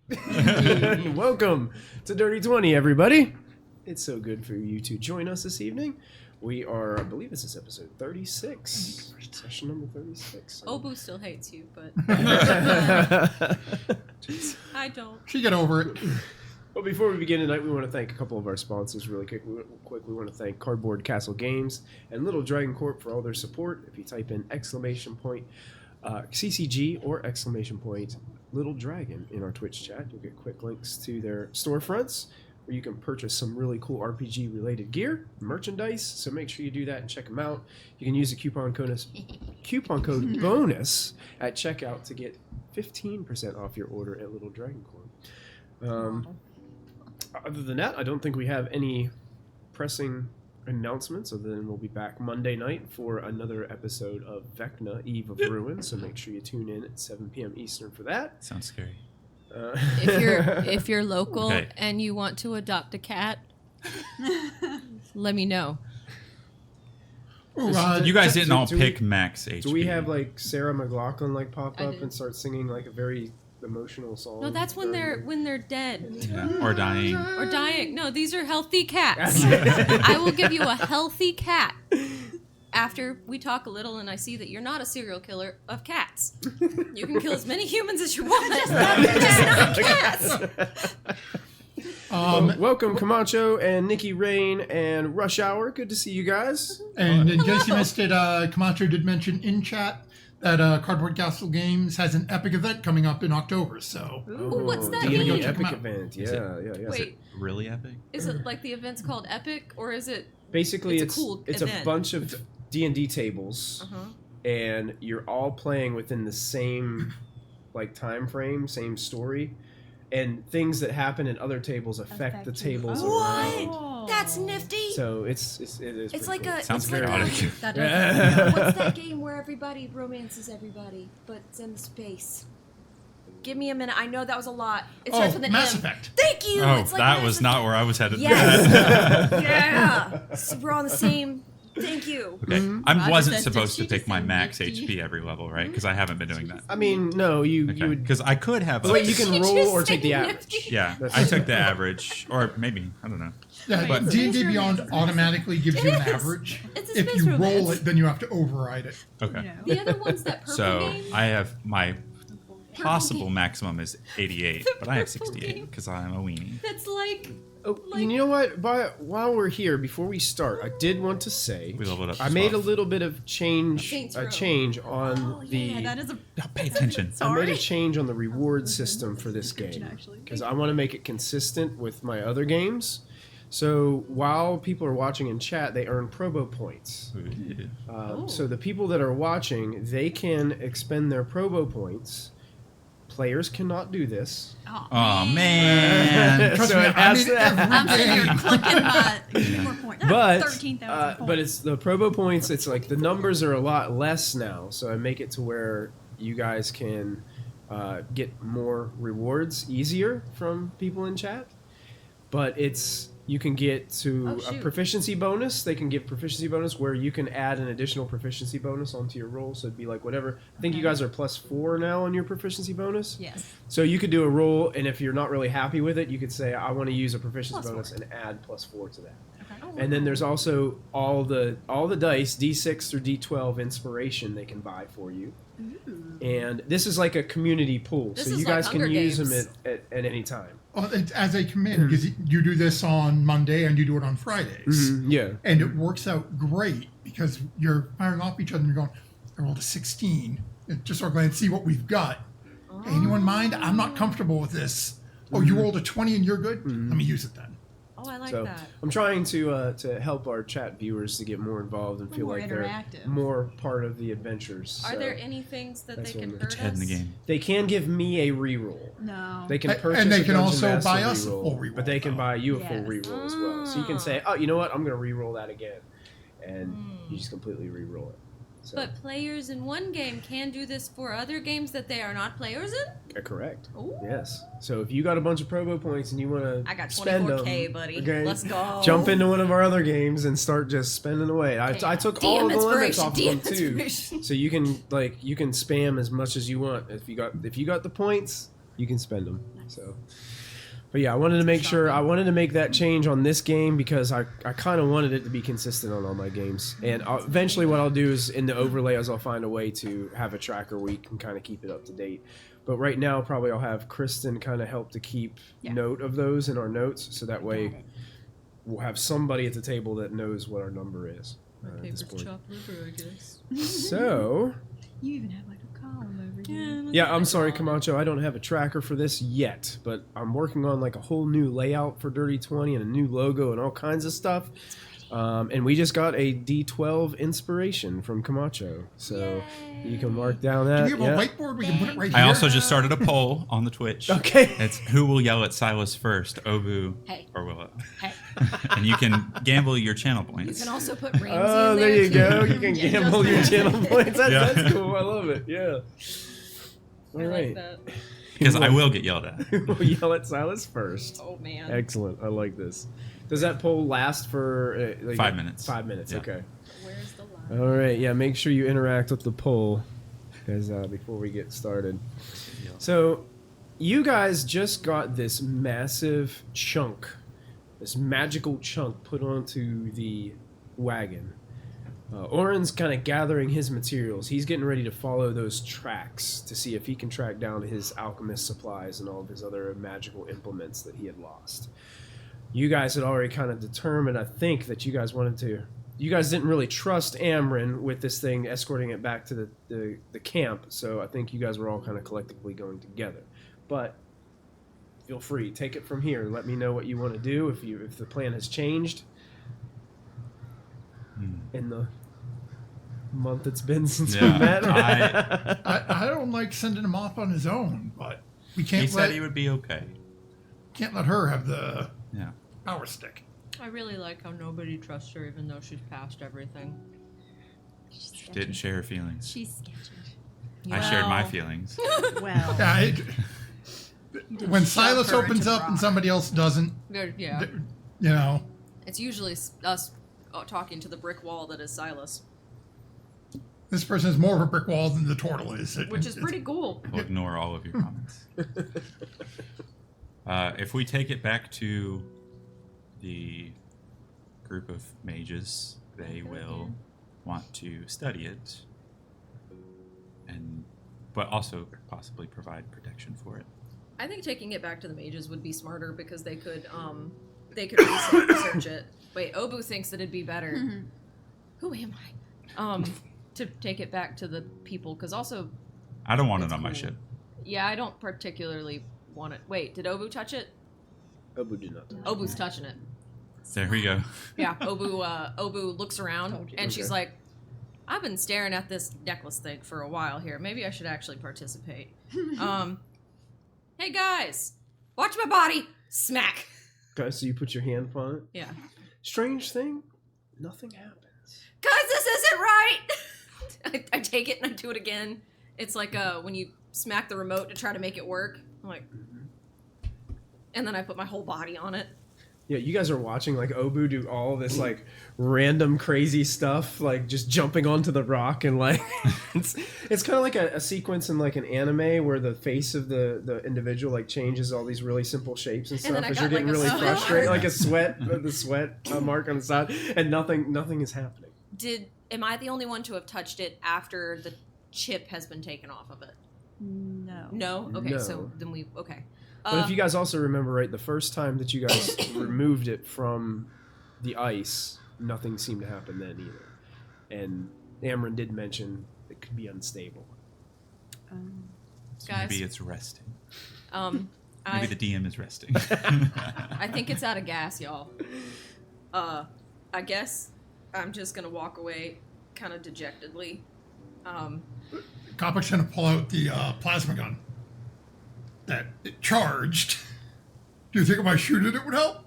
Welcome to Dirty 20, everybody. It's so good for you to join us this evening. We are, I believe this is episode 36. Session number 36. Obu still hates you, but I don't. She get over it. Well, before we begin tonight, we want to thank a couple of our sponsors really quick. We want to thank Cardboard Castle Games and Little Dragon Corp for all their support. If you type in !CCG or !Little Dragon in our Twitch chat, you'll get quick links to their storefronts where you can purchase some really cool RPG related gear, merchandise. So make sure you do that and check them out. You can use the coupon code bonus at checkout to get 15% off your order at Little Dragon Corp. Other than that, I don't think we have any pressing announcements other than we'll be back Monday night for another episode of Vecna, Eve of Ruin. So make sure you tune in at 7 p.m. Eastern for that. Sounds scary. If you're local and you want to adopt a cat, let me know. You guys didn't all pick max HP. Do we have like Sarah McLachlan like pop up and start singing like a very emotional song? No, that's when they're dead. Yeah. Or dying. Or dying. No, these are healthy cats. I will give you a healthy cat after we talk a little and I see that you're not a serial killer of cats. You can kill as many humans as you want. Just not cats. Welcome Camacho and Nikki Rain and Rush Hour. Good to see you guys. And in case you missed it, Camacho did mention in chat that Cardboard Castle Games has an epic event coming up in October. So, what's that D&D mean? epic event. Yeah. Wait, really epic? is it like the event's called Epic, or is it? Basically, it's event. a bunch of D&D tables, and you're all playing within the same like time frame, same story, and things that happen in other tables affect the tables around. What? That's nifty. So it is. It's like cool. a. Sounds it's like chaotic. what's that game where everybody romances everybody, but it's in space? Give me a minute. I know that was a lot. It starts with an Mass M. Effect. Thank you. Oh, it's like that Mass was not where I was headed. Yes. Yeah. So we're on the same. Thank you. Okay. I wasn't supposed to pick my max HP every level, right? Because I haven't been doing that. I mean, no, you would. Because I could have. Wait, you can roll or take the average. Yeah, I took the average, or maybe I don't know. Yeah, but D&D Beyond automatically gives you an average. It's a If space you romance. roll it, then you have to override it. Okay. The other one's that purple So game. I have my possible game. maximum is 88, but I have 68 because I'm a weenie. That's like. Oh, you know what? While we're here, before we start, I did want to say We leveled up to I made a 12. little bit of change on That is a. Pay attention. I made a change on the reward system for this game because I want to make it consistent with my other games. So while people are watching in chat, they earn Probo points. So the people that are watching, they can expend their Probo points. Players cannot do this. Oh man! Trust So me, it has I to- need I'm sitting every here game. clicking give me more points. But 13,000 points. but it's the Probo points. It's like the numbers are a lot less now, so I make it to where you guys can get more rewards easier from people in chat. But you can get to a proficiency bonus. They can give proficiency bonus where you can add an additional proficiency bonus onto your roll. So it'd be like whatever. I think you guys are +4 now on your proficiency bonus. Yes. So you could do a roll, and if you're not really happy with it, you could say, I want to use a proficiency +4. bonus and add +4 to that. Okay. And then there's also all the dice, D6 through D12 inspiration they can buy for you. Ooh. And this is like a community pool, This so is you like guys can Hunger use them Games. at any time. Well, as they come in, because you do this on Monday and you do it on Fridays. Yeah. And it works out great because you're firing off each other and you're going, I rolled a 16. And just so glad and see what we've got. Anyone mind? I'm not comfortable with this. Oh, you rolled a 20 and you're good? Let me use it then. Oh, I like So that. I'm trying to help our chat viewers to get more involved and feel More like they're interactive. more part of the adventures. Are So there any things that that's they can one hurt Get head in the us? game. they can give me a reroll. No. They can And purchase they a can Dungeon also Master buy us a reroll, full reroll, but they can though. buy you a Yes. full reroll as well. So you can say, oh, you know what? I'm going to reroll that again, and you just completely reroll it. So, But players in one game can do this for other games that they are not players in? correct. Ooh. Yes. So if you got a bunch of Probo points and you want to I got spend 24K, them, buddy. okay, Let's go. jump into one of our other games and start just spending away. I took all of the limits off of them too, so you can spam as much as you want. If you got the points, You can spend them. So, but yeah, I wanted to make sure. I wanted to make that change on this game because I kind of wanted it to be consistent on all my games. And eventually, what I'll do is in the overlays, I'll find a way to have a tracker where you can kind of keep it up to date. But right now, probably I'll have Kristen kind of help to keep note of those in our notes, so that way we'll have somebody at the table that knows what our number is. My At this favorite's point. chopped liver, I guess. So, You even have like a column over here. yeah, I'm sorry, Camacho. I don't have a tracker for this yet, but I'm working on like a whole new layout for Dirty 20 and a new logo and all kinds of stuff. And we just got a D12 inspiration from Camacho, so you can mark down Do that. we have a whiteboard? We can put it right here. I also just started a poll on the Twitch. Okay. It's who will yell at Silas first, Obu or Willow? Hey. And you can gamble your channel You points. can also put Ramsey Oh, in there you too. go. You can Yeah, gamble your just- channel points. Yeah. That's cool. I love it. Yeah. All I like right. that. Because I will get yelled at. We'll yell at Silas first. Oh man. Excellent. I like this. Does that poll last for 5 minutes. 5 minutes. Yeah. Okay. Where's the line? All right. Yeah. Make sure you interact with the poll, guys, before we get started. So, you guys just got this massive chunk, this magical chunk put onto the wagon. Oren's kind of gathering his materials. He's getting ready to follow those tracks to see if he can track down his alchemist supplies and all of his other magical implements that he had lost. You guys had already kind of determined, I think, that you guys wanted to... You guys didn't really trust Amryn with this thing, escorting it back to the camp, so I think you guys were all kind of collectively going together. But feel free, take it from here. Let me know what you want to do, if the plan has changed in the month it's been since we Yeah, met. I don't like sending him off on his own, but we can't He let said he would be okay. can't let her have the Yeah. power stick. I really like how nobody trusts her, even though she's passed everything. She didn't share her feelings. She's sketchy. I shared my Well. feelings. Well, Yeah, when shove Silas her opens into up and rock. somebody else doesn't, Yeah. you know, It's usually us talking to the brick wall that is Silas, this person is more of a brick wall than the turtle is. which is pretty cool. I'll ignore all of your comments. If we take it back to the group of mages, they will want to study it, but also possibly provide protection for it. I think taking it back to the mages would be smarter because they could research it. Wait, Obu thinks that it'd be better. Who am I? To take it back to the people, because also, I don't want it It's on my cool. ship. yeah, I don't particularly want it. Wait, did Obu touch it? Obu did not. Obu's touching it. There we go. Yeah, Obu looks around and she's Okay. like, I've been staring at this necklace thing for a while here. Maybe I should actually participate. Hey guys, watch my body. Smack. Okay, so you put your hand upon it. Yeah. Strange thing, nothing happens. Guys, this isn't right. I take it and I do it again. It's like when you smack the remote to try to make it work. I'm like, and then I put my whole body on it. Yeah, you guys are watching like Obu do all this like random crazy stuff, like just jumping onto the rock and like it's kind of like a sequence in like an anime where the face of the individual like changes all these really simple shapes and And then stuff I as you're got, getting like, a really sweat frustrated, mark. like the sweat mark on the side, and nothing is happening. Am I the only one to have touched it after the chip has been taken off of it? no. No? Okay, No. so then okay. But if you guys also remember right, the first time that you guys removed it from the ice, nothing seemed to happen then either. And Amryn did mention it could be unstable. Guys. Maybe it's resting. Maybe Maybe the DM is resting. I think it's out of gas, y'all. I guess I'm just gonna walk away kind of dejectedly. Kopic's gonna pull out the plasma gun that it charged. Do you think if I shoot it, it would help?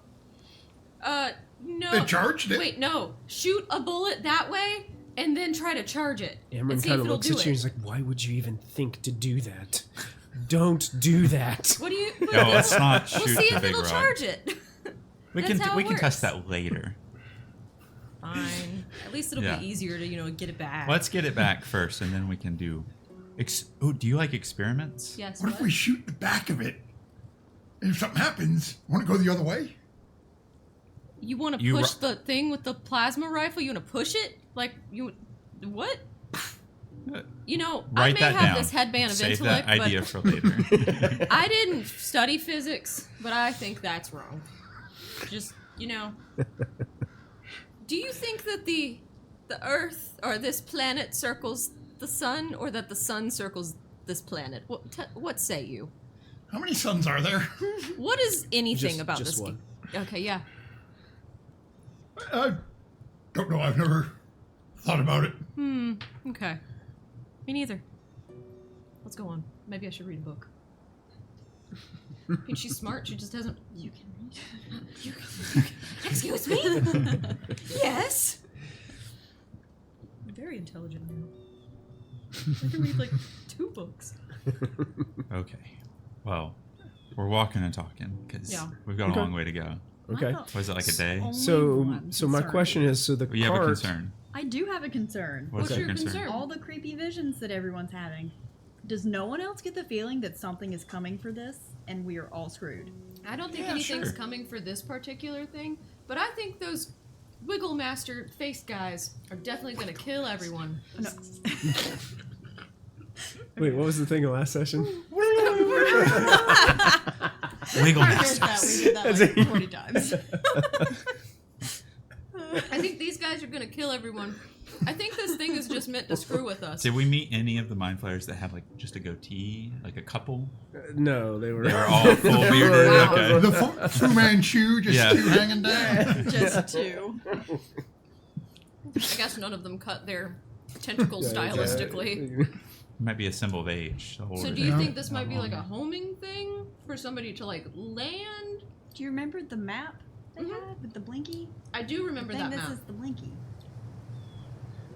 No. It charged it. Wait, no. Shoot a bullet that way and then try to charge it. Amryn and see kind if of it'll looks do at you and it. he's like, why would you even think to do that? Don't do that. What do you? No, let's not We'll shoot see the if big it'll rock. charge it. We That's can how it we can test works. that later. Fine. At least it'll Yeah. be easier to get it back. Let's get it back first, and then we can do Do you like experiments? Yes. What if we shoot the back of it? And if something happens, want to go the other way? You want to push the thing with the plasma rifle? You want to push it? Like, you... What? You know, I Write may that have down. this headband of Save intellect, that idea but for later. I didn't study physics, but I think that's wrong. Just, you know. Do you think that the Earth or this planet circles the sun, or that the sun circles this planet? What say you? How many suns are there? What is anything about just this? one. Okay, yeah. I don't know. I've never thought about it. Okay. Me neither. Let's go on. Maybe I should read a book. I mean, she's smart. She just doesn't. You can read. You excuse me? Yes. I'm very intelligent now. I can read like 2 books. Okay. Well, we're walking and talking because Yeah. we've got a long way to go. Okay. Was it like a day? Only So one my concern. question is, so the You have a cart. concern. I do have a concern. What's What's your your concern? All the creepy visions that everyone's having. Does no one else get the feeling that something is coming for this and we are all screwed? I don't think Yeah, anything's sure. coming for this particular thing, but I think those Wiggle Master face guys are definitely going to kill everyone. No. Wait, what was the thing in the last session? Wiggle We did that like 40 times. I think these guys are going to kill everyone. I think this thing is just meant to screw with us. Did we meet any of the mind flayers that have like just a goatee, like a couple? No, they were. They were all full bearded. Wow. Okay. The Fu Manchu, just Yeah. 2 hanging down. Just 2. I guess none of them cut their tentacles Yeah, stylistically. Might be a symbol of age. The So older do you they think are. this might be like a homing thing for somebody to like land? Do you remember the map they Mhm. had with the blinky? I do remember I that think this map. is the blinky.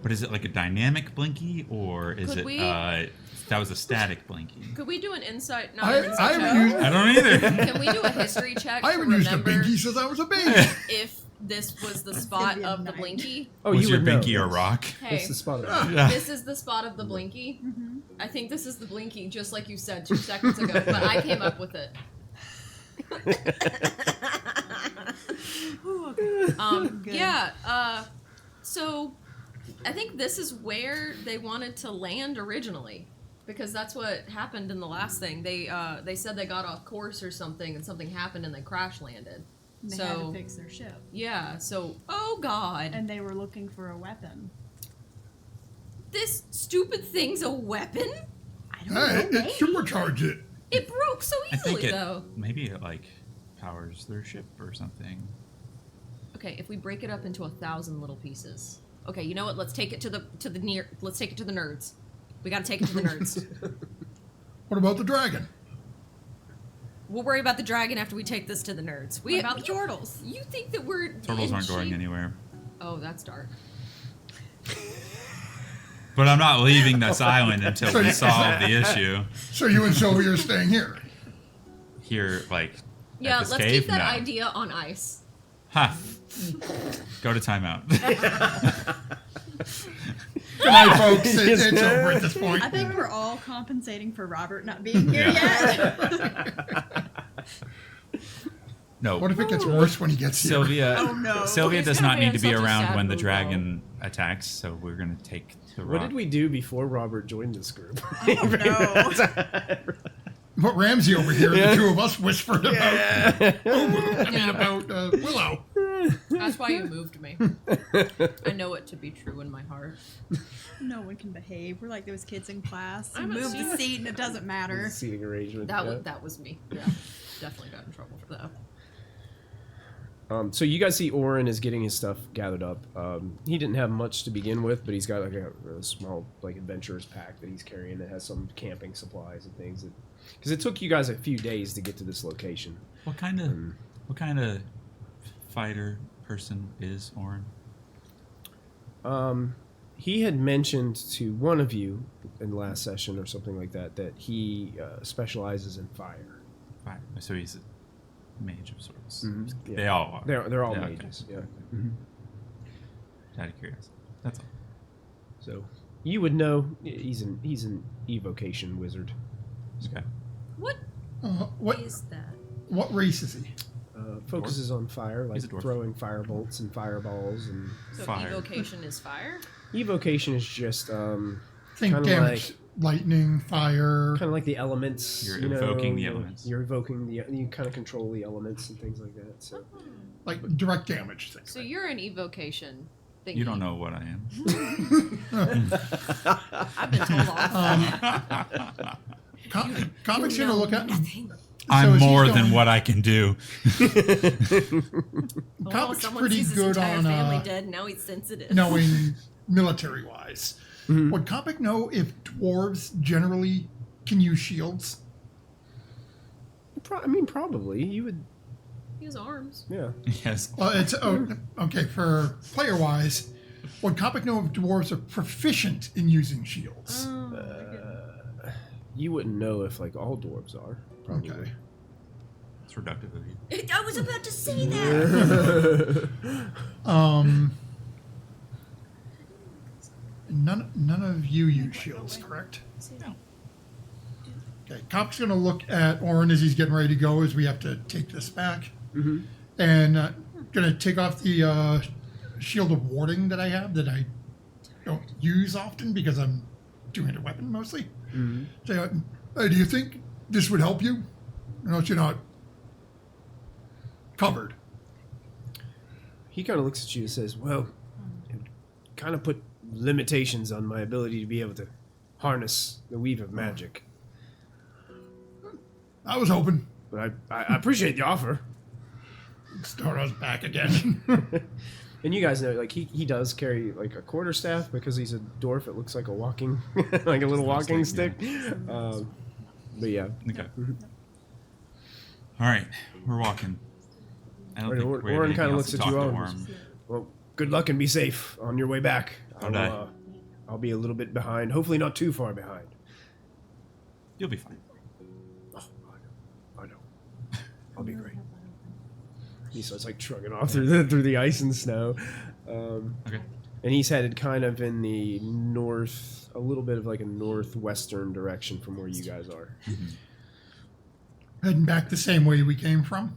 But is it like a dynamic blinky or is Could it we- that was a static blinky? Could we do an insight? Not I an insight haven't check. used, I don't either. Can we do a history check I to haven't used a remember binky since I was a baby. if this was the gonna spot be a of the 9. blinky? Oh, Was you your would know. binky a rock? Hey, That's the spot. Of it. Yeah. this is the spot of the blinky. Mm-hmm. I think this is the blinky, just like you said 2 seconds ago, but I came up with it. Good. Yeah, so I think this is where they wanted to land originally, because that's what happened in the last thing. They said they got off course or something, and something happened, and they crash landed. And they So had to fix their ship. yeah, so oh god, And they were looking for a weapon. this stupid thing's a weapon. I don't Hey, know. it supercharged it. It broke so I think easily it though. maybe it like powers their ship or something. Okay, if we break it up into 1,000 little pieces. Okay, you know what? Let's take it to the let's take it to the nerds. We gotta take it to the nerds. What about the dragon? We'll worry about the dragon after we take this to the nerds. What about the turtles? You think that we're Turtles aren't going shape- anywhere. Oh, that's dark. But I'm not leaving this island until we solve the issue. So you and Sylvia are staying here. Here, like, Yeah, at this let's cave? keep that No. idea on ice. Ha! Go to timeout. Good night, folks. It's over at this point. I think we're all compensating for Robert not being here yet. No. What if it gets worse when he gets here? Sylvia, Oh, no. Sylvia He's does gonna not be need to be in such a around sad when the mood, dragon attacks, so we're gonna take the rock. What did we do before Robert joined this group? Oh, no. What Ramsey over here, the 2 of us whispered about. Yeah. About Willow. That's why you moved me. I know it to be true in my heart. No one can behave. We're like those kids in class. I'm Move a the student. seat and it doesn't matter. Seating arrangement. That yeah. that was me. Yeah, definitely got in trouble for that. So you guys see Oren is getting his stuff gathered up. He didn't have much to begin with, but he's got like a small like adventurer's pack that he's carrying that has some camping supplies and things. Because it took you guys a few days to get to this location. What kind of fighter person is Orin? He had mentioned to one of you in the last session or something like that that he specializes in fire. Fire. So he's a mage of sorts. Mhm. Yeah. They all are. They're all Yeah, mages. okay. Yeah. Out of curiosity. That's all. So You would know. He's an evocation wizard. Okay. What What is that? what race is he? Focuses on fire, like He's a dwarf. throwing fire bolts and fireballs, and So Fire. evocation is fire? evocation is just Think Kinda damage, lightning, fire. kind of like the elements. You're you know, invoking the elements. You're evoking you kind of control the elements and things like that. So Like direct damage. Things. So you're an evocation thingy. You don't know what I am. I've been told off. Comic's gonna look at. I'm is he more than going- what I can do. Oh, Comic's someone pretty sees his good entire on family dead, and now he's sensitive. knowing military wise. Mhm. Would Comic know if dwarves generally can use shields? I mean, probably you would. He has arms. Yeah. Yes. It's okay for player wise. Would Comic know if dwarves are proficient in using shields? You wouldn't know if like all dwarves are. Probably. Okay. It's reductive of you. I was about to say that. None of you use shields, correct? No. Okay. Comic's gonna look at Orin as he's getting ready to go, as we have to take this back, Mm-hmm. and gonna take off the shield of warding that I have that I don't use often because I'm doing a weapon mostly. Mm-hmm. Say, hey, do you think this would help you? Or else you're not covered. He kind of looks at you and says, "Well, it kind of put limitations on my ability to be able to harness the weave of magic. I was hoping. But I appreciate the offer." Start us back again. And you guys know, like he does carry like a quarterstaff because he's a dwarf. It looks like a walking, like a little walking stick. But yeah, Okay. All right, we're walking. I don't think we have Orin anything kind of else looks to at you talk to all. Orm. Well, good luck and be safe on your way back. How'd I? I'll be a little bit behind. Hopefully, not too far behind. You'll be fine. Oh, I know. I'll be great. He starts like trucking off through the ice and snow. Okay. And he's headed kind of in the north, a little bit of like a northwestern direction from where you guys are. Heading back the same way we came from.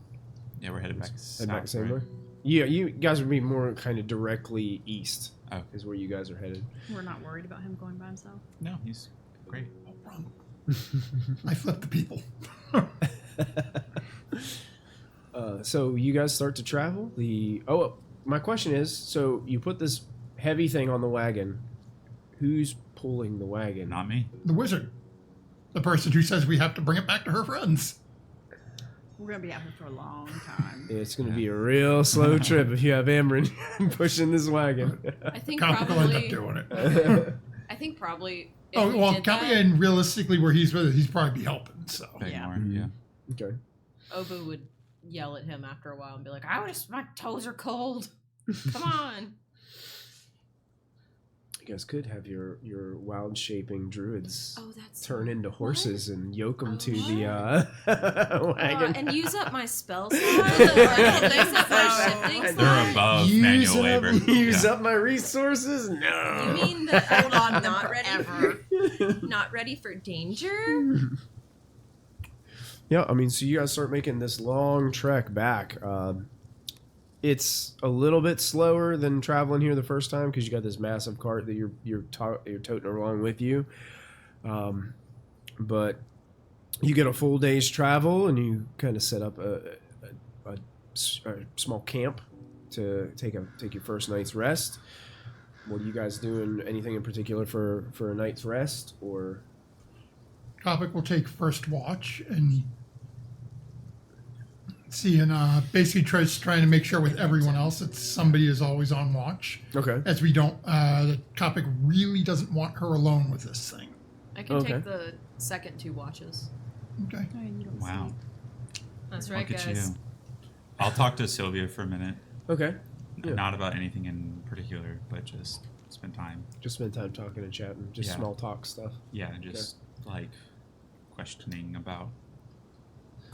Yeah, we're headed back Head south. back the same right? way? Yeah, you guys would be more kind of directly east Oh, is where you guys are headed. We're not worried about him going by himself. no, he's great. Wrong. I flipped the people. So you guys start to travel. My question is, so you put this heavy thing on the wagon. Who's pulling the wagon? Not me. The wizard. The person who says we have to bring it back to her friends. We're gonna be out here for a long time. It's going to be a real slow trip if you have Amron pushing this wagon. I think Comic will end up probably. doing it. I think probably. If Oh, we well, did Comic that, and realistically where he's with it, he's probably be helping, so. Big Yeah. more, yeah. Okay. Obu would yell at him after a while and be like, my toes are cold. Come on. You guys could have your wild shaping druids Oh, that's turn into horses and yoke them to the Oh, wagon. and use up my spell slot. Use up my shifting They're slot. Above manual labor. Use Yeah. up my resources? You No. mean that hold on, not ready for danger? Yeah, I mean, so you guys start making this long trek back. It's a little bit slower than traveling here the first time because you got this massive cart that you're toting along with you. But you get a full day's travel and you kind of set up a small camp to take your first night's rest. What are you guys doing? Anything in particular for a night's rest or? Comic will take first watch and see, and basically trying to make sure with everyone else that somebody is always on watch, Okay. as we don't. The Comic really doesn't want her alone with this thing. I can Okay. take the second 2 watches. Okay. Oh, you don't Wow. sleep. That's right, Look at guys. you. I'll talk to Sylvia for a minute. Okay. Yeah. Not about anything in particular, but just spend time. Just spend time talking and chatting, just Yeah. small talk stuff. Yeah, just like questioning about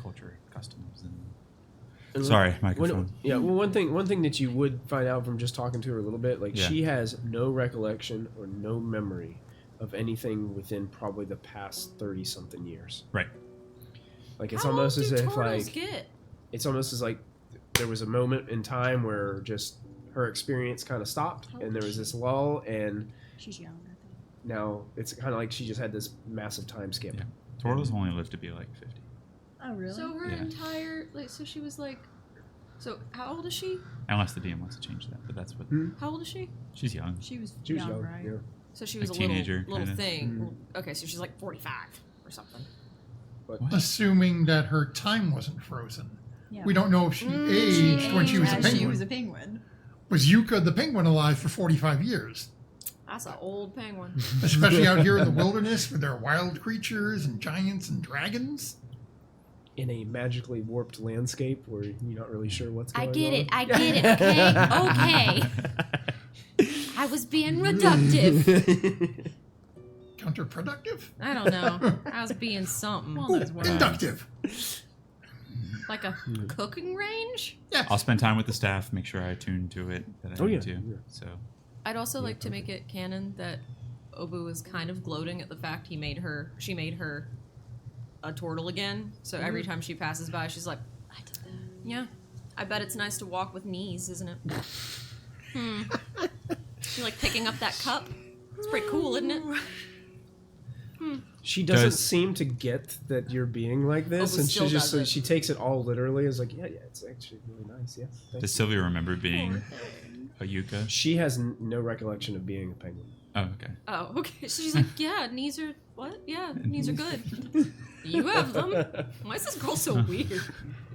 culture, customs, and. Sorry, microphone. One thing that you would find out from just talking to her a little bit, like Yeah. she has no recollection or no memory of anything within probably the past 30-something years. Right. Like it's How almost old as do if turtles like get? it's almost as like there was a moment in time where just her experience kind of stopped, How and old there is was she? this lull, and She's young, I think. now it's kind of like she just had this massive time skip. Yeah. Turtles only live to be like 50. Oh, really? So her Yeah. entire so she was like, so how old is she? Unless the DM wants to change that, but that's what. How old is she? She's young. she was She was young, young, right? yeah. So she was Like a little teenager, little kinda. thing. Okay, so she's like 45 or something. But What? Assuming that her time wasn't frozen. Yeah. We don't know if she aged when she was a As penguin. She was a penguin. Was Yuka the penguin alive for 45 years? That's an old penguin. Especially out here in the wilderness with their wild creatures and giants and dragons? in a magically warped landscape where you're not really sure what's I going get on. it. I get it. Okay. Okay. I was being reductive. Counterproductive? I don't know. I was being something. Well, knows what. Inductive. Like a cooking range? Yeah. I'll spend time with the staff, make sure I attune to it that I Oh, need yeah, to. yeah. So I'd also like to make it canon that Obu is kind of gloating at the fact she made her a turtle again. So every time she passes by, she's like, I did that. Yeah. I bet it's nice to walk with knees, isn't it? She like picking up that cup. It's pretty cool, isn't it? She doesn't Does- seem to get that you're being like this, Obu and still she just doesn't. she takes it all literally. As like, yeah, it's actually really nice. Yeah, thank does you. Sylvia remember being a Yuka? She has no recollection of being a penguin. Oh, okay. Oh, okay. So she's like, yeah, knees are what? Yeah, knees are good. You have them. Why is this girl so weird?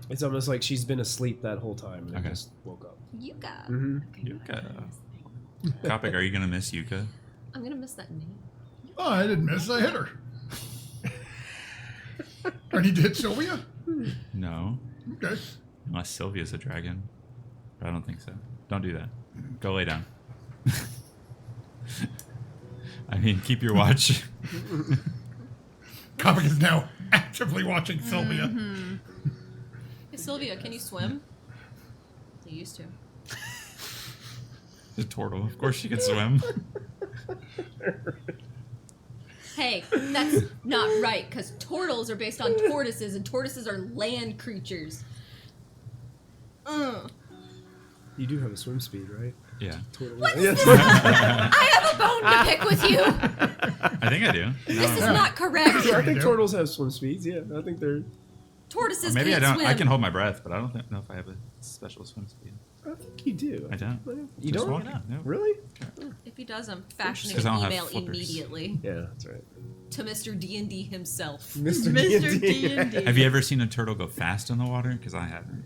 It's almost like she's been asleep that whole time and Okay. just woke up. Yuka. Mm-hmm. Yuka. Kopik, are you gonna miss Yuka? I'm gonna miss that name. Oh, I didn't miss. I hit her. I need to hit Sylvia? No, Okay. unless Sylvia's a dragon. But I don't think so. Don't do that. Go lay down. I mean, keep your watch. Kopik is now actively watching Sylvia. Hey Sylvia, can you swim? You used to. The turtle. Of course she can swim. Hey, that's not right, because turtles are based on tortoises, and tortoises are land creatures. You do have a swim speed, right? Yeah. Totally. What's Yes. this? I have a bone to pick with you. I think I do. This is Yeah. not correct. I think turtles have swim speeds. Yeah, I think they're. Tortoises Maybe I can't don't. swim. I can hold my breath, but I don't know if I have a special swim speed. I think you do. I don't. You Just don't? walking. No. Really? If he does, I'm fashioning 'Cause I an don't have email flippers. immediately Yeah, that's right. to Mr. D&D himself. Mr. Mr. D&D. D&D. Have you ever seen a turtle go fast in the water? Because I haven't.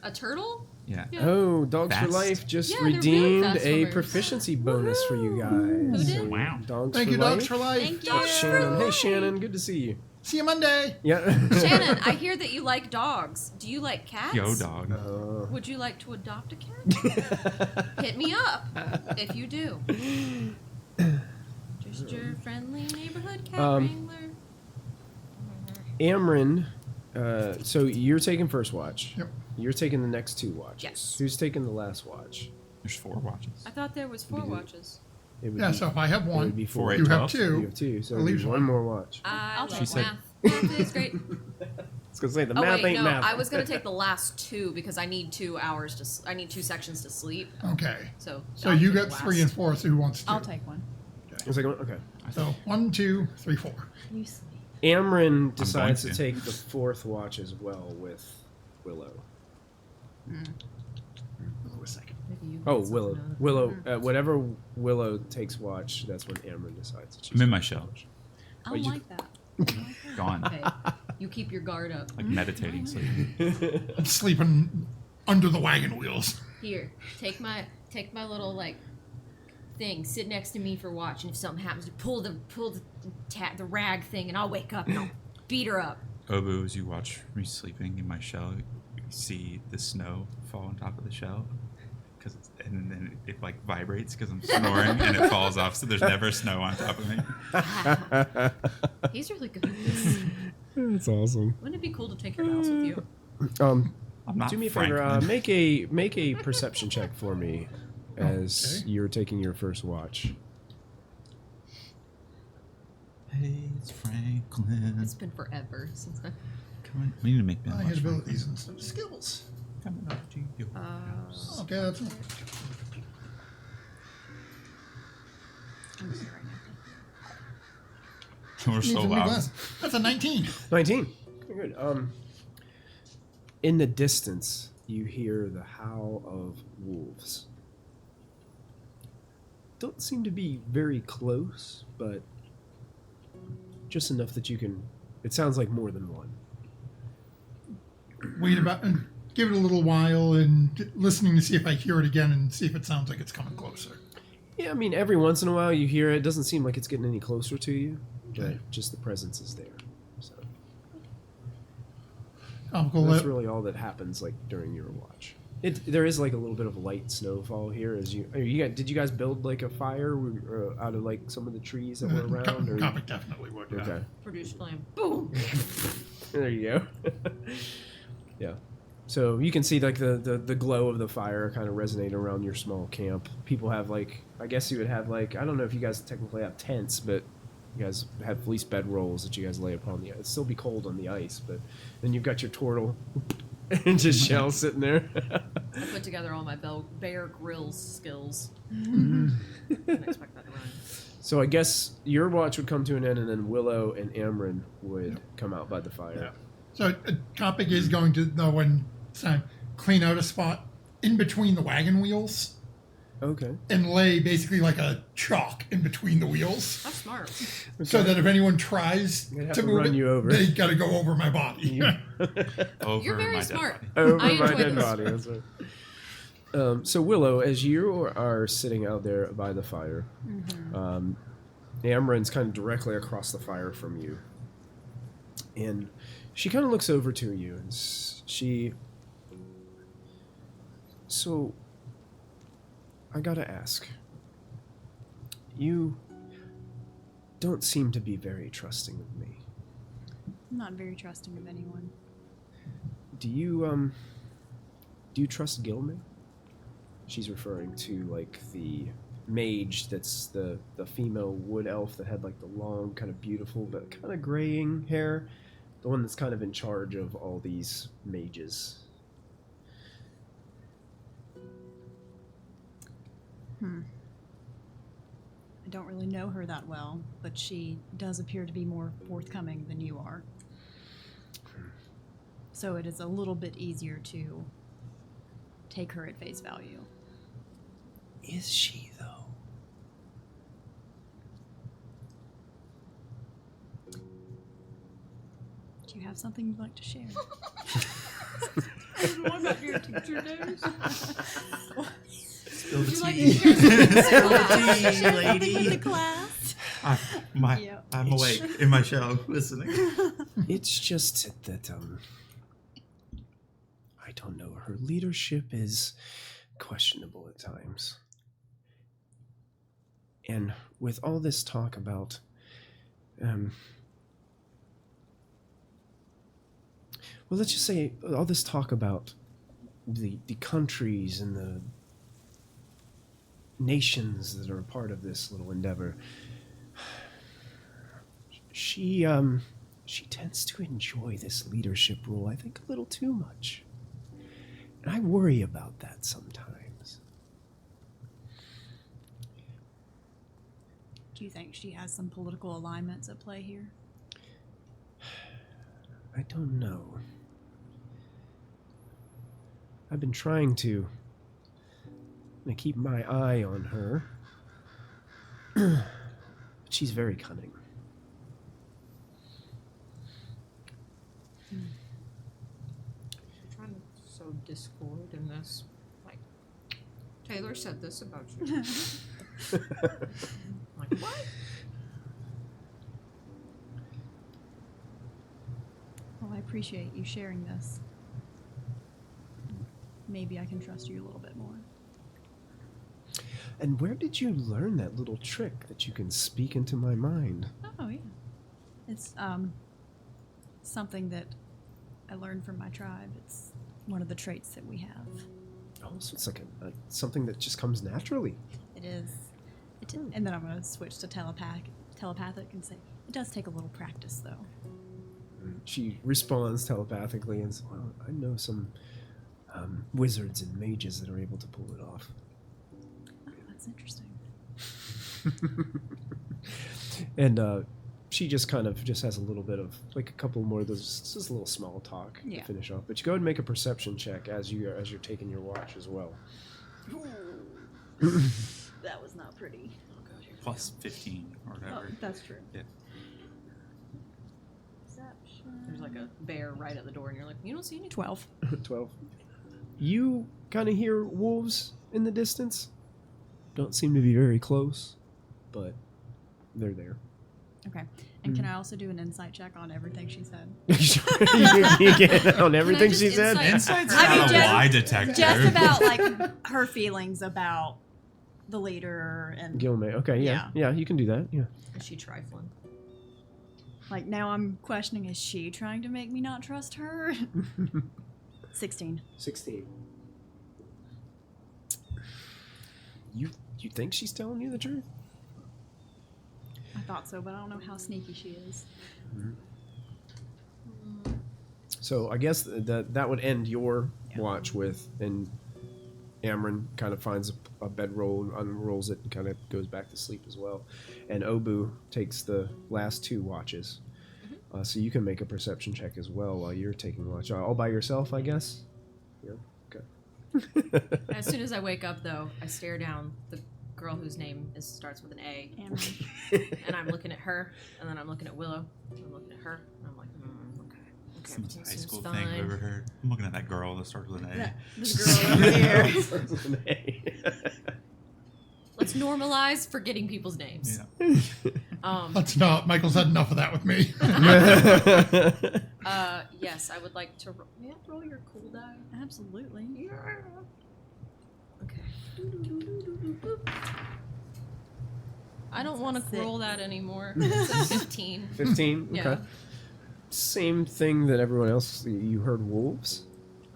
A turtle? Yeah. Yeah. Oh, Dogs for Fast. Life just Yeah, they're really redeemed fast a swimmers. proficiency bonus for you guys. Who did? So, Wow. Dogs Thank for you, Life. Dogs for Life. Thank you. Dogs for Shannon. Hey, Life. Shannon. Good to see you. See you Monday. Yeah. Shannon, I hear that you like dogs. Do you like cats? Yo, dog. Would you like to adopt a cat? Hit me up if you do. Just your friendly neighborhood cat wrangler. Amryn, so you're taking first watch. Yep. You're taking the next two watches. Yes. Who's taking the last watch? There's 4 watches. I thought there was 4 watches. It would Yeah, be, so if I have it would one, be 4, 4. 8, you 12. have You two. have 2, so At it least one one. more watch. I I'll love take said- math. Math is great. I was gonna say the Oh math wait, ain't no, math. I was gonna take the last 2 because I need 2 hours to. I need 2 sections to sleep. Okay. So. So I'll you take got the 3 and 4, so who wants to? I'll take one. I was like, okay. So 1, 2, 3, 4. You sleep. Amryn decides going to to. take the 4th watch as well with Willow. Hold a second. Maybe you Oh, get Willow. something out of it. Willow. Whatever Willow takes watch, that's when Amryn decides. that she's I'm in my taking shell. watch. I Oh, don't you- like that. I don't like that. Gone. Okay, you keep your guard up. Like meditating, sleeping. I'm sleeping under the wagon wheels. Here, take my little like thing. Sit next to me for watch, and if something happens, to pull the the rag thing, and I'll wake up and I'll beat her up. Obu, as you watch me sleeping in my shell, you see the snow fall on top of the shell. And then it like vibrates because I'm snoring and it falls off, so there's never snow on top of me. He's really good at this. That's awesome. Wouldn't it be cool to take your mouse with you? I'm not Do me a favor. Franklin. Make a perception check for me as Okay. you're taking your first watch. Hey, it's Franklin. It's been forever since I. Come on. We need to make I Ben had watch abilities instead of skills. Franklin. Come on, you. Okay, that's it. I'm sorry, right We're Need so some new loud. glasses. That's a 19. 19. Good. In the distance, you hear the howl of wolves. Don't seem to be very close, but just enough that you can. It sounds like more than one. Wait about and give it a little while and listening to see if I hear it again and see if it sounds like it's coming closer. Yeah, I mean, every once in a while you hear it. It doesn't seem like it's getting any closer to you, but Okay. just the presence is there. So I'll go that's let, really all that happens like during your watch. There is like a little bit of light snowfall here. As did you guys build like a fire out of like some of the trees that were around? Or Comic definitely would. Yeah. okay, Produce flame. Boom! there you go. Yeah. So you can see like the glow of the fire kind of resonate around your small camp. People have like, I guess you would have like, I don't know if you guys technically have tents, but you guys have fleece bedrolls that you guys lay upon the ice. It'd still be cold on the ice, but then you've got your turtle and just shell sitting there. I put together all my Bear Grylls skills. Didn't expect that to rhyme. So I guess your watch would come to an end, and then Willow and Amryn would come out by the fire. Yeah. So Copic is going to, though, when it's time, clean out a spot in between the wagon wheels Okay. and lay basically like a chalk in between the wheels. How smart. So that if anyone tries They'd have to to move run it, you over. they got to go over my body. Over You're very my dead smart. body. Over I my enjoy dead this. body. That's right. So Willow, as you are sitting out there by the fire, Amryn's kind of directly across the fire from you, and she kind of looks over to you, and she. So, I gotta ask. You don't seem to be very trusting of me. I'm not very trusting of anyone. Do you trust Gilman? She's referring to like the mage that's the female wood elf that had like the long, kind of beautiful but kind of graying hair. The one that's kind of in charge of all these mages. I don't really know her that well, but she does appear to be more forthcoming than you are. So it is a little bit easier to take her at face value. Is she though? Do you have something you'd like to share? What about your teacher days? Spill the Would you like tea. to share Spill the tea, Something lady. with the class? I'm awake in my shell listening. It's just that I don't know. Her leadership is questionable at times. And with all this talk about well, let's just say all this talk about the countries and the nations that are a part of this little endeavor, she tends to enjoy this leadership role, I think, a little too much. And I worry about that sometimes. Do you think she has some political alignments at play here? I don't know. I've been trying to keep my eye on her. But she's very cunning. You're trying to sow discord in this. Like, Taylor said this about you. Like, what? Well, I appreciate you sharing this. Maybe I can trust you a little bit more. And where did you learn that little trick that you can speak into my mind? Oh, yeah. It's something that I learned from my tribe. It's one of the traits that we have. Oh, so it's like something that just comes naturally. It is. And then I'm going to switch to telepathic and say, It does take a little practice, though. She responds telepathically and says, well, I know some wizards and mages that are able to pull it off. Oh, that's interesting. And she just kind of just has a little bit of, like a couple more of those, just a little small talk Yeah. to finish off. But you go ahead and make a perception check as you're taking your watch as well. That was not pretty. Plus 15 or Oh, whatever. that's true. Yeah. Perception. There's like a bear right at the door, and you're like, you don't see any. 12. 12. You kind of hear wolves in the distance. Don't seem to be very close, but they're there. Okay. And can I also do an insight check on everything she said? you get on everything just she said. insight- Insight's I mean, not a just- lie detector. Just about like her feelings about the leader and Gilmay. Okay, yeah, you can do that. Yeah. Is she trifling? like now I'm questioning, is she trying to make me not trust her? 16. 16. You think she's telling you the truth? I thought so, but I don't know how sneaky she is. So I guess that would end your watch with, and Amron kind of finds a bedroll, unrolls it, and kind of goes back to sleep as well. And Obu takes the last 2 watches. So you can make a perception check as well while you're taking watch. All by yourself, I guess? Yeah, okay. As soon as I wake up, though, I stare down the girl whose name starts with an A, and I'm looking at her, and then I'm looking at Willow, and I'm looking at her, and I'm like, okay, Some everything high seems school fine. thing I've ever heard. I'm looking at that girl that starts with an A. This girl over here. Let's normalize forgetting people's names. Yeah. Let's not. Michael's had enough of that with me. Yes, I would like to. May I roll your cool die? Absolutely. Okay. I don't want to 6. roll that anymore. It's a 15. 15? Yeah. Okay. Same thing that everyone else. You heard wolves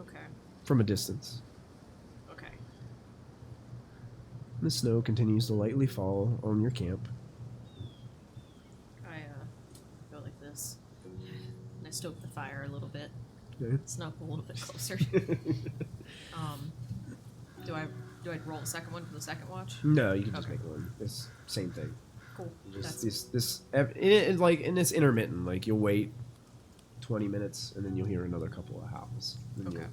Okay. from a distance. Okay. The snow continues to lightly fall on your camp. I go like this, and I stoke the fire a little bit. Okay. Snuck a little bit closer. Do I roll the second one for the second watch? No, you can just Okay. make one. It's same thing. Cool. Just That's this and it's intermittent. Like you'll wait 20 minutes and then you'll hear another couple of howls. Then Okay. you'll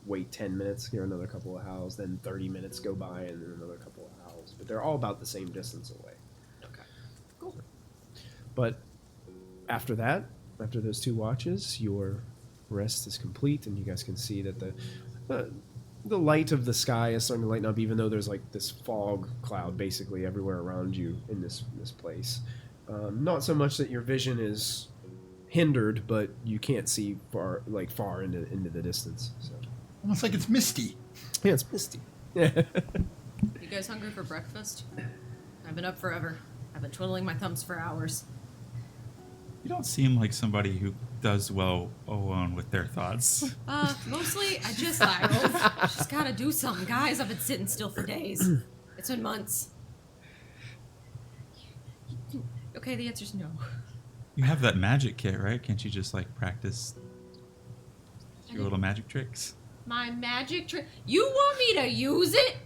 wait 10 minutes, hear another couple of howls. Then 30 minutes go by and then another couple of howls. But they're all about the same distance away. okay. Cool. But after that, after those 2 watches, your rest is complete, and you guys can see that the light of the sky is starting to lighten up, even though there's like this fog cloud basically everywhere around you in this place. Not so much that your vision is hindered, but you can't see far into the distance. So Almost like it's misty. yeah, it's misty. You guys hungry for breakfast? I've been up forever. I've been twiddling my thumbs for hours. You don't seem like somebody who does well alone with their thoughts. Mostly I just gotta do something, guys. I've been sitting still for days. It's been months. Okay, the answer's no. You have that magic kit, right? Can't you just like practice your little magic tricks? My magic trick. You want me to use it?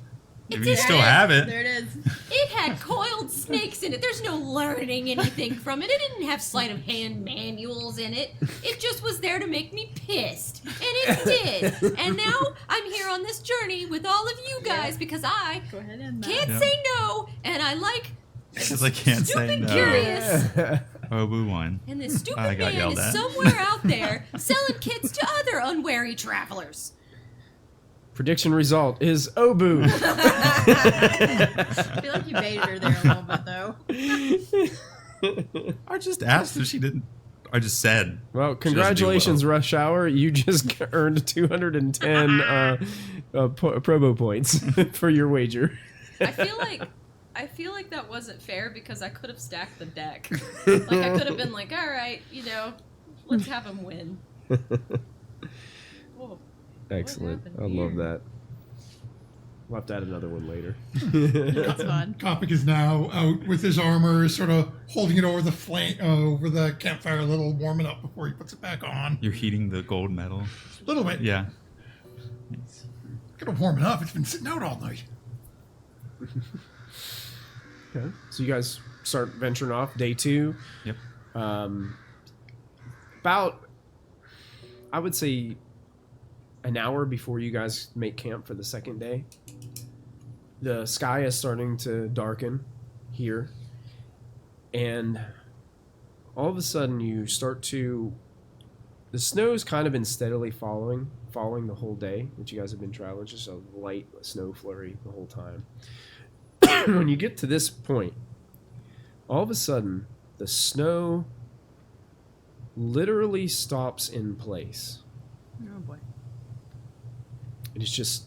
Maybe you still have it. There it is. It had coiled snakes in it. There's no learning anything from it. It didn't have sleight of hand manuals in it. It just was there to make me pissed. And it did. And now I'm here on this journey with all of you guys because I Go ahead and can't Yeah. say no. And I like Because I can't say stupid no. curious. Obu won. And this stupid I got man yelled is at. somewhere out there selling kits to other unwary travelers. Prediction result is Obu. I feel like you baited her there a little bit, though. I just asked if she didn't. I just said. Well, congratulations, Rush Hour. You just earned 210 probo points for your wager. I feel like that wasn't fair because I could have stacked the deck. Like I could have been like, all right, let's have him win. Whoa. Excellent. happened I love here? that. We'll have to add another one later. That's fun. Kopic is now out with his armor, sort of holding it over the over the campfire a little, warming up before he puts it back on. You're heating the gold medal. A little bit. Yeah. Nice. Gotta warm it up. It's been sitting out all night. Okay. So you guys start venturing off day 2. Yep. About, I would say, an hour before you guys make camp for the second day, the sky is starting to darken here, and all of a sudden you start to, the snow's kind of been steadily falling the whole day that you guys have been traveling, just a light snow flurry the whole time. When you get to this point, all of a sudden the snow literally stops in place. Oh boy. And it's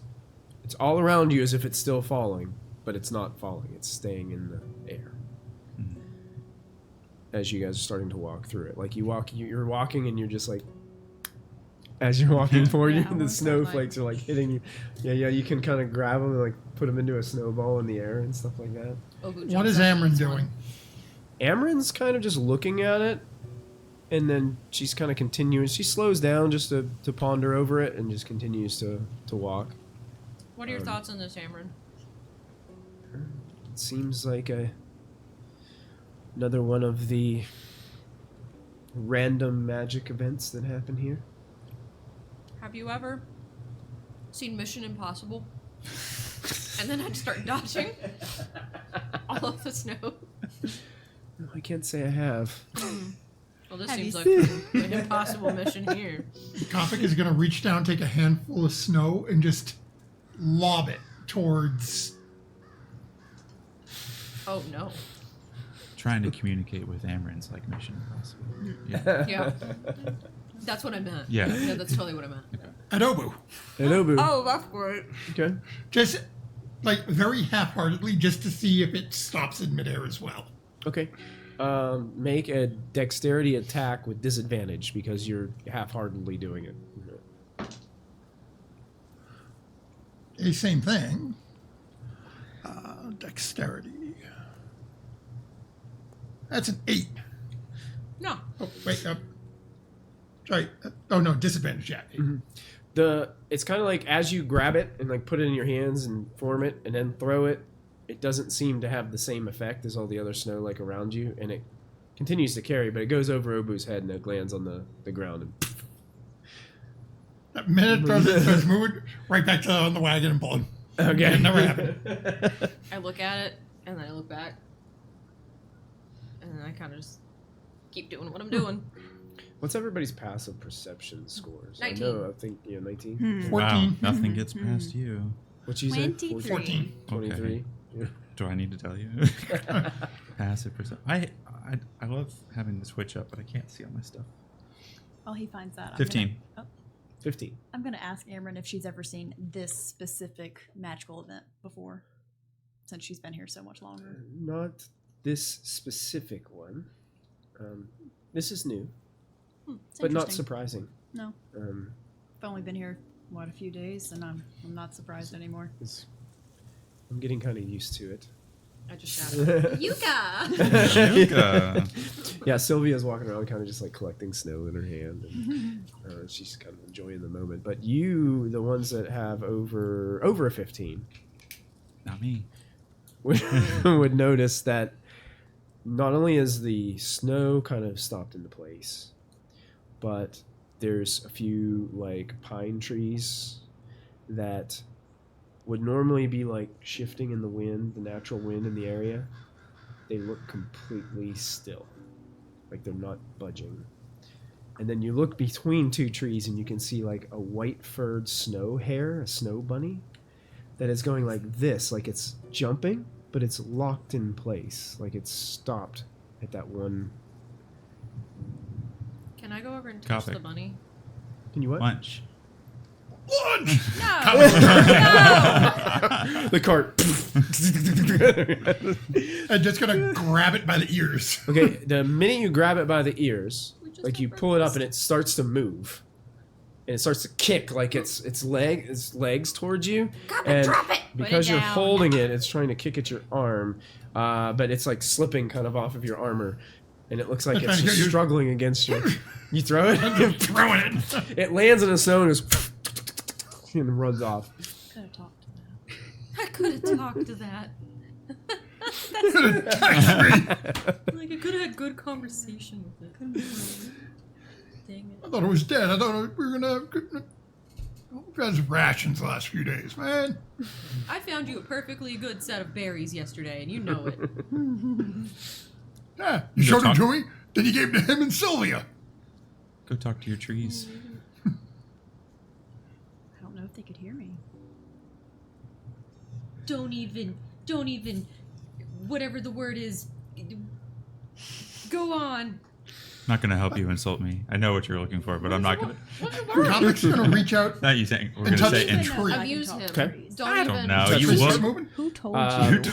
all around you as if it's still falling, but it's not falling. It's staying in the air. Mhm. As you guys are starting to walk through it. Like you're walking and you're just like, as you're walking forward, Yeah, the what's that snowflakes are like hitting you. Yeah, you can kind of grab them and like put them into a snowball in the air and stuff like that. What is Amryn doing? Amryn's kind of just looking at it, and then she's kind of continuing. She slows down just to ponder over it and just continues to walk. What are your thoughts on this, Amryn? It seems like another one of the random magic events that happen here. Have you ever seen Mission Impossible? And then I'd start dodging all of the snow. No, I can't say I have. Well, this Have seems you like an impossible mission here. Kopic is going to reach down, take a handful of snow, and just lob it towards. Oh, no. Trying to communicate with Amryn's like Mission Impossible. Yeah. Yeah. That's what I meant. Yeah. Yeah, that's totally what I meant. Adobu. Hello, Boo. Oh, that's great. Okay. Just, like, very half-heartedly, just to see if it stops in midair as well. Okay. Make a dexterity attack with disadvantage because you're half-heartedly doing it. Same thing. Dexterity. That's an 8. No. Oh, wait. Sorry. Oh, no, disadvantage, yeah. It's kind of like as you grab it and like put it in your hands and form it and then throw it, it doesn't seem to have the same effect as all the other snow like around you, and it continues to carry, but it goes over Obu's head and it lands on the ground. And That minute throws it, starts moving right back to on the wagon and pulling. okay, It never happened. I look at it, and then I look back. And then I kind of just keep doing what I'm doing. What's everybody's passive perception scores? 19. I think 19. 14. Wow, nothing gets past you. What you say? 23. 14. 23. Yeah. Do I need to tell you? Passive perception. I love having the switch up, but I can't see all my stuff. While he finds that, 15. 15. I'm gonna ask Amryn if she's ever seen this specific magical event before, since she's been here so much longer. Not this specific one. This is new, It's but not interesting. surprising. No, Um, I've only been here a few days, and I'm not surprised anymore. I'm getting kind of used to it. I just shouted, Yuka! Yuka. Yeah, Sylvia's walking around kind of just like collecting snow in her hand. And, she's kind of enjoying the moment. But you, the ones that have over a 15, Not me. would notice that not only is the snow kind of stopped into place, but there's a few like pine trees that would normally be like shifting in the wind, the natural wind in the area. They look completely still, like they're not budging. And then you look between two trees and you can see like a white furred snow hare, a snow bunny, that is going like this, like it's jumping, but it's locked in place, like it's stopped at that one. Can I go over and touch Copy. the bunny? Can you what? Lunch. Lunch! No! The cart. I'm just going to grab it by the ears. Okay, the minute you grab it by the ears, We just like had you pull it up breakfast. and it starts to move. and it starts to kick like its legs towards you. Copper, And drop it! because Put it you're down. holding it, it's trying to kick at your arm, but it's like slipping kind of off of your armor, and it looks like I'm it's trying to just get you- struggling against you. You throw it, Throwing it. it lands in the snow and goes and runs off. Could have talked to that. I could have talked to that. Like, I could have had good conversation with it. Dang it. I thought it was dead. I thought we were gonna. We've had rations the last few days, man. I found you a perfectly good set of berries yesterday, and you know it. Yeah, you showed them to me. Then you gave them to him and Sylvia. Go talk to your trees. I don't know if they could hear me. Don't even, whatever the word is, go on. Not gonna help you insult me. I know what you're looking for, but I'm not gonna. Comic's gonna reach out. Not you saying we're And gonna touch say the in tree. Abuse him. Okay. Don't I don't even. know. Touch You the Start look. moving. Who told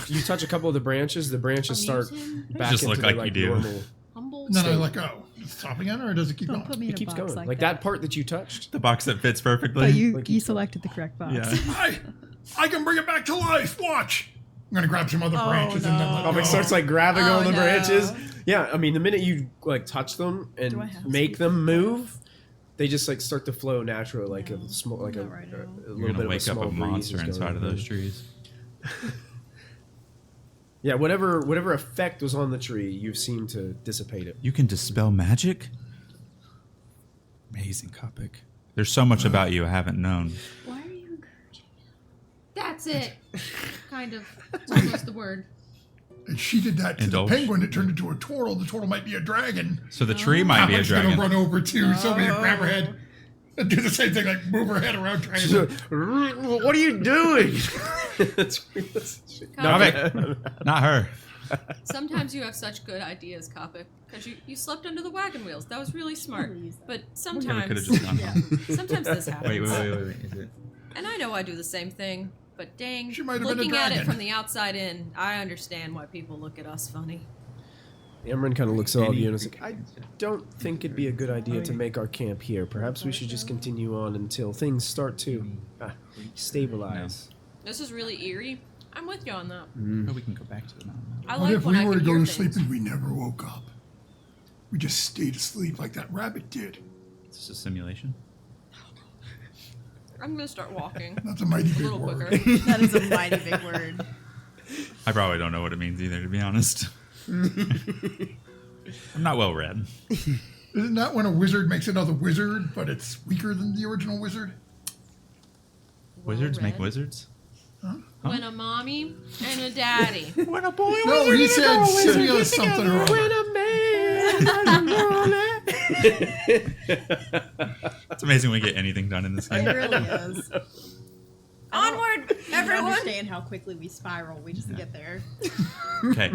You touch a couple of the branches. The branches Amuse start him? back Just into look the, like you do. normal. Humble. And then I Stay. let go. Does it stop again, or does it keep Don't going? put me in It a keeps box going. like That part that you touched. The box that fits perfectly. But you Like you you- selected the correct box. Yeah. I can bring it back to life. Watch. I'm gonna grab some other Oh, branches and then let no. go. Comic starts like grabbing Oh, all the no. branches. Yeah, I mean, the minute you like touch them Do I and have make some? them move, they just like start to flow naturally, like a small, like a, Not right now. a You're little gonna bit wake of a up small a breeze monster is going inside of on. those trees. Yeah, whatever effect was on the tree, you seem to dissipate it. You can dispel magic? Amazing, Copic. There's so much about you I haven't known. Why are you encouraging? That's it. Kind of. It's almost the word. And she did that to Indulge. the penguin. It turned into a turtle. The turtle might be a dragon. So the tree might be a Comic's dragon. gonna run over to Sylvia, grab her head, and do the same thing, like move her head around, trying to. What are you doing? Copic. Not her. Sometimes you have such good ideas, Copic, because you slept under the wagon wheels. That was really smart. Totally use that. But Could have sometimes, just gone home. sometimes this happens. Wait. Is it? And I know I do the same thing, but dang, She might have been a looking at it dragon. from the outside in, I understand why people look at us funny. Amron kind of looks at all of you and is like, I don't think it'd be a good idea to make our camp here. Perhaps we should just continue on until things start to stabilize. This is really eerie. I'm with you on that. Oh, we can go back to the mountain. I What like if when we I were can to go hear to sleep things. and we never woke up? We just stayed asleep like that rabbit did. Is this a simulation? I'm gonna start walking That's a mighty a big little word. quicker. That is a mighty big word. I probably don't know what it means either, to be honest. I'm not well read. Isn't that when a wizard makes another wizard, but it's weaker than the original wizard? Wizards make Well-read. wizards? When a mommy and a daddy. When a boy No, he said Sylvia something or other. It's amazing we get anything done in this It game. really is. Onward, I don't everyone! understand how quickly we spiral. We just get there. Okay,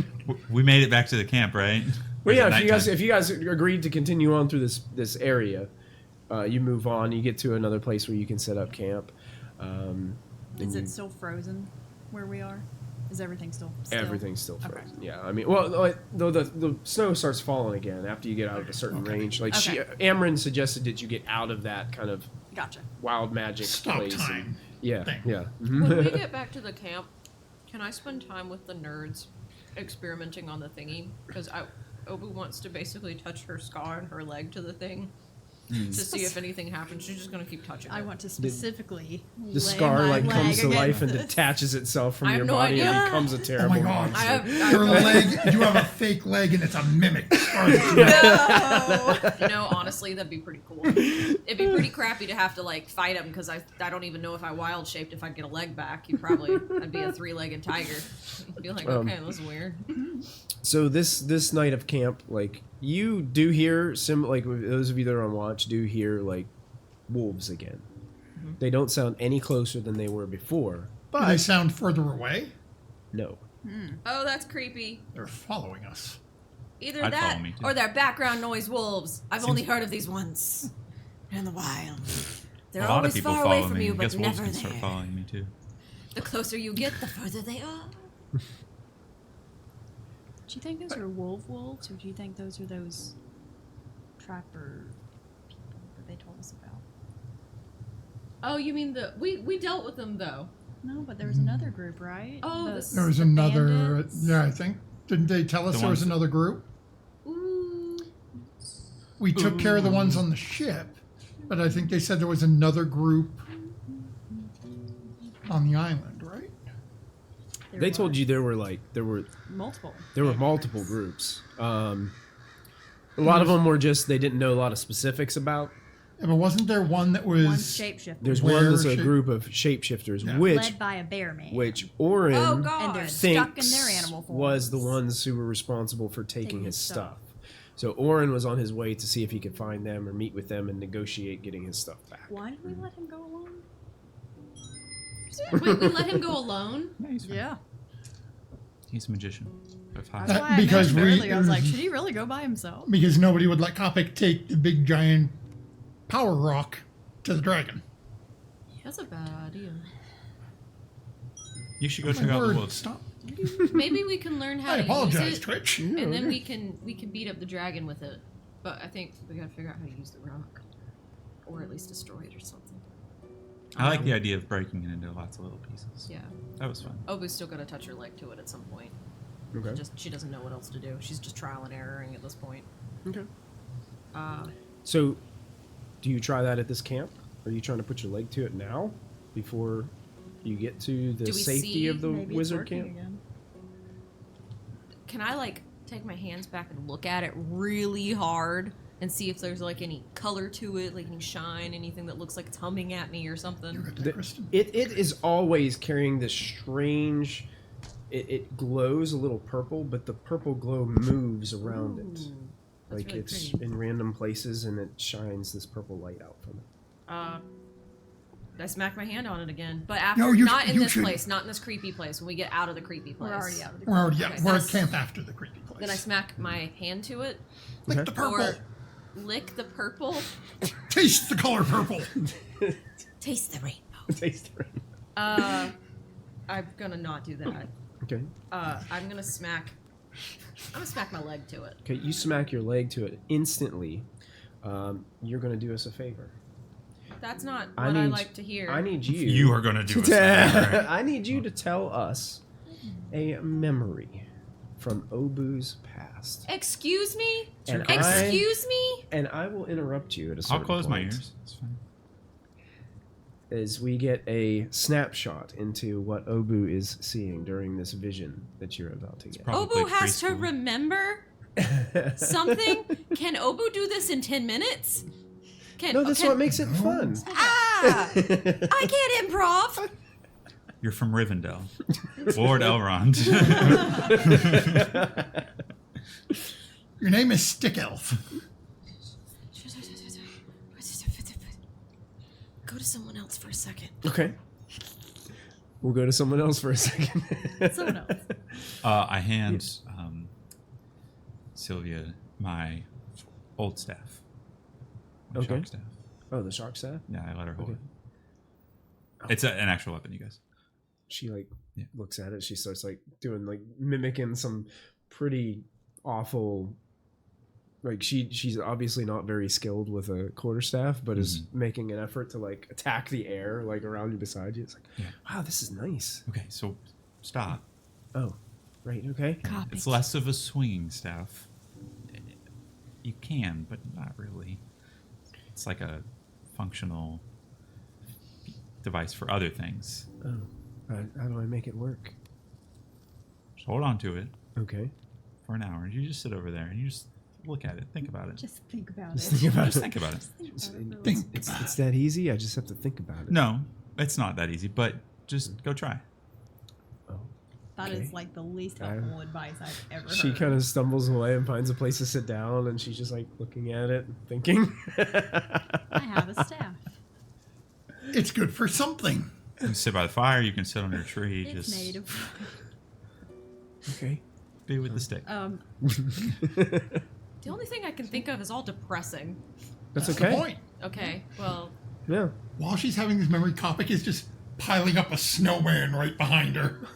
we made it back to the camp, right? Or Well, is it yeah. nighttime? If you guys agreed to continue on through this area, you move on. You get to another place where you can set up camp. Is it still frozen where we are? Is everything still? Everything's still Okay. frozen. Yeah, I mean, well, though the snow starts falling again after you get out of a certain range. Like Okay. Amron suggested that you get out of that kind of Gotcha. wild magic Stop place. time. Yeah, thing. yeah. When we get back to the camp, can I spend time with the nerds experimenting on the thingy? Because Obu wants to basically touch her scar and her leg to the thing to see if anything happens. She's just gonna keep touching it. I want to specifically. The scar lay my like comes leg to life and against this. detaches itself from I have your no body idea. and becomes a Oh terrible my god. monster. Your leg, you have a fake leg and it's a mimic. Scar that you- No, honestly, that'd be pretty cool. It'd be pretty crappy to have to like fight him because I don't even know if I wild shaped if I'd get a leg back. I'd be a 3-legged tiger. I'd be like, okay, this is weird. So this night of camp, like you do hear like those of you that are on watch do hear like wolves again. They don't sound any closer than they were before, Do but they sound further away? no. Oh, that's creepy. They're following us. Either I'd that follow me, too. or they're background noise wolves. I've only heard of these once in the wild. They're A lot of always people far away follow from me. you, I but guess wolves never can start there. following me too. The closer you get, the further they are. Do you think those are wolves, or do you think those are those trapper people that they told us about? Oh, you mean we dealt with them though? No, but there was another group, right? Oh, There was the another. bandits? Yeah, I think. Didn't they tell us The there was ones- another group? Ooh. We took care of the ones on the ship, but I think they said there was another group on the island, right? They told you there were multiple. multiple groups. A lot of them were just they didn't know a lot of specifics about. Yeah, but wasn't there one that was? One shapeshifter. There's Where one that's a shape- group of shapeshifters, Yeah. which led by a bear man. Orin Oh God. And they're thinks stuck in their animal forms. was the ones who were responsible for taking Taking his his stuff. So Orin was on his way to see if he could find them or meet with them and negotiate getting his stuff back. Why did we let him go alone? Wait, we let him go alone? Yeah, he's fine. Yeah. He's a magician. Of high. That's why I Because mentioned we- earlier, I was like, should he really go by himself? Because nobody would let Kopic take the big giant power rock to the dragon. That's a bad idea. You should go My check out the word, woods. stop. Maybe we can learn how I to apologize, use it, Twitch. and then we can beat up the dragon with it. But I think we gotta figure out how to use the rock, or at least destroy it or something. I like the idea of breaking it into lots of little pieces. Yeah. That was fun. Obu's still gotta touch her leg to it at some point. Okay. She doesn't know what else to do. She's just trial and erroring at this point. Okay. Uh, So, do you try that at this camp? Are you trying to put your leg to it now, before you get to the Do we safety see- of the Maybe it's wizard working camp? again. can I like take my hands back and look at it really hard and see if there's like any color to it, like any shine, anything that looks like it's humming at me or You something? got The- that, Kristen? It is always carrying this strange. It glows a little purple, but the purple glow moves around it. Ooh, that's Like really it's pretty. in random places, and it shines this purple light out from it. I smack my hand on it again, but after No, you- not in you this shouldn't. place, not in this creepy place. When we get out of the creepy place, We're already out of the We're already Okay, we're that's- at camp after the creepy place. Then I smack my hand to it, Lick Okay. the purple. or lick the purple, Taste the color purple. taste the rainbow. Taste the rain. I'm gonna not do that. Okay. I'm gonna smack my leg to it. Okay. You smack your leg to it instantly. You're going to do us a favor. That's not I what I need- like to hear. I need you. You are going to do us a favor. I need you to tell us a memory from Obu's past, Excuse me? And Excuse me? and I will interrupt you at a certain I'll close my point ears. It's fine. as we get a snapshot into what Obu is seeing during this vision that you're about to get. Probably Obu has to preschool. remember something? Can Obu do this in 10 minutes? No, that's what makes it fun. Ah! I can't improv! You're from Rivendell. Lord Elrond. Your name is Stick Elf. Go to someone else for a second. Okay. We'll go to someone else for a second. Someone else. I hand Sylvia my old staff. My Okay. shark staff. Oh, the shark staff? Yeah, I let her hold Okay. it. It's an actual weapon, you guys. She Yeah. looks at it. She starts doing mimicking some pretty awful. She's obviously not very skilled with a quarterstaff, but is making an effort to attack the air around you, beside you. It's Yeah. wow, this is nice. Okay, so stop. Oh, right, okay. It's less of a swinging staff. You can, but not really. It's like a functional device for other things. Oh, how do I make it work? Just hold on to it Okay. for an hour. You just sit over there and you just look at it. Think about it. Just think about Just it. think about Just it. think about it. It's that easy. I just have to think about it. No, it's not that easy, but just go try. Oh. That Okay. is like the least helpful advice I've ever heard. She kind of stumbles away and finds a place to sit down, and she's just looking at it, thinking. I have a staff. It's good for something. You can sit by the fire. You can sit under a tree. It's just made of. Okay. be with the stick. The only thing I can think of is all depressing. That's The okay. point. Okay, well, Yeah. While she's having this memory, Kopic is just piling up a snowman right behind her.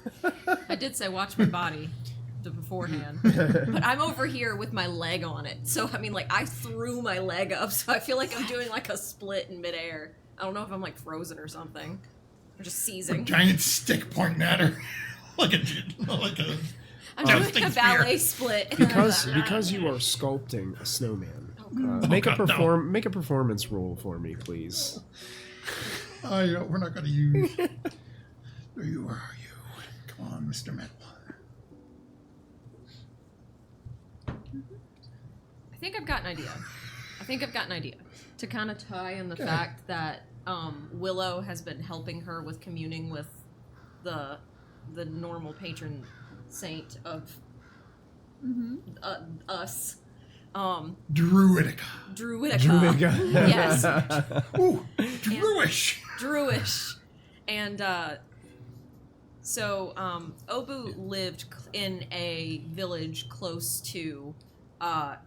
I did say watch my body beforehand. But I'm over here with my leg on it. So, I mean, like, I threw my leg up, so I feel like I'm doing, like, a split in midair. I don't know if I'm, like, frozen or something. Or just seizing. A giant stick pointing at her. like a I'm doing a ballet split. Because you are sculpting a snowman. Make a performance roll for me, please. We're not going to use... Where you are you? Come on, Mr. Metal. I think I've got an idea. To kind of tie in the fact that Willow has been helping her with communing with the normal patron saint of us. Druidica. Yes. Ooh, Druish. Druish. And so Obu lived in a village close to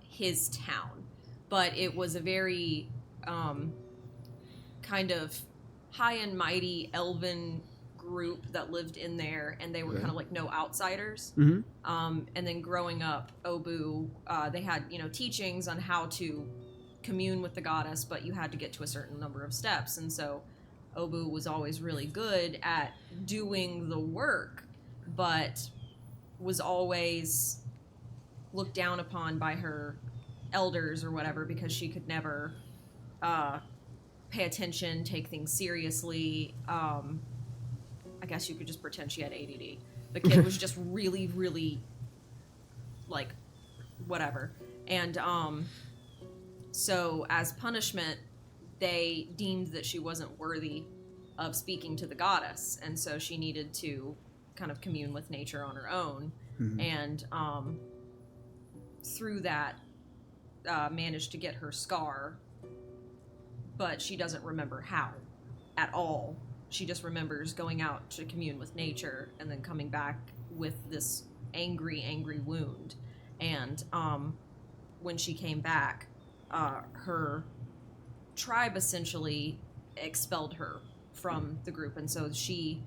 his town, but it was a very kind of high and mighty elven group that lived in there, and they were kind of like no outsiders. And then growing up, Obu, they had teachings on how to commune with the goddess, but you had to get to a certain number of steps, and so Obu was always really good at doing the work, but was always looked down upon by her elders or whatever because she could never pay attention, take things seriously. I guess you could just pretend she had ADD. The kid was just really, really, like, whatever. And so as punishment, they deemed that she wasn't worthy of speaking to the goddess, and so she needed to kind of commune with nature on her own. And through that, managed to get her scar, but she doesn't remember how at all. She just remembers going out to commune with nature and then coming back with this angry wound. And when she came back, her tribe essentially expelled her from the group, and so she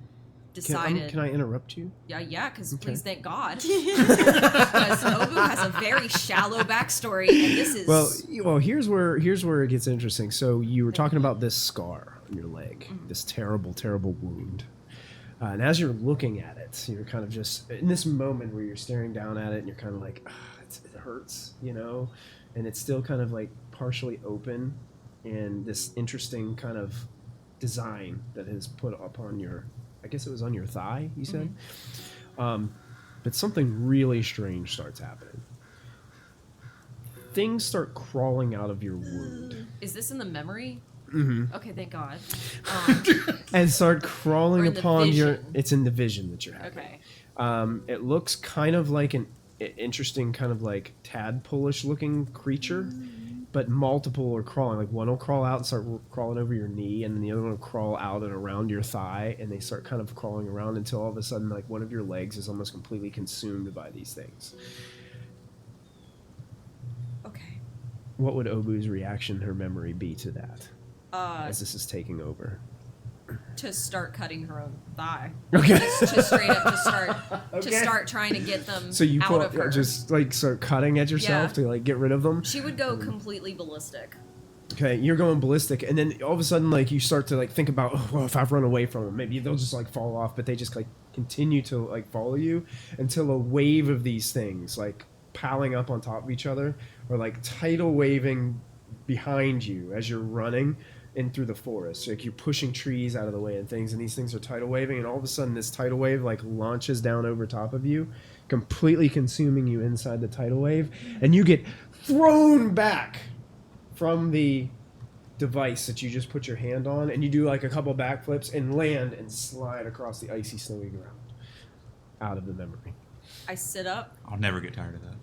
decided... Can I interrupt you? Yeah, because please, thank God. Because Obu has a very shallow backstory, and this is... Well, here's where it gets interesting. So you were talking about this scar on your leg, this terrible, terrible wound. And as you're looking at it, you're kind of just... In this moment where you're staring down at it, and you're kind of like, it hurts, And it's still kind of like partially open, and this interesting kind of design that is put upon your... I guess it was on your thigh, you said? But something really strange starts happening. Things start crawling out of your wound. Is this in the memory? Okay, thank God. And start crawling upon your... vision. It's in the vision that you're having. Okay. It looks kind of like an interesting kind of like tadpole-ish looking creature, but multiple are crawling. Like one will crawl out and start crawling over your knee, and then the other one will crawl out and around your thigh, and they start kind of crawling around until all of a sudden like one of your legs is almost completely consumed by these things. Okay. What would Obu's reaction, her memory, be to that as this is taking over? To start cutting her own thigh. Okay. To straight up to start trying to get them So you out of her. just like start cutting at yourself to like get rid of them? She would go completely ballistic. Okay, you're going ballistic, and then all of a sudden, like, you start to like think about, oh, well, if I've run away from them, maybe they'll just like fall off, but they just like continue to like follow you until a wave of these things like piling up on top of each other, or like tidal waving behind you as you're running in through the forest. So, like, you're pushing trees out of the way and things, and these things are tidal waving, and all of a sudden this tidal wave like launches down over top of you, completely consuming you inside the tidal wave, and you get thrown back from the device that you just put your hand on, and you do like a couple backflips and land and slide across the icy snowy ground out of the memory. I sit up. I'll never get tired of that.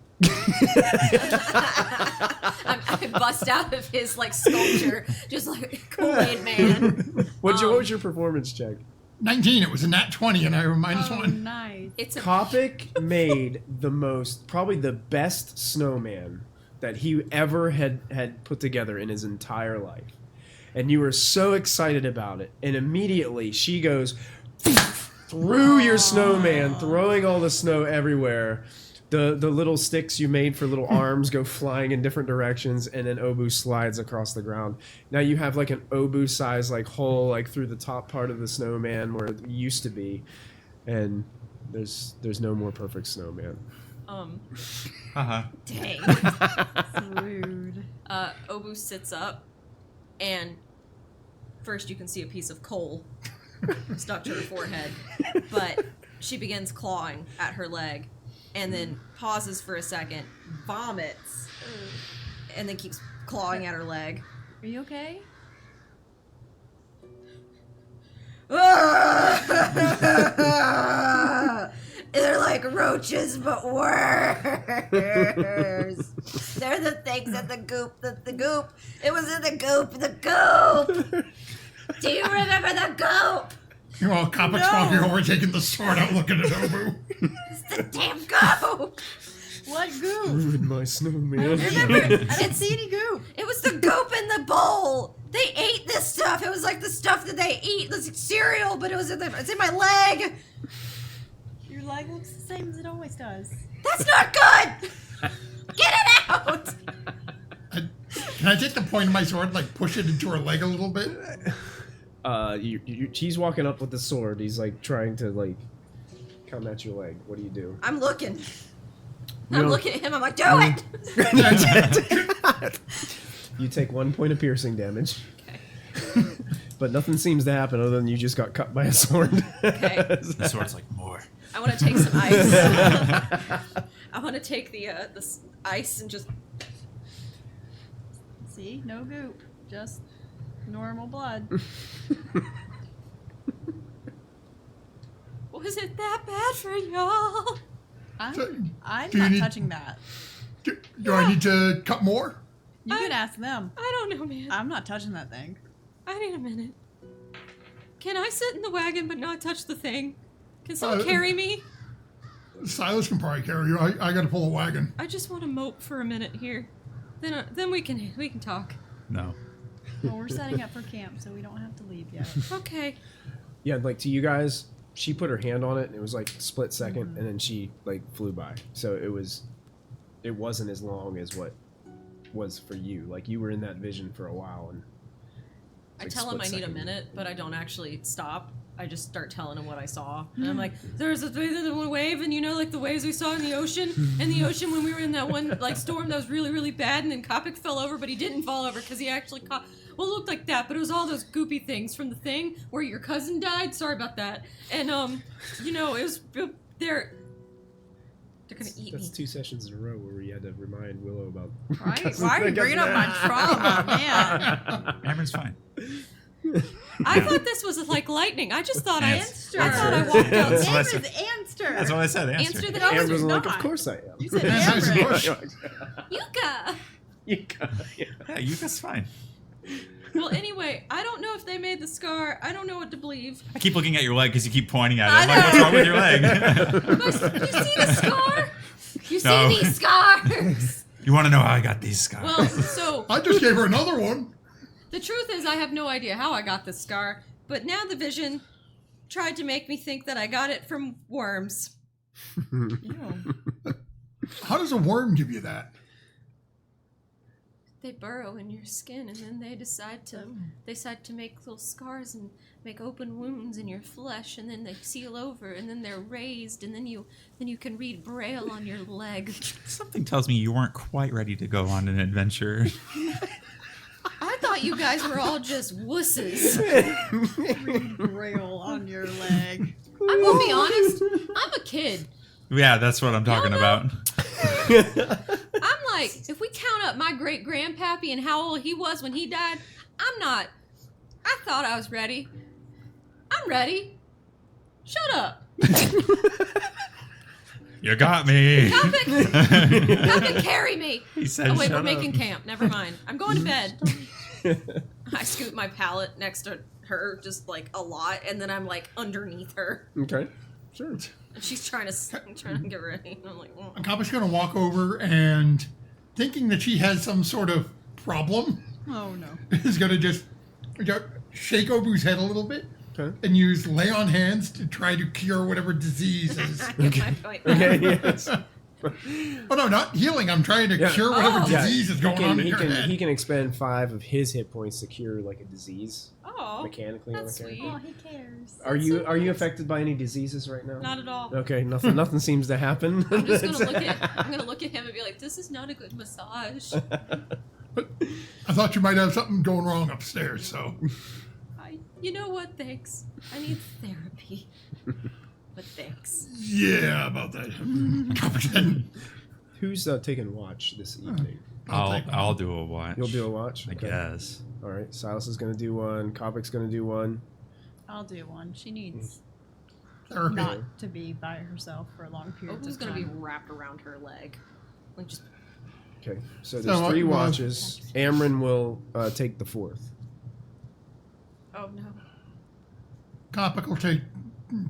I bust out of his like sculpture, just like Kool-Aid man. What was your performance check? 19. It was a nat 20, and I were minus one. Nice. It's a Kopic made probably the best snowman that he ever had put together in his entire life. And you were so excited about it. And immediately she goes through your snowman, throwing all the snow everywhere, The little sticks you made for little arms go flying in different directions, and then Obu slides across the ground. Now you have like an Obu size like hole like through the top part of the snowman where it used to be, and there's no more perfect snowman. Dang. Rude. Obu sits up, and first you can see a piece of coal stuck to her forehead, but she begins clawing at her leg, and then pauses for a second, vomits, and then keeps clawing at her leg. Are you okay? They're like roaches, but worse. They're the things in the goop. The goop. It was in the goop. The goop. Do you remember the goop? Well, Kappa's walking over, taking the sword out, looking at Obu. It's the damn goop. What goop? Ruined my snowman. Remember? I didn't see any goop. It was the goop in the bowl. They ate this stuff. It was like the stuff that they eat. It's like cereal, but it's in my leg. Your leg looks the same as it always does. That's not good. Get it out. Can I take the point of my sword, like push it into her leg a little bit? He's walking up with the sword. He's like trying to like come at your leg. What do you do? I'm looking. You I'm know- looking at him. I'm like, do it. You take 1 point of piercing damage. Okay. But nothing seems to happen other than you just got cut by a sword. Okay. The sword's like, more. I want to take some ice. I want to take the ice and just. See? No goop. Just normal blood. Was it that bad for y'all? I'm do you not need- touching that. Do I need to cut more? You can ask them. I don't know, man. I'm not touching that thing. I need a minute. Can I sit in the wagon but not touch the thing? Can someone carry me? Silas can probably carry you. I got to pull a wagon. I just want to mope for a minute here. Then we can talk. No. Well, we're setting up for camp, so we don't have to leave yet. Okay. Yeah, like to you guys, she put her hand on it and it was like split second and then she like flew by. So it wasn't as long as what was for you. Like you were in that vision for a while and I like tell him I split need a second. minute, but I don't actually stop. I just start telling him what I saw. And I'm like, there's a wave, and you know, like the waves we saw in the ocean? In the ocean when we were in that one, like, storm that was really, really bad, and then Kopik fell over, but he didn't fall over because he actually caught... Well, it looked like that, but it was all those goopy things from the thing where your cousin died. Sorry about that. And, you know, it was... They're gonna eat That's me. 2 sessions in a row where we had to remind Willow about... Right? Why are you bringing up my trauma, man? Cameron's fine. I thought this was like lightning. I just thought I Answer. thought I walked out. That's what I Amber's said. answer. That's what I said. Answer the No, Amber's it's like, not. of course I am. You said Nice Amber. bush. Yuka. Yeah. Yeah, Yuka's fine. Well, anyway, I don't know if they made the scar. I don't know what to believe. I keep looking at your leg because you keep pointing at it. I I'm like, what's know. wrong with your leg? You see the scar? You No. see these scars? You want to know how I got these scars? Well, so I just gave her another one. the truth is I have no idea how I got this scar, but now the vision tried to make me think that I got it from worms. Ew. How does a worm give you that? They burrow in your skin, and then they decide to make little scars and make open wounds in your flesh, and then they seal over, and then they're raised, and then you can read Braille on your leg. Something tells me you weren't quite ready to go on an adventure. I thought you guys were all just wusses. Braille on your leg. I'm gonna be honest. I'm a kid. Yeah, that's what I'm talking about. I'm like, if we count up my great grandpappy and how old he was when he died, I'm not. I thought I was ready. I'm ready. Shut up. You got me. Kopik, carry me. He said, Oh wait, shut we're up. making camp. Never mind. I'm going to bed. I scoot my pallet next to her just like a lot, and then I'm like underneath her. Okay. Sure. And she's trying to get ready. And I'm like, mm. Kappa's going to walk over and, thinking that she has some sort of problem, Oh no. is going to just shake Obu's head a little bit Okay. and use lay on hands to try to cure whatever disease is. I get my point back. Okay, yes. Oh no, not healing. I'm trying to Yeah. cure whatever Oh. disease is going on in your head. He can expend 5 of his hit points to cure like a disease Oh, mechanically on a that's character. sweet. Oh, he cares. Are you affected by any diseases right now? Not at all. Okay, nothing seems to happen. I'm just gonna look at him and be like, "This is not a good massage." I thought you might have something going wrong upstairs, so. You know what? Thanks. I need therapy. But thanks. Yeah, about that. Comprehend. Who's taking watch this evening? I'll do a watch. You'll do a watch? I Okay. guess. All right, Silas is going to do one. Kovic's going to do one. I'll do one. She needs Therapy. not to be by herself for a long period Obu's of gonna be time. wrapped around her leg. Like just Okay, so there's So, 3 well- watches. Amron will take the 4th. oh no.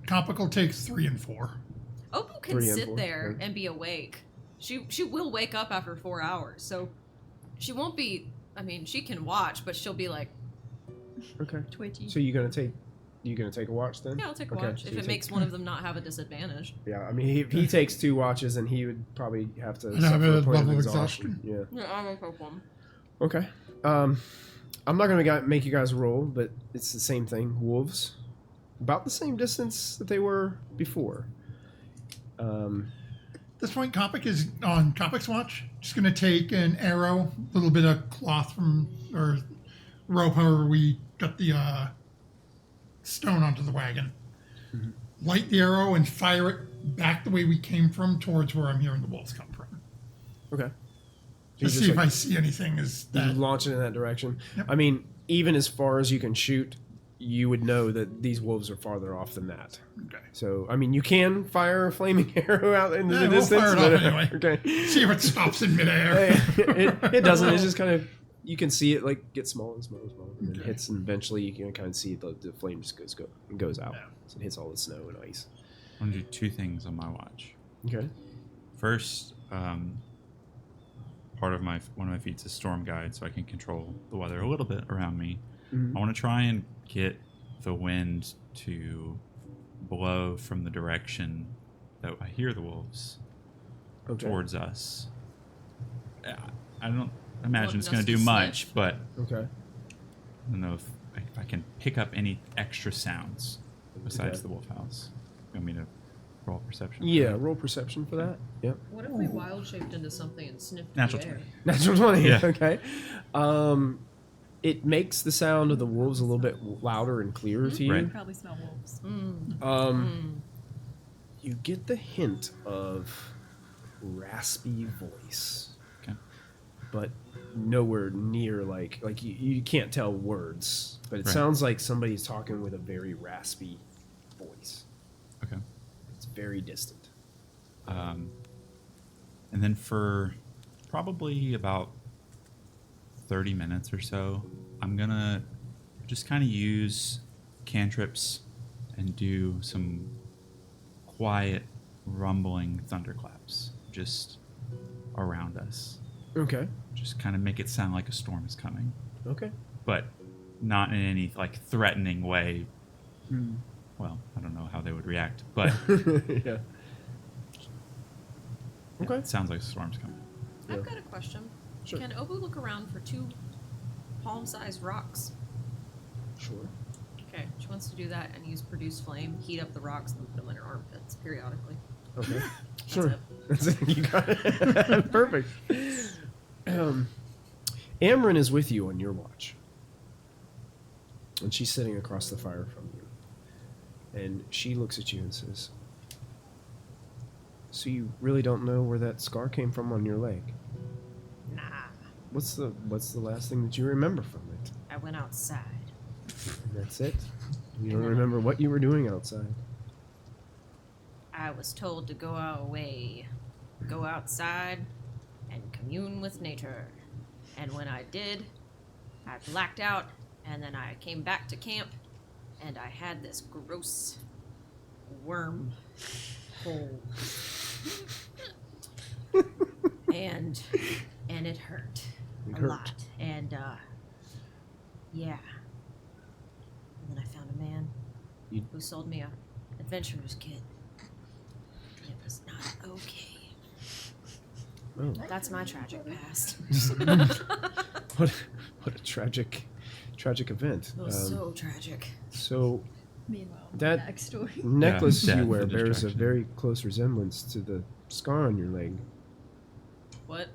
Copical takes 3 and 4. Obu can 3 and sit 4, there yeah. and be awake. She will wake up after 4 hours, so she won't be. I mean, she can watch, but she'll be like, Okay. Twitchy. So you gonna take a watch then? "Yeah, I'll take a Okay, watch." so If you it take- makes one of them not have a disadvantage. Yeah, I mean, if he takes 2 watches, then he would probably have to And have suffer a a point level of of exhaustion. exhaustion. Yeah. Yeah, I'll take one. Okay. I'm not gonna make you guys roll, but it's the same thing. Wolves, about the same distance that they were before. At this point, Copic is on Copic's watch. Just going to take an arrow, a little bit of cloth or rope, however we got the stone onto the wagon. Light the arrow and fire it back the way we came from towards where I'm hearing the wolves come from. Okay. Just see if I see anything as You that. launch it in that direction. Yep. I mean, even as far as you can shoot, you would know that these wolves are farther off than that. Okay. So, I mean, you can fire a flaming arrow out into Yeah, the we'll distance. fire it but, off anyway. Okay. See if it stops in midair. it doesn't. It's just kind of, you can see it like get smaller and smaller and smaller, and then Okay. hits, and eventually you can kind of see the flame just goes out. Yeah. So it hits all the snow and ice. I'm gonna do 2 things on my watch. Okay. First, part of one of my feats is Storm Guide, so I can control the weather a little bit around me. Mhm. I want to try and get the wind to blow from the direction that I hear the wolves Okay. towards us. I don't imagine Wanting it's going us to to do sniff? much, but Okay. I don't know if I can pick up any extra sounds besides Okay. the wolf house. You want me to roll perception? Yeah. Roll perception for that. Yep. What if we wild shaped into something and sniffed Natural the air? 20. Natural 20. Yeah. Okay. It makes the sound of the wolves a little bit louder and clearer to you. Right. Probably smell wolves. You get the hint of raspy voice, Okay. but nowhere near like you can't tell words, but it Right. sounds like somebody's talking with a very raspy voice. Okay. It's very distant. And then for probably about 30 minutes or so, I'm going to just kind of use cantrips and do some quiet, rumbling thunderclaps just around us. Okay. Just kind of make it sound like a storm is coming, Okay. but not in any like threatening way. Well, I don't know how they would react, but Yeah. Okay. it sounds like a storm's coming. Yeah. I've got a question. Sure. Can Obu look around for 2 palm-sized rocks? Sure. Okay, she wants to do that and use produce flame, heat up the rocks, and put them in her armpits periodically. Okay. That's Sure. it. That's it. You got it. Perfect. Amron is with you on your watch. And she's sitting across the fire from you. And she looks at you and says, "So you really don't know where that scar came from on your leg? Nah, What's the last thing that you remember from it?" I went outside. And that's it. You don't remember what you were doing outside. I was told to go away, go outside, and commune with nature. And when I did, I blacked out, and then I came back to camp, and I had this gross worm hole. and it hurt It a hurt. lot. And yeah. And then I found a man who sold me a adventurer's kit. And it was not okay. Oh, That's my tragic past. what a tragic event. It was so tragic. So Meanwhile, that backstory. necklace death you wear and bears a destruction. very close resemblance to the scar on your leg. What?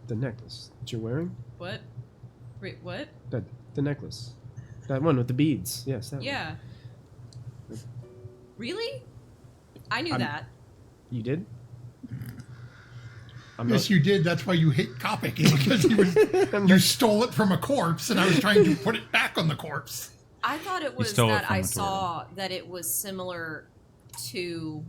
The necklace that you're wearing. What? Wait, what? The necklace. That one with the beads. Yes, that one. Yeah. Really? I knew I'm- that. You did? I'm Yes, you did. That's why you hit Kopic, because you stole it from a corpse, and I was trying to put it back on the corpse. I thought it was stole it that from I a saw that it was similar to.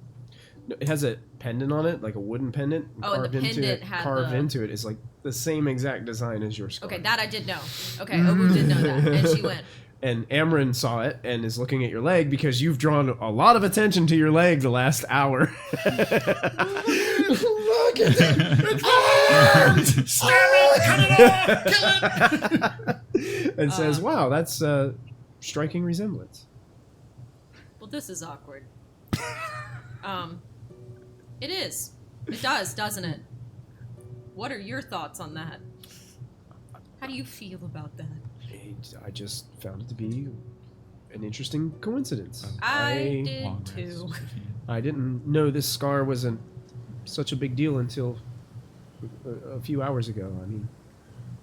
No, it has a pendant on it, like a wooden pendant. Oh, and the into pendant it, had carved the- into it is like the same exact design as your scar. Okay, that I did know. Okay, Obu did know that, and she went. And Amryn saw it and is looking at your leg because you've drawn a lot of attention to your leg the last hour. Look at it! It's my arm! Stab it! Cut it off! Kill it! And says, "Wow, that's a striking resemblance." Well, this is awkward. It is. It does, doesn't it? What are your thoughts on that? How do you feel about that? I just found it to be an interesting coincidence. I did Long too. rest. I didn't know this scar wasn't such a big deal until a few hours ago.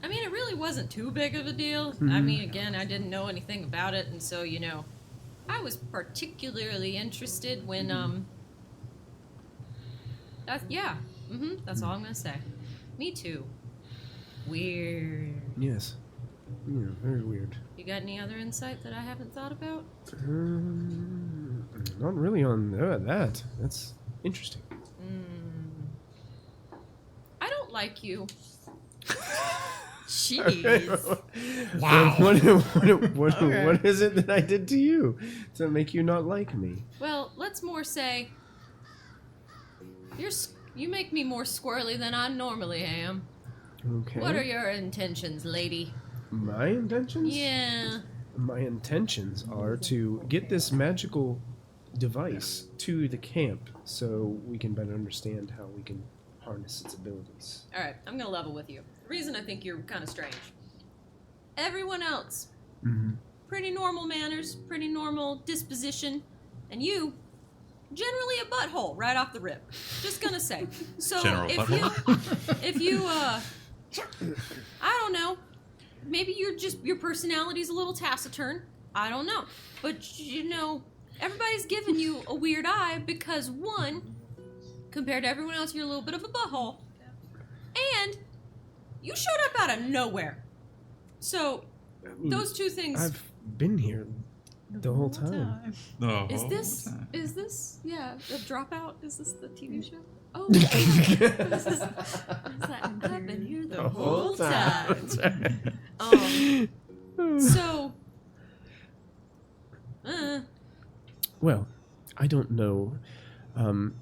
I mean, it really wasn't too big of a deal. Mm-hmm. I mean, again, I didn't know anything about it, and so, I was particularly interested when, that's all I'm gonna say. Me too. Weird. Yes. Yeah, very weird. You got any other insight that I haven't thought about? Not really on that. That's interesting. I don't like you. Jeez. Wow. What is it that I did to you to make you not like me? Well, let's more say you make me more squirrely than I normally am. Okay. What are your intentions, lady? My intentions? Yeah. My intentions are to get this magical device to the camp so we can better understand how we can harness its abilities. All right, I'm gonna level with you. The reason I think you're kind of strange. Everyone else, pretty normal manners, pretty normal disposition, and you, generally a butthole right off the rip. Just gonna say. So General if you, I don't know, maybe your personality's a little taciturn. I don't know, but everybody's giving you a weird eye because one, compared to everyone else, you're a little bit of a butthole, and you showed up out of nowhere. So those two things. I've been here the whole time. The Is whole this time. the Dropout? Is this the TV show? Oh, I've been here the whole time. So, Well, I don't know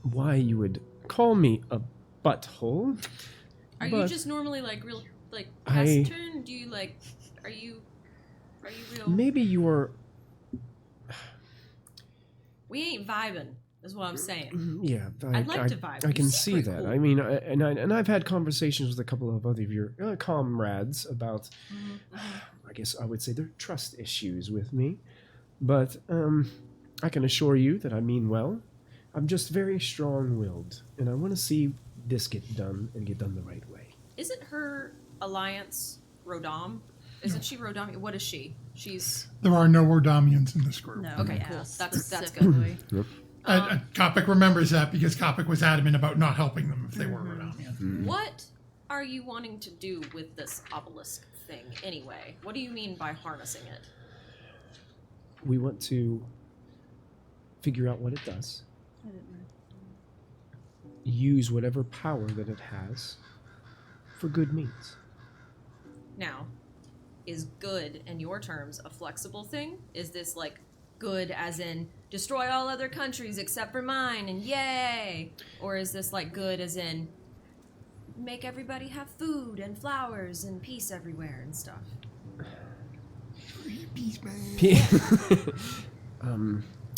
why you would call me a butthole. are you But just normally real I- taciturn? Do you are you real? Maybe you're. We ain't vibing, is what I'm saying. Yeah, I'd like to vibe. I You can seem see pretty that. cool. I mean, and I've had conversations with a couple of other of your comrades about, I guess I would say, their trust issues with me, but I can assure you that I mean well. I'm just very strong-willed, and I want to see this get done and get done the right way. Isn't her alliance Rodam? Isn't she Rodam? What is she? She's There are no Rodamians in this group. No. okay. Yeah, Cool. That's specifically. good. Kopic remembers that because Kopic was adamant about not helping them if they were Rodamian. What are you wanting to do with this obelisk thing anyway? What do you mean by harnessing it? We want to figure out what it does, I didn't know. use whatever power that it has for good means. Now, is good in your terms a flexible thing? Is this good as in destroy all other countries except for mine and yay? Or is this good as in make everybody have food and flowers and peace everywhere and stuff? Peace, man.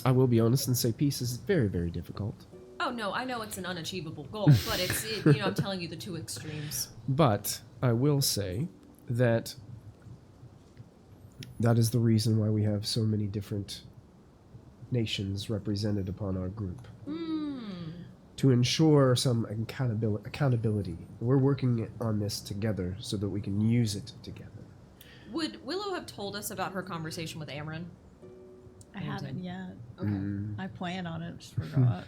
I will be honest and say peace is very, very difficult. Oh no, I know it's an unachievable goal, but I'm telling you the two extremes. But I will say that is the reason why we have so many different nations represented upon our group. To ensure some accountability. We're working on this together so that we can use it together. Would Willow have told us about her conversation with Amryn? I haven't yet. Okay. I plan on it, just forgot.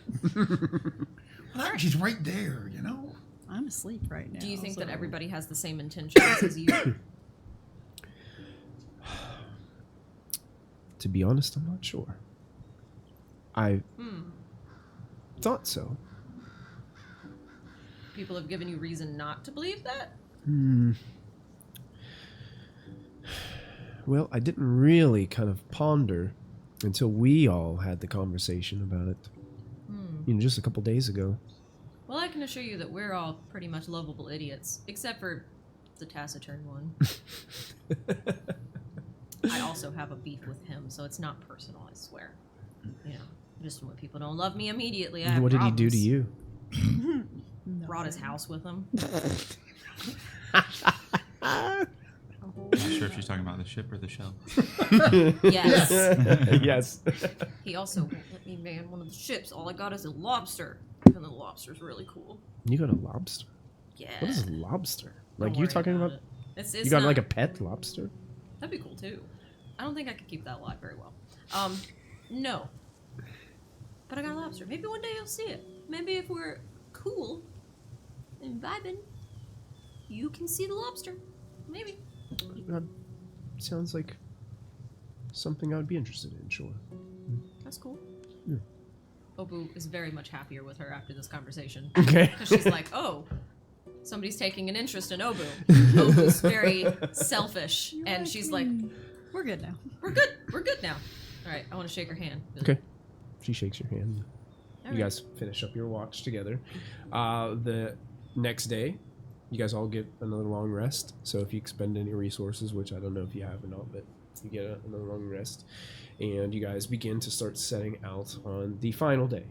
Well, she's right there, I'm asleep right now. Do you think so- that everybody has the same intentions as you? To be honest, I'm not sure. I thought so. People have given you reason not to believe that? Well, I didn't really kind of ponder until we all had the conversation about it. Just a couple days ago. Well, I can assure you that we're all pretty much lovable idiots, except for the taciturn one. I also have a beef with him, so it's not personal, I swear. Just when people don't love me immediately, I have What did he do to problems. you? Brought his house with him. I'm not sure if she's talking about the ship or the shell. Yes. Yes. He also won't let me man one of the ships. All I got is a lobster. And the lobster's really cool. You got a lobster? Yeah. What is a lobster? Don't Like you worry talking about? it. It's You got not, like a pet lobster? That'd be cool too. I don't think I could keep that alive very well. No. But I got a lobster. Maybe one day you'll see it. Maybe if we're cool and vibing, you can see the lobster. Maybe. Sounds like something I would be interested in, sure. That's cool. Yeah. Obu is very much happier with her after this conversation. Okay. Because she's like, oh, somebody's taking an interest in Obu. Obu's very selfish. And she's like, We're good now. we're good. We're good now. All right, I want to shake her hand. Okay. She shakes your hand. All You right. guys finish up your watch together. The next day, you guys all get another long rest. So if you expend any resources, which I don't know if you have or not, but you get another long rest. And you guys begin to start setting out on the final day.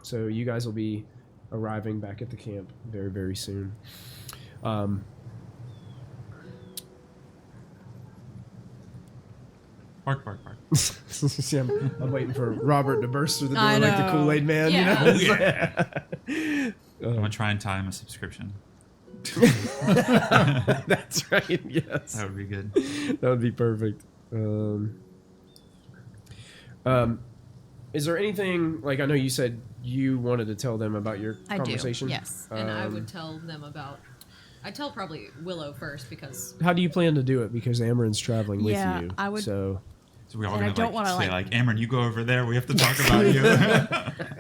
So you guys will be arriving back at the camp very, very soon. Bark, bark, bark. See, I'm waiting for Robert to burst through the door I like the know. Kool-Aid man. Yeah. You know? I'm gonna try and tie him a subscription. That's right. Yes. That would be good. That would be perfect. Is there anything, like, I know you said you wanted to tell them about your I do, conversation? yes. And I would tell them about... I'd tell probably Willow first because... How do you plan to do it? Because Amaran's traveling with Yeah, you. I would- So, So we're all And I gonna don't wanna, say like- Amryn, you go over there. We have to talk about you.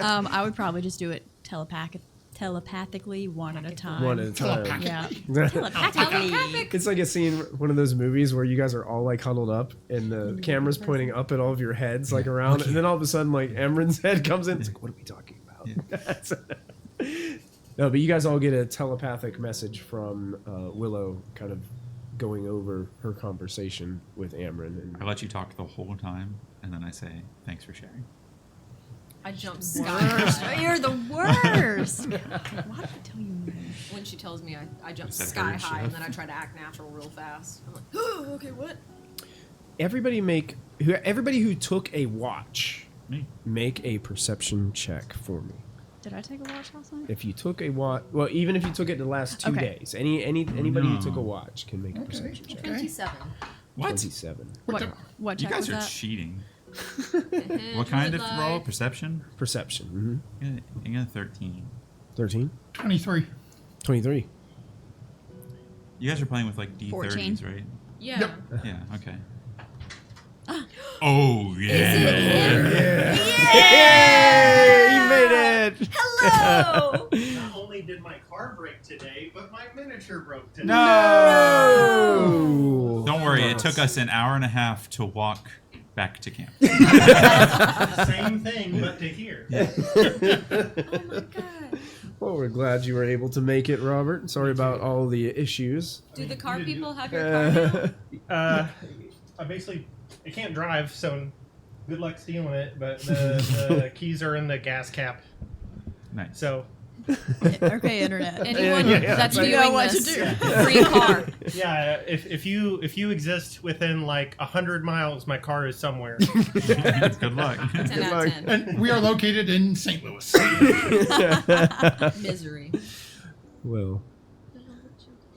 I would probably just do it telepathically, one at a time. one at a time. Yeah. Telepathic. It's like a scene, one of those movies where you guys are all like huddled up and the camera's pointing up at all of your heads, like around, and then all of a sudden, like Amaran's head comes in. It's like, what are we talking about? No, but you guys all get a telepathic message from Willow, kind of going over her conversation with Amryn. And I let you talk the whole time, and then I say, thanks for sharing. I jump sky Worst. high. You're the worst. Why did I tell you that? When she tells me, I jump Is that sky her, high Chef? and then I try to act natural real fast. I'm like, oh, okay, what? everybody who took a watch, Me. make a perception check for me. Did I take a watch last night? If you took a watch, well, even if you took it the last 2 Okay. days, anybody who took a No. watch can make a perception check. 27. What? 27. What You check guys was are that? cheating. And What kind of red roll? light. Perception? Perception. I got a 13. 13. 23. 23. You guys are playing with like D30s, 14. right? Yeah. Yep. Yeah, okay. Oh, yeah. Yay! You made it! Hello! Not only did my car break today, but my miniature broke today. No! Don't worry, it took us an hour and a half to walk back to camp. Same thing, but to here. Oh my god. Well, we're glad you were able to make it, Robert. Sorry about all the issues. Do the car people have your car now? I can't drive, so good luck stealing it. But the keys are in the gas cap. Nice. So Okay, internet. Anyone yeah, that's you viewing know what to this, do. free car. yeah, if you exist within like 100 miles, my car is somewhere. Good luck. 10 out of 10. And we are located in St. Louis. Misery. Well,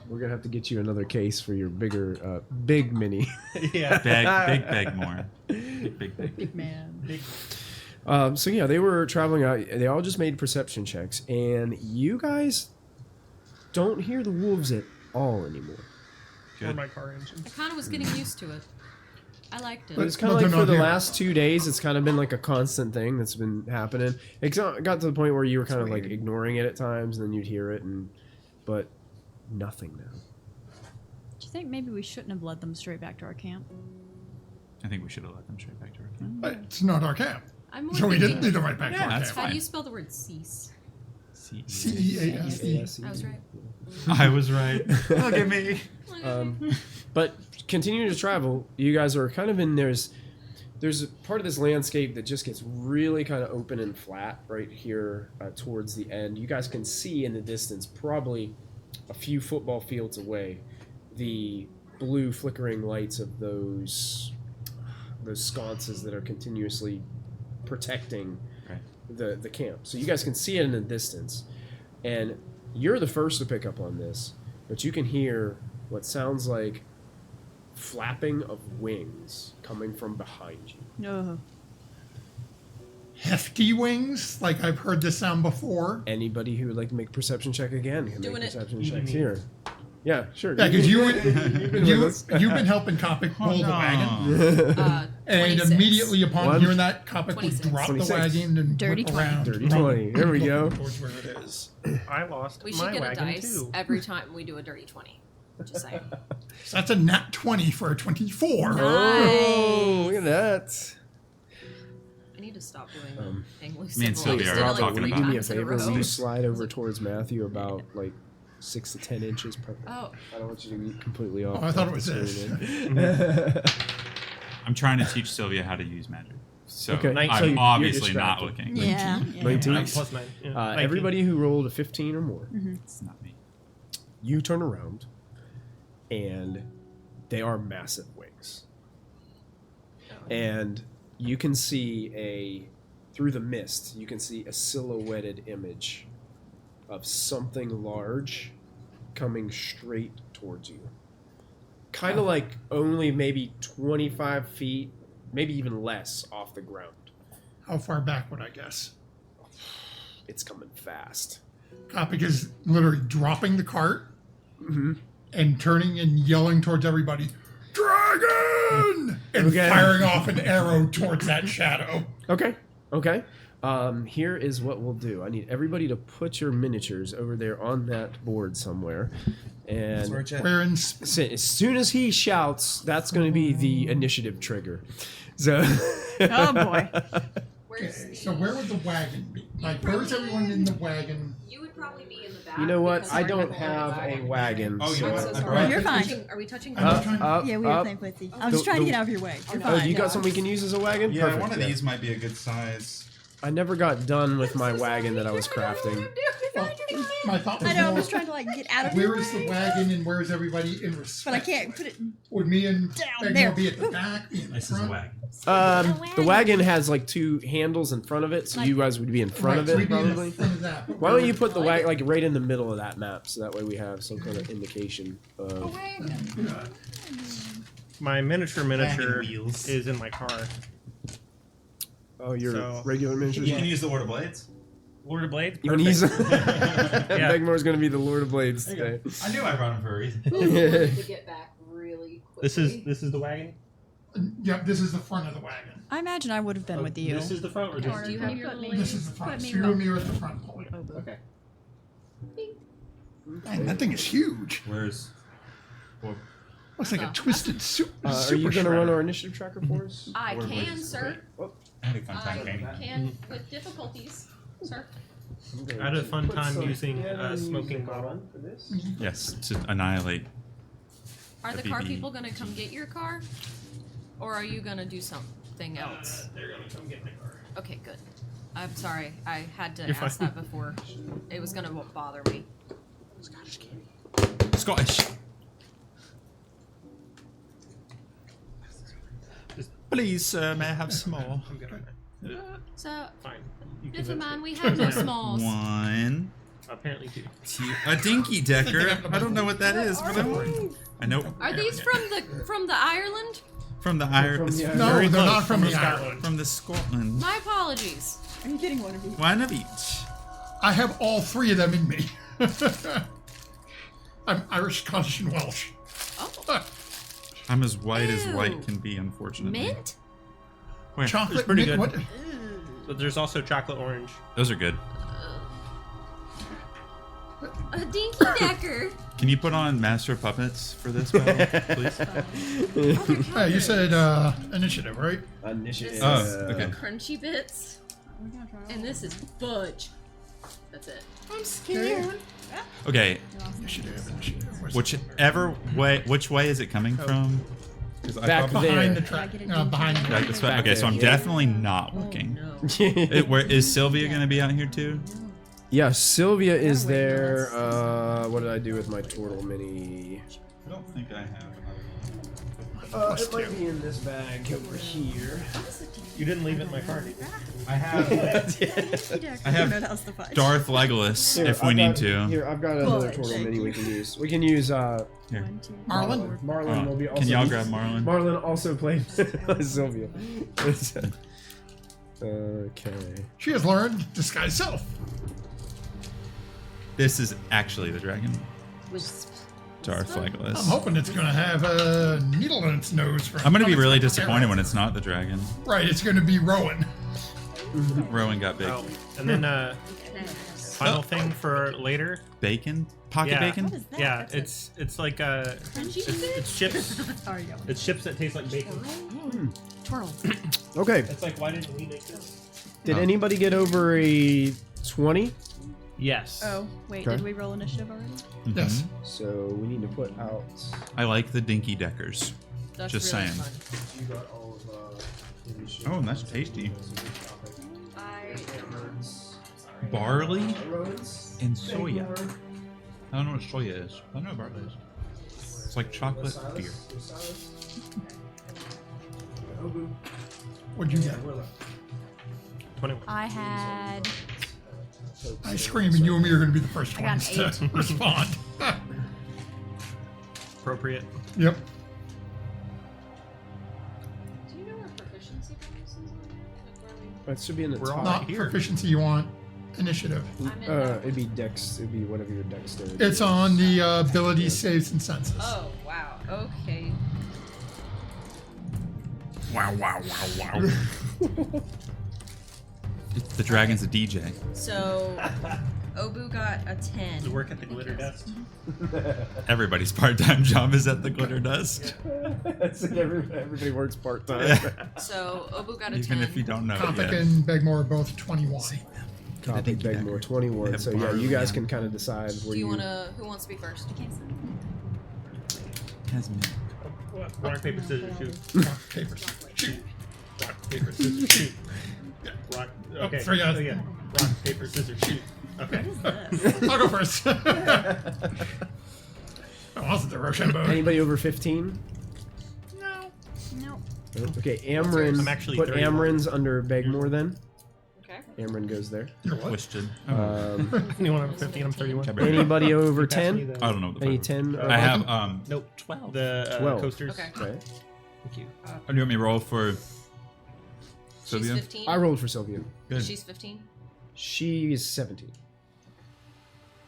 we're gonna have to get you another case for your bigger, big mini. yeah. Beg more. Big. Big man. Big- So yeah, they were traveling out. They all just made perception checks, and you guys don't hear the wolves at all anymore. Or Good. my car engine. I kind of was getting used to it. I liked But it. it's kind But of they're like for not the here. last 2 days, it's kind of been like a constant thing that's been happening. It got to the point where you were kind of like ignoring it at times, and then you'd hear it, but nothing now. Do you think maybe we shouldn't have led them straight back to our camp? I think we should have let them straight back to our camp. But it's not our camp. I'm more So we didn't thinking, lead them right back to our that's camp. how do fine. you spell the word cease? CEASE. I was right. I was right. Look at me. But continuing to travel, you guys are kind of in there's a part of this landscape that just gets really kind of open and flat right here towards the end. You guys can see in the distance, probably a few football fields away, the blue flickering lights of those sconces that are continuously protecting Right. the camp. So you guys can see it in the distance, and you're the first to pick up on this, but you can hear what sounds like flapping of wings coming from behind you. No. Hefty wings, like I've heard this sound before. Anybody who would like to make a perception check again can Doing make it. perception checks here. Yeah, sure. Yeah, because You've been with us. you've been helping Kopic pull the wagon, and 26. immediately upon One. hearing that, Kopic would 26. drop the 26. wagon and Dirty whip 20. around. Dirty 20. There we go. Towards where it is. I lost We my should get a wagon dice too. every time we do a dirty 20. Just saying. So that's a nat 20 for a 24. Oh, look at that. I need to stop doing hang loose. me and symbol. I Sylvia just are did it, talking Will you three do me a times in favor? row. Will you slide over towards Matthew about like 6 to 10 inches per? Oh, I don't want you to be completely off. Oh, I thought it the was screen this. then. I'm trying to teach Sylvia how to use magic. So Okay. Nice. I'm So you're obviously not distracted. looking. Yeah. 19. I'm plus 9. Yeah, 19. Everybody who rolled a 15 or more, It's not me. you turn around, and they are massive wings. And you can see through the mist, you can see a silhouetted image of something large coming straight towards you. Kind of like only maybe 25 feet, maybe even less off the ground. How far back would I guess? It's coming fast. Kopic is literally dropping the cart and turning and yelling towards everybody, "Dragon!" and Okay. firing off an arrow towards that shadow. Okay. Here is what we'll do. I need everybody to put your miniatures over there on that board somewhere. And Where in as soon as he shouts, that's going to be the initiative trigger. So, Oh boy. Okay, so where would the wagon be? Like, where's everyone in the wagon? you would probably be in the back. you know what? because I our don't people have are a wagon. Oh, so you I'm so Right. sorry. You're fine. Are we touching? I'm not trying- up, Yeah, we were up. playing Whitley. I was The- trying to the- get out of your way. You're Oh, fine. you got something we can use as a wagon? Yeah, Perfect, one of then. these might be a good size. I never got done with my wagon that I was crafting. Well, my thought was I know. I more, was trying to like get out of your where way. is the wagon and where is everybody in respect? But I can't put it. Would me and Down Egmore there. be at the back, be in the This is a front? wagon. The wagon has like 2 handles in front of it, so you guys would be in front Right, of so it we'd be in the probably. front of that, but Why where don't you would- put the wagon like right in the middle of that map, so that way we have some kind of indication of. My miniature wheels. is in my car. Oh, your So- regular miniatures. You can use the Lord of Blades. Lord of Blades? And he's Perfect. Begmore's going to be the Lord of Blades today. I knew I brought him for a reason. to get back really quickly. This is the wagon? Yeah, this is the front of the wagon. I imagine I would have been with you. This is the front or Do you have your little This is the front. Put So me you wrong. and me are at the front pulling. Okay. Man, that thing is huge. Where's... Well, Looks like a twisted super Are you going to run shredder. our initiative tracker for us? I Lord of can, Blades. sir. I had a fun I time painting. can with difficulties, sir. I had a fun time using a smoking bottle. Yes, to annihilate. Are the A car BB. people gonna come get your car, or are you gonna do something else? They're gonna come get the car. Okay, good. I'm sorry. I had to You're ask fine. that before. It was gonna bother me. Scottish. Please, sir, may I have some more? I'm good on that. So, Fine. You never convinced mind. me. We have no smalls. One. Apparently 2. A dinky decker. I don't know what that is, but I know. Are these from the Ireland? From the Ireland. From the No, Very they're close, not from the Scotland. island. From the Scotland. My apologies. Are you getting one of each? One of each. I have all 3 of them in me. I'm Irish, Scottish, and Welsh. Oh, I'm as white as Ew. white can be, unfortunately. mint. Where? Chocolate, pretty mint, good. what? But there's also chocolate orange. Those are good. A dinky decker. Can you put on Master of Puppets for this battle, please? Hey, you said initiative, right? Initiative. This Oh, is okay. Crunchy bits, We're gonna try and this is fudge. That's it. I'm scared. Okay, Initiative. Where's which way is it coming from? 'Cause I Back thought- there. behind the track. Behind the Back track. this way? Back Okay, so there, I'm yeah. definitely not looking. No. Where is Sylvia going to be out here too? Yeah, Sylvia is wait, there. What did I do with my turtle mini? I don't think I have. It might be in this bag over here. You didn't leave it in my car, did you? I have I have know that was the fudge. Darth Legolas Here, if we I've need got- to. Here, I've got another Fudge. turtle mini we can use. We can use Here. 1, 2, Marlin? Marlin will be also. Can y'all grab Marlin? Marlin also played Sylvia. Okay. She has learned disguise self. This is actually the dragon. Wisp. Darth Legolas. I'm hoping it's going to have a needle in its nose. From I'm gonna be comics really like disappointed Terra. when it's not the dragon. Right, it's going to be Rowan. Rowan got big. Oh, and then final thing for later. Bacon? Pocket Yeah. bacon? What is that? Yeah, That's it's like it's chips. Sorry, go. It's chips that taste like bacon. Twirl. Okay. It's like, why didn't we make this? Did Oh. anybody get over a 20? Yes. Oh, wait, Okay. did we roll initiative already? Mhm. Yes. So we need to put out. I like the dinky deckers. That's Just really saying. fun. You got all of. Oh, that's tasty. I Barley and soya. I don't know what soya is. I don't know what barley is. It's like chocolate beer. What'd you get? 21. I had. I scream, and you and me are going to be the first I got ones an to respond. Appropriate. Yep. Do you know where proficiency bonuses are? That should be in the We're all top. Not here. proficiency you want. Initiative. I'm in It'd be dex. It'd be whatever your dexterity. It's on the abilities, saves, and senses. Oh wow. Okay. Wow, wow, wow, wow. The dragon's a DJ. So Obu got a 10. You work at the glitter desk. Everybody's part-time job is at the glitter desk. It's like everybody works part time. So Obu got a 10. Even if you don't know it Compic yet. and Begmore are both 21. Copy Begmore 21. Have So yeah, barley you guys on. can kind of decide where Do you wanna? Who wants to be first? Has milk. Rock, paper, scissors, shoot. Rock, paper, shoot. Rock, paper, scissors, shoot. Rock. Okay. 3 guys. Yeah. Rock, paper, scissors, shoot. Okay. I'll go first. Oh, was it the Rochambeau? Anybody over 15? No. Okay, Amryn. I'm actually put 31. Amryn's under Begmore then. Okay. Amryn goes there. You're what? Twisted. Anyone over 15? I'm 31. Anybody over Pass me 10? the- I don't know what the Any fuck. 10? I have 12. The 12. coasters. Okay. Okay. Thank you. Oh, do you want me to roll for She's Sylvia? 15. I rolled for Sylvia. Good. She's 15. She's 17.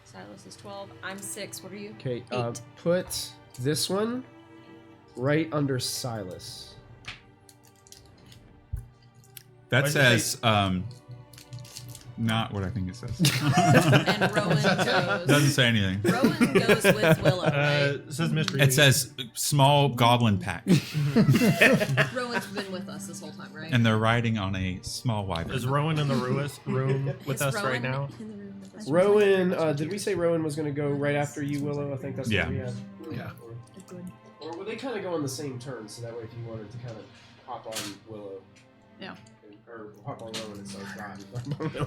Silas is 12. I'm 6. What are you? Okay, 8. put this one right under Silas. That What did it says not what I think it says. And Rowan Doesn't goes. say anything. Rowan goes with Willow, right? It says mystery. It says small goblin pack, Rowan's been with us this whole time, right? and they're riding on a small wyvern. Is Rowan in the room with Is us Rowan right now? Rowan, did we say Rowan was going to go right after you, Willow? I think that's Yeah. what we had. Yeah. Or would they kind of go on the same turn, so that way if you wanted to kind of hop on Willow. Yeah. or hop on Rowan and start riding.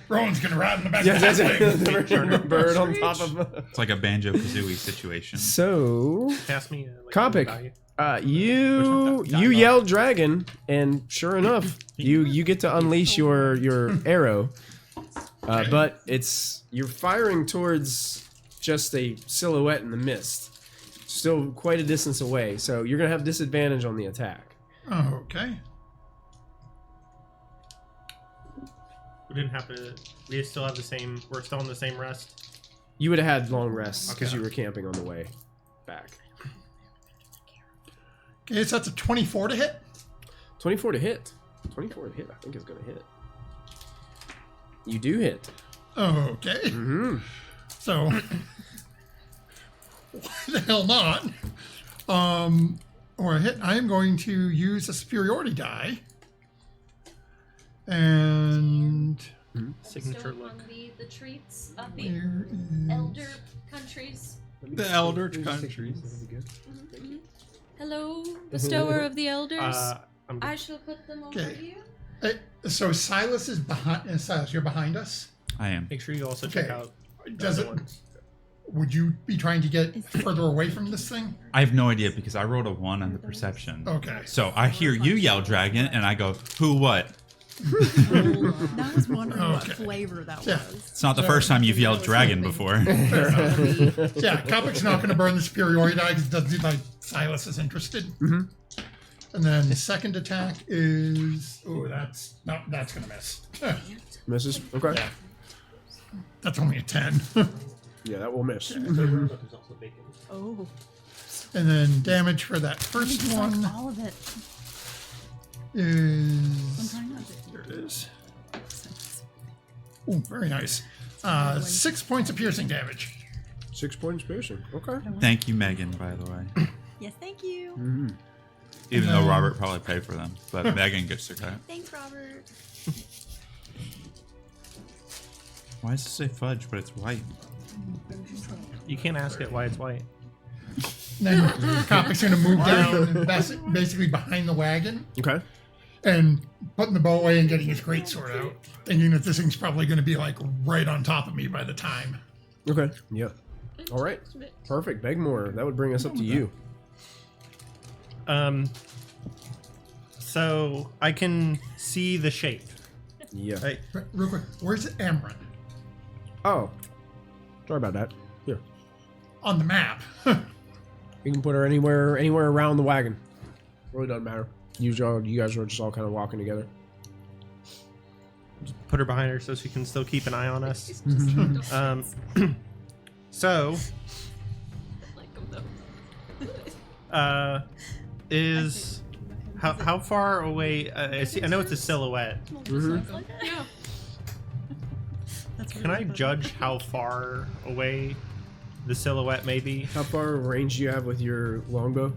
Rowan's gonna ride in the back Yeah, of that's that thing. a bird on top of. It's like a Banjo-Kazooie situation. So, Pass me. Copic, value. you yelled dragon, and sure enough, you get to unleash your arrow, but you're firing towards just a silhouette in the mist, still quite a distance away. So you're gonna have disadvantage on the attack. Okay. We didn't have to. We still have the same. We're still on the same rest. You would have had long rests because Okay. you were camping on the way back. Okay, so that's a 24 to hit. 24 to hit. 24 to hit. I think is gonna hit. You do hit. Okay. Mm-hmm. So, why the hell not? Or a hit. I am going to use a superiority die. And Signature Still look. on the treats of the where is... elder countries. The elder countries. Hello, bestower of the elders. I'm I shall put them over Okay. you. So Silas is behind. Silas, you're behind us. I am. Make sure you also check Okay. out. the Does other it? ones. Would you be trying to get further away from this thing? I have no idea because I rolled a 1 on the perception. Okay. So I hear you yell dragon, and I go, who, what? I was wondering what Okay. flavor that Yeah. was. It's not the first time you've yelled dragon before. Yeah, Kopic's not going to burn the superiority die because it doesn't seem like Silas is interested. Mm-hmm. And then the second attack is that's going to miss. Misses. Okay. Yeah. That's only a 10. Yeah, that will miss. Oh, And then damage for that first it's one like all of it. I'm is trying not to. there it is. Ooh, very nice. 6 points of piercing damage. 6 points piercing. Okay. Thank you, Megan, by the way. Yes, thank you. Mm-hmm. Even though Robert probably paid for them. But Megan gets to cut. Thanks, Robert. Why does it say fudge, but it's white? You can't ask it why it's white. Then Kopic's going to move down and basically behind the wagon Okay. and putting the bow away and getting his greatsword out, thinking that this thing's probably going to be like right on top of me by the time. Okay. Yeah. All right. Perfect. Begmore. That would bring us up to you. So I can see the shape. Yeah. Right. Real quick, where's Amron? Oh. Sorry about that. Here. On the map. You can put her anywhere around the wagon. Really doesn't matter. You guys are just all kind of walking together. Put her behind her so she can still keep an eye on us. So Like them though. is how far away? I know it's a silhouette. Yeah. That's Can I judge how far away the silhouette may be? How far range do you have with your longbow?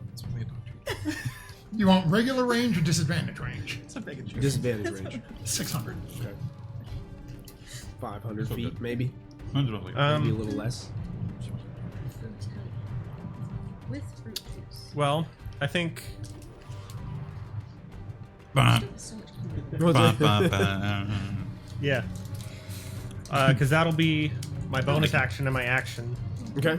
You want regular range or disadvantage range? Disadvantage range. 600. Okay. 500 feet, maybe. Maybe a little less. With fruit juice. Well, I think So much cooler. yeah, because that'll be my bonus action and my action. Okay.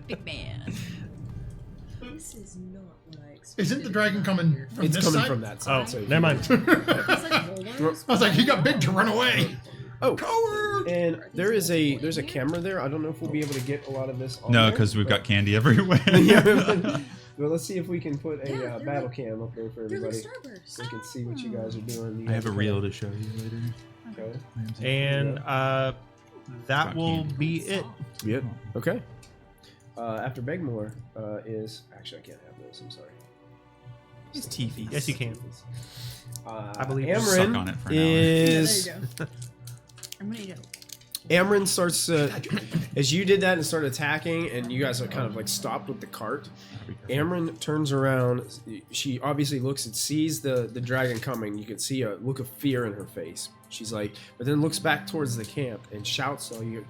big man. This is not what I expected. Isn't the dragon coming from It's this coming side? from that Oh, side. so never mind. It's like rollers. I was like, he got big to run away. Oh, Coward! and there's a camera there. I don't know if we'll be able to get a lot of this on No, there, because we've but- got candy everywhere. Yeah, well, let's see if we can put a Yeah, they're battle like- cam up there for They're like everybody. starbursts. So we can see what you guys are doing. I have a reel to show you later. Okay. And that will be it. Yep. Okay. After Begmore is actually I can't have those. I'm sorry. His teethies. Yes, you can. I believe Amron we'll suck on it for an hour. is. Yeah, there you go. I'm gonna go. Amron starts as you did that and started attacking, and you guys are kind of like stopped with the cart. Amron turns around. She obviously looks and sees the dragon coming. You can see a look of fear in her face. She's like, but then looks back towards the camp and shouts to all you.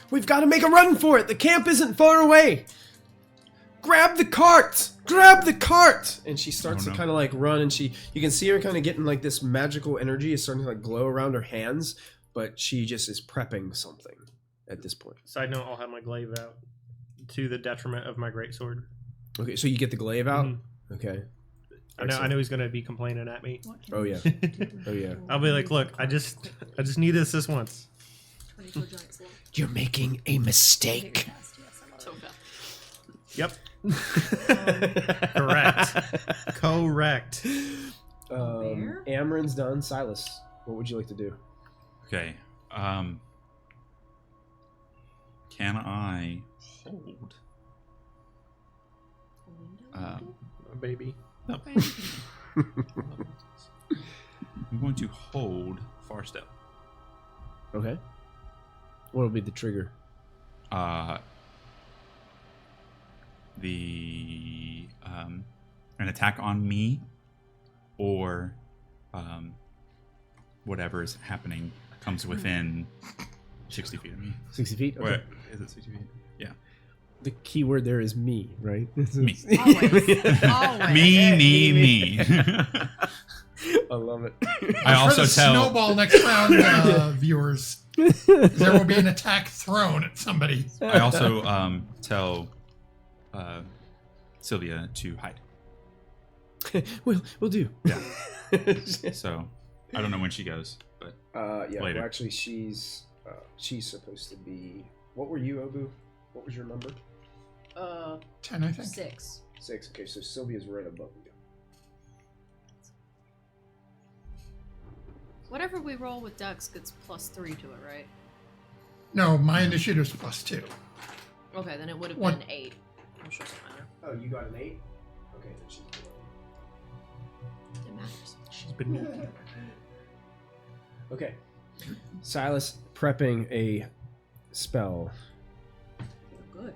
We've got to make a run for it. The camp isn't far away. grab the cart! Grab the cart! And she starts Oh, to no. kind of like run, and you can see her kind of getting like this magical energy is starting to like glow around her hands, but she just is prepping something at this point. Side note: I'll have my glaive out to the detriment of my greatsword. Okay, so you get the glaive out? Mhm. Okay. I know he's gonna be complaining at me. Oh, yeah. Oh, yeah. I'll be like, look, I just need this once. 24 giant sloth. You're making a mistake. Toka. Yep. Correct. bear? Amron's done. Silas, what would you like to do? Okay. Can I hold? Baby. No. I'm going to hold Far Step. Okay. What will be the trigger? An attack on me, or whatever is happening comes within 60 feet of me. 60 feet? Okay. Wait, is it 60 feet? Yeah. The key word there is me, right? Me. Always. Me. I love it. I For also the tell. snowball next round, viewers. There will be an attack thrown at somebody. I also tell Sylvia to hide. We'll do. Yeah. So I don't know when she goes, but Yeah. Later. Well, actually, she's supposed to be. What were you, Obu? What was your number? 10, I think. 6. 6. Okay, so Sylvia's right above you. Whatever we roll with Dex gets +3 to it, right? No, my initiative's +2. Okay, then it would have What? been 8. I'm sure it doesn't matter. Oh, you got an 8. Okay, then she's below. It matters. She's been. Okay. Silas prepping a spell. Good.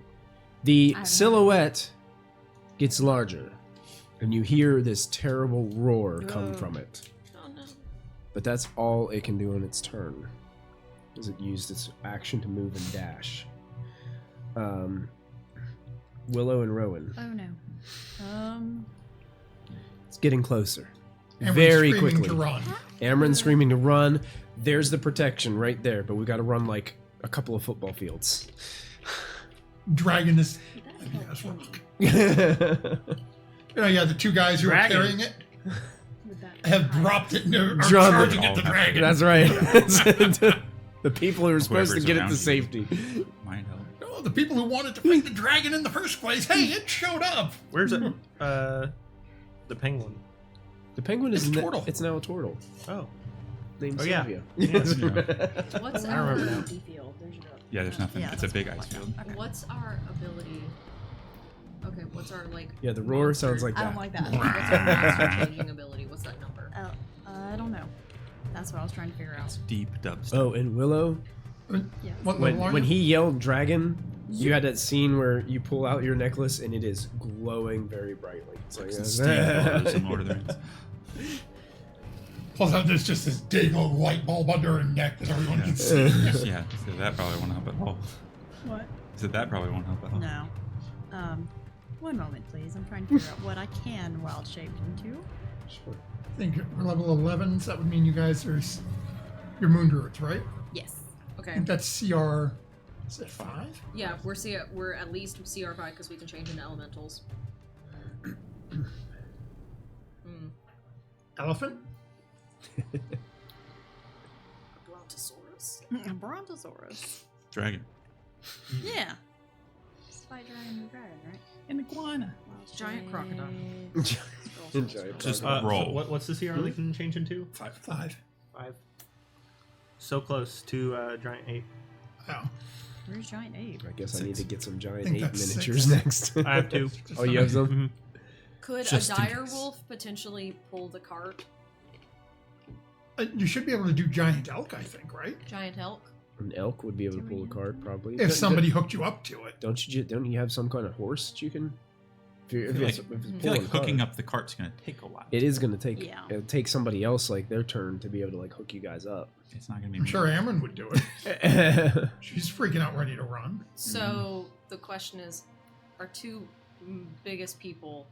The I don't know. silhouette gets larger, and you hear this terrible roar come Ugh. from it. Oh no. But that's all it can do on its turn, as it used its action to move and dash. Willow and Rowan. Oh no. It's getting closer. And Very we're screaming quickly. to run. Amron screaming to run. There's the protection right there, but we got to run like a couple of football fields. Dragon is. Yeah, the two guys who Dragon. are carrying it have dropped it and are Drawn the- charging at the dragon. That's right. The people who are supposed to Whoever's get it around to you. safety. Might help. Oh, the people who wanted to fight the dragon in the first place. Hey, it showed up. Where's it? The penguin. The penguin is It's a turtle. it's now a turtle Oh. named Oh, yeah. Sylvia. What's I remember our now. field? There's no. Yeah, there's nothing. Yeah, It's a that's big what ice I field. like. Okay. What's our ability? Okay, what's our like? Yeah, the roar monster- sounds like I that. don't like that. What's our monster changing ability? What's that number? Oh, I don't know. That's what I was trying to figure out. Deep dubstep. Oh, and Willow, Yeah. What when level are when you? he yelled dragon, you had that scene where you pull out your necklace and it is glowing very brightly. It's like, Steve Rogers in Lord of the Rings. Pulls out there's just this big old light bulb under her neck that everyone can see. Yeah, so that probably won't help at all. What? So that probably won't help at all. No. One moment, please. I'm trying to figure out what I can wild shape into. Sure. I think we're level 11, so that would mean you guys are your moon druids, right? Yes. I Okay. think that's CR. Is it 5? Yeah, we're at least CR5 because we can change into elementals. Elephant? Brontosaurus. A Brontosaurus. Dragon. Yeah. Fight dragon and dragon, right? An iguana. Giant crocodile. Giant Just crocodile. roll. What's the CR they can change into? 5. 5. So close to giant ape. Oh. Where's giant ape? I guess I need to get some giant think ape that's miniatures 6. next. I have 2. Oh, you have some? Mhm. Could Just a in dire case. wolf potentially pull the cart? You should be able to do giant elk, I think, right? Giant elk? An elk would be able to pull a cart, probably. If somebody hooked you up to it. don't you have some kind of horse that you can? If I feel it's like, pulling I feel like a hooking cart. up the cart's going to take a while. It is going to take. Yeah. It'll take somebody else like their turn to be able to like hook you guys up. It's not going to be I'm me. sure Amron would do it. yeah, She's freaking out ready to run. So the question is, our 2 biggest people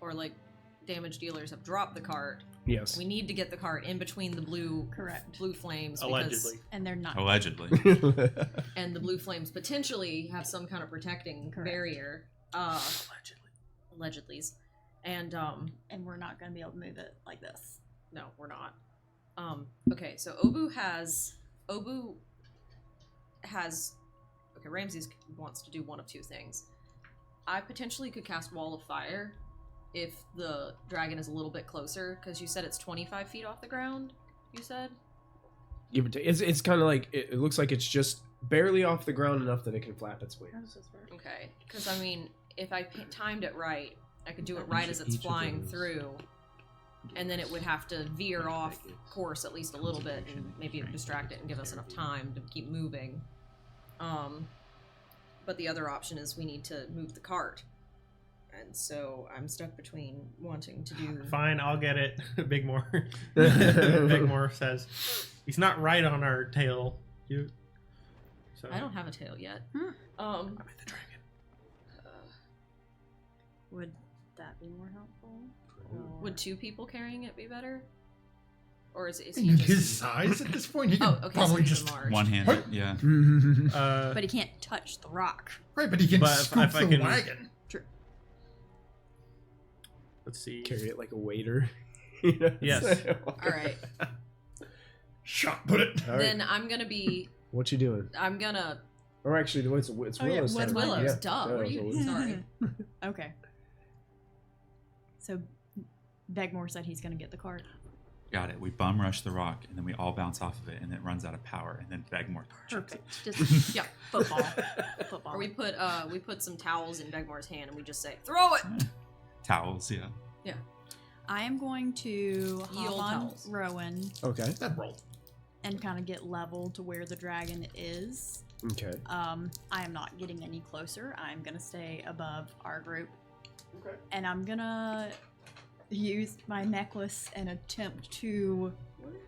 or like damage dealers have dropped the cart. Yes. We need to get the cart in between the blue Correct. blue flames Allegedly. And they're not. Allegedly. and the blue flames potentially have some kind of protecting Correct. barrier. Allegedly. And And we're not going to be able to move it like this. no, we're not. Okay, so Obu has okay, Ramsey wants to do one of two things. I potentially could cast Wall of Fire if the dragon is a little bit closer, because you said it's 25 feet off the ground, you said? Give or take. It's kind of like, it looks like it's just barely off the ground enough that it can flap its wings. How does this work? Okay, because I mean, if I timed it right, I could do it right as it's Each of flying those. through, and then it would have to veer off course at least a little bit, and maybe distract it and give us enough time to keep moving. But the other option is we need to move the cart, and so I'm stuck between wanting to do. Fine, I'll get it. Bigmore. Bigmore says, he's not right on our tail. You. So I don't have a tail yet. I'm in the dragon. Would that be more helpful? Or- Would two people carrying it be better? Or is And he at just... his size at this point, he could Oh, okay, probably so he's just large. One-handed, yeah. But he can't touch the rock. right, but he can But scoop if I the can- wagon. True. Let's see. Carry it like a waiter. You know, Yes. All right. Shot put it. All right. Then I'm gonna be. What you doing? I'm gonna. Or actually, it's Oh, yeah, Willow's what's turn. Willow's? Yeah. Duh. What are you? so- Sorry. Okay. So Begmore said he's going to get the cart. Got it. We bum rush the rock, and then we all bounce off of it, and it runs out of power, and then Begmore chips it. Perfect. Just Yeah. football. Football. Or we put some towels in Begmore's hand and we just say, "Throw it." Towels, yeah. I am going to hop Yield on towels. Rowan Okay. That roll. and kind of get level to where the dragon is. Okay. I am not getting any closer. I'm going to stay above our group. Okay. And I'm going to use my necklace and attempt to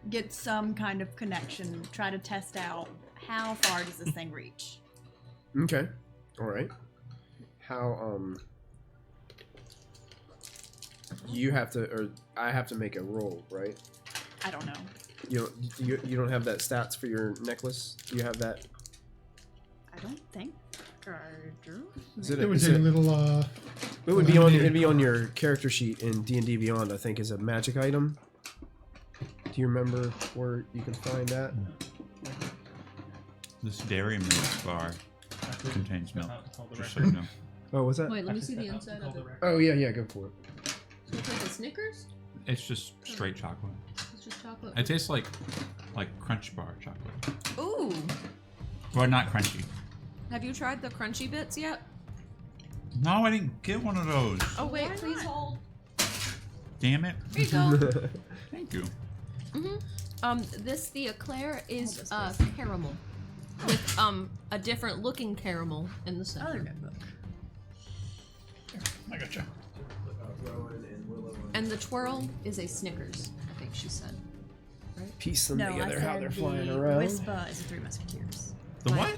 get some kind of connection, try to test out how far does this thing reach. Okay. All right. How you have to, or I have to make a roll, right? I don't know. You don't have that stats for your necklace? Do you have that? I don't think I do. Is it? It was is a it, little. it would be on. It'd be on your character sheet in D&D Beyond. I think is a magic item. Do you remember where you can find that? This dairy milk bar contains milk. Just so you know. Oh, what's that? Wait, let me see the inside of it. Oh yeah, go for it. So it's like a Snickers. It's just straight chocolate. It's just chocolate. It tastes like Crunch Bar chocolate. Ooh. Or not crunchy. Have you tried the crunchy bits yet? No, I didn't get one of those. Oh wait, please hold. Damn it. Here you go. Thank you. The eclair is caramel with a different looking caramel in the center. Other notebook. I gotcha. And the twirl is a Snickers, I think she said. Piece them No, I together. said How they're flying the around. Whispa is the Three Musketeers. The what?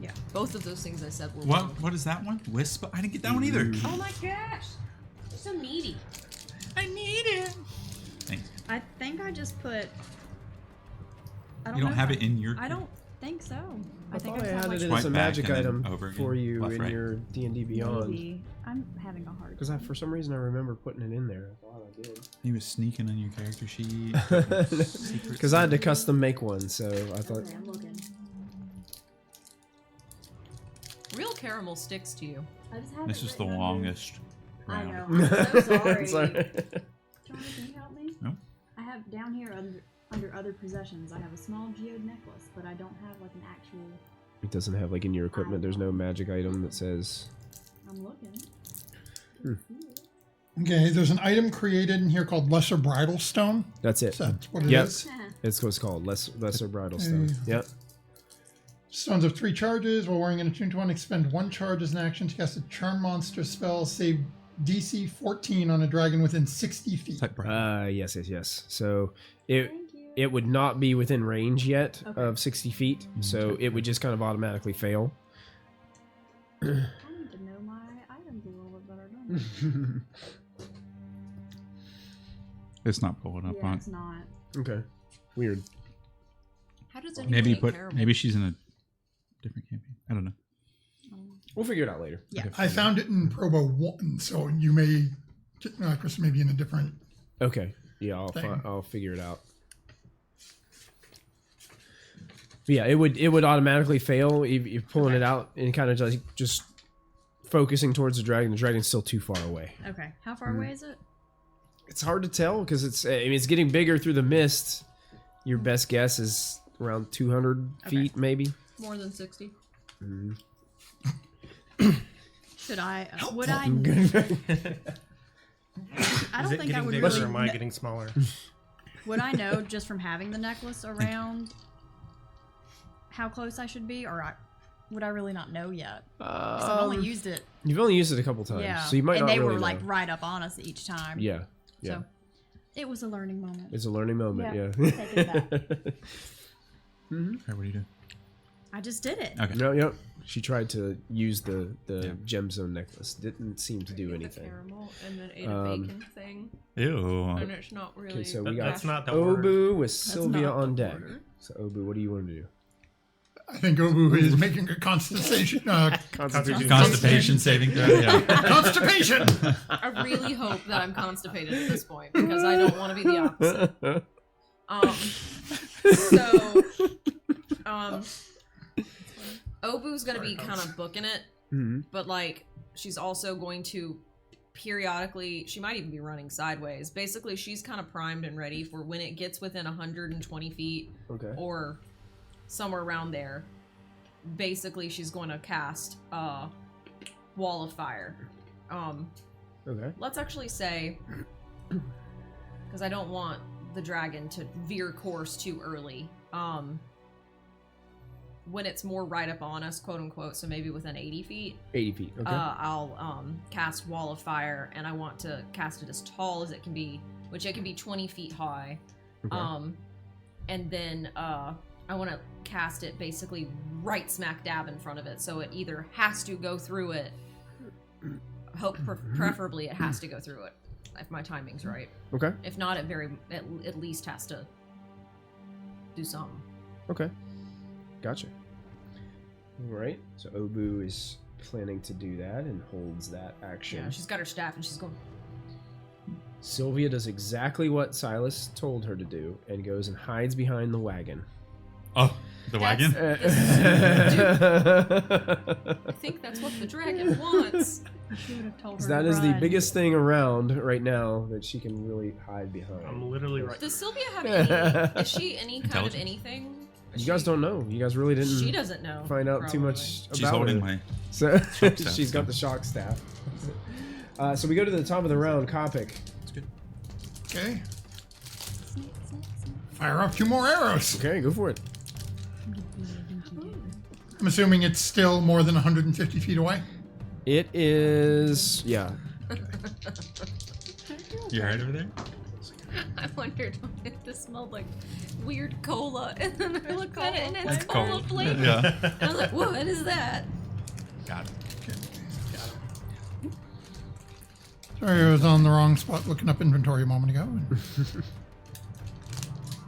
Yeah. Both of those things I said were What? wrong. What is that one? Wisp? I didn't get that one either. Oh my gosh! You're so needy. I need it. Thanks. I think I just put. I don't You don't know have if it in your. I don't think so. I think thought I just have, had it like, as a Swipe back magic and then item over again. for you Left, in right. your D&D Beyond. Maybe. I'm having a hard Because time. for some reason I remember putting it in there. I thought I did. He was sneaking on your character sheet. Because I had to custom make one, so I thought. Okay, I'm looking. Real caramel sticks to you. I just have This it is the written longest I round. know. I'm so sorry. Sorry. John, can you help me? No. I have down here under other possessions. I have a small geode necklace, but I don't have like an actual. It doesn't have like in your equipment. There's no magic item that says. I'm looking. Okay, there's an item created in here called Lesser Bridal Stone. That's it. So that's what it Yep. is. It's what it's called. Lesser bridal stone. Yep. Stones have 3 charges. While wearing an attuned to one, expend 1 charge as an action to cast a charm monster spell. Save DC 14 on a dragon within 60 feet. Type right. Yes. So it Thank you. it would not be within range yet Okay. of 60 feet, so it would just kind of automatically fail. I need to know my items a little bit better, don't It's not pulling up Yeah, on. it's not. Okay. Weird. How does anyone eat caramel? Maybe she's in a different campaign. I don't know. We'll figure it out later. Yeah. I found it in Probo 1, so you may, Chris, maybe in a different. Okay. Yeah, Thing. I'll figure it out. But yeah, it would automatically fail if you're pulling it out and kind of just focusing towards the dragon. The dragon's still too far away. Okay. How far away is it? It's hard to tell because it's getting bigger through the mist. Your best guess is around 200 feet, maybe. More than 60. Should I? Would I? I Is don't it think I getting would bigger really. or am I getting smaller? Would I know just from having the necklace around how close I should be, or would I really not know yet? 'Cause I've only used it. You've only used it a couple times, Yeah. so you might and not they really were like know. right up on us each time. Yeah, yeah. So it was a learning moment. It's a learning moment. Yeah, Yeah. take it back. All right, what do you do? I just did it. Okay. No, yep. She tried to use the Yeah. gemstone necklace. Didn't seem to do The anything. caramel and then ate a bacon thing, Ew. and it's not really. Okay, so we got That's not the order. Obu with Sylvia not the on deck. order. So Obu, what do you want to do? I think Obu is making a constipation. Constipation saving throw. Yeah. Constipation. I really hope that I'm constipated at this point because I don't want to be the opposite. Obu's gonna be kind of booking it, but like she's also going to periodically. She might even be running sideways. Basically, she's kind of primed and ready for when it gets within 120 feet Okay. or somewhere around there. Basically, she's going to cast Wall of Fire. Okay. Let's actually say, because I don't want the dragon to veer course too early. When it's more right up on us, quote unquote, so maybe within 80 feet, 80 feet. Okay. I'll cast Wall of Fire, and I want to cast it as tall as it can be, which it can be 20 feet high. Okay. And then I want to cast it basically right smack dab in front of it, so it either has to go through it. Preferably, it has to go through it, if my timing's right. Okay. If not, it at least has to do something. Okay. Gotcha. All right. So Obu is planning to do that and holds that action. Yeah, she's got her staff and she's going. Sylvia does exactly what Silas told her to do and goes and hides behind the wagon. Oh, the wagon? I think that's what the dragon wants. You should have told her. That to is the run. biggest thing around right now that she can really hide behind. I'm literally right. Does Sylvia have any? Is she any kind of Intelligence. anything? You guys don't know. You guys really didn't She doesn't know. find out too probably. much about She's holding her. my. So shock staff, she's got so. the shock staff. So we go to the top of the round. Kopic. It's good. Okay. Fire off 2 more arrows. Okay, go for it. I'm assuming it's still more than 150 feet away. It is, yeah. You alright over there? I wondered if this smelled like weird cola, and then I looked at it and it's It's cola cold. flavored. Yeah. I was like, "What is that?" Got it. Sorry, I was on the wrong spot looking up inventory a moment ago.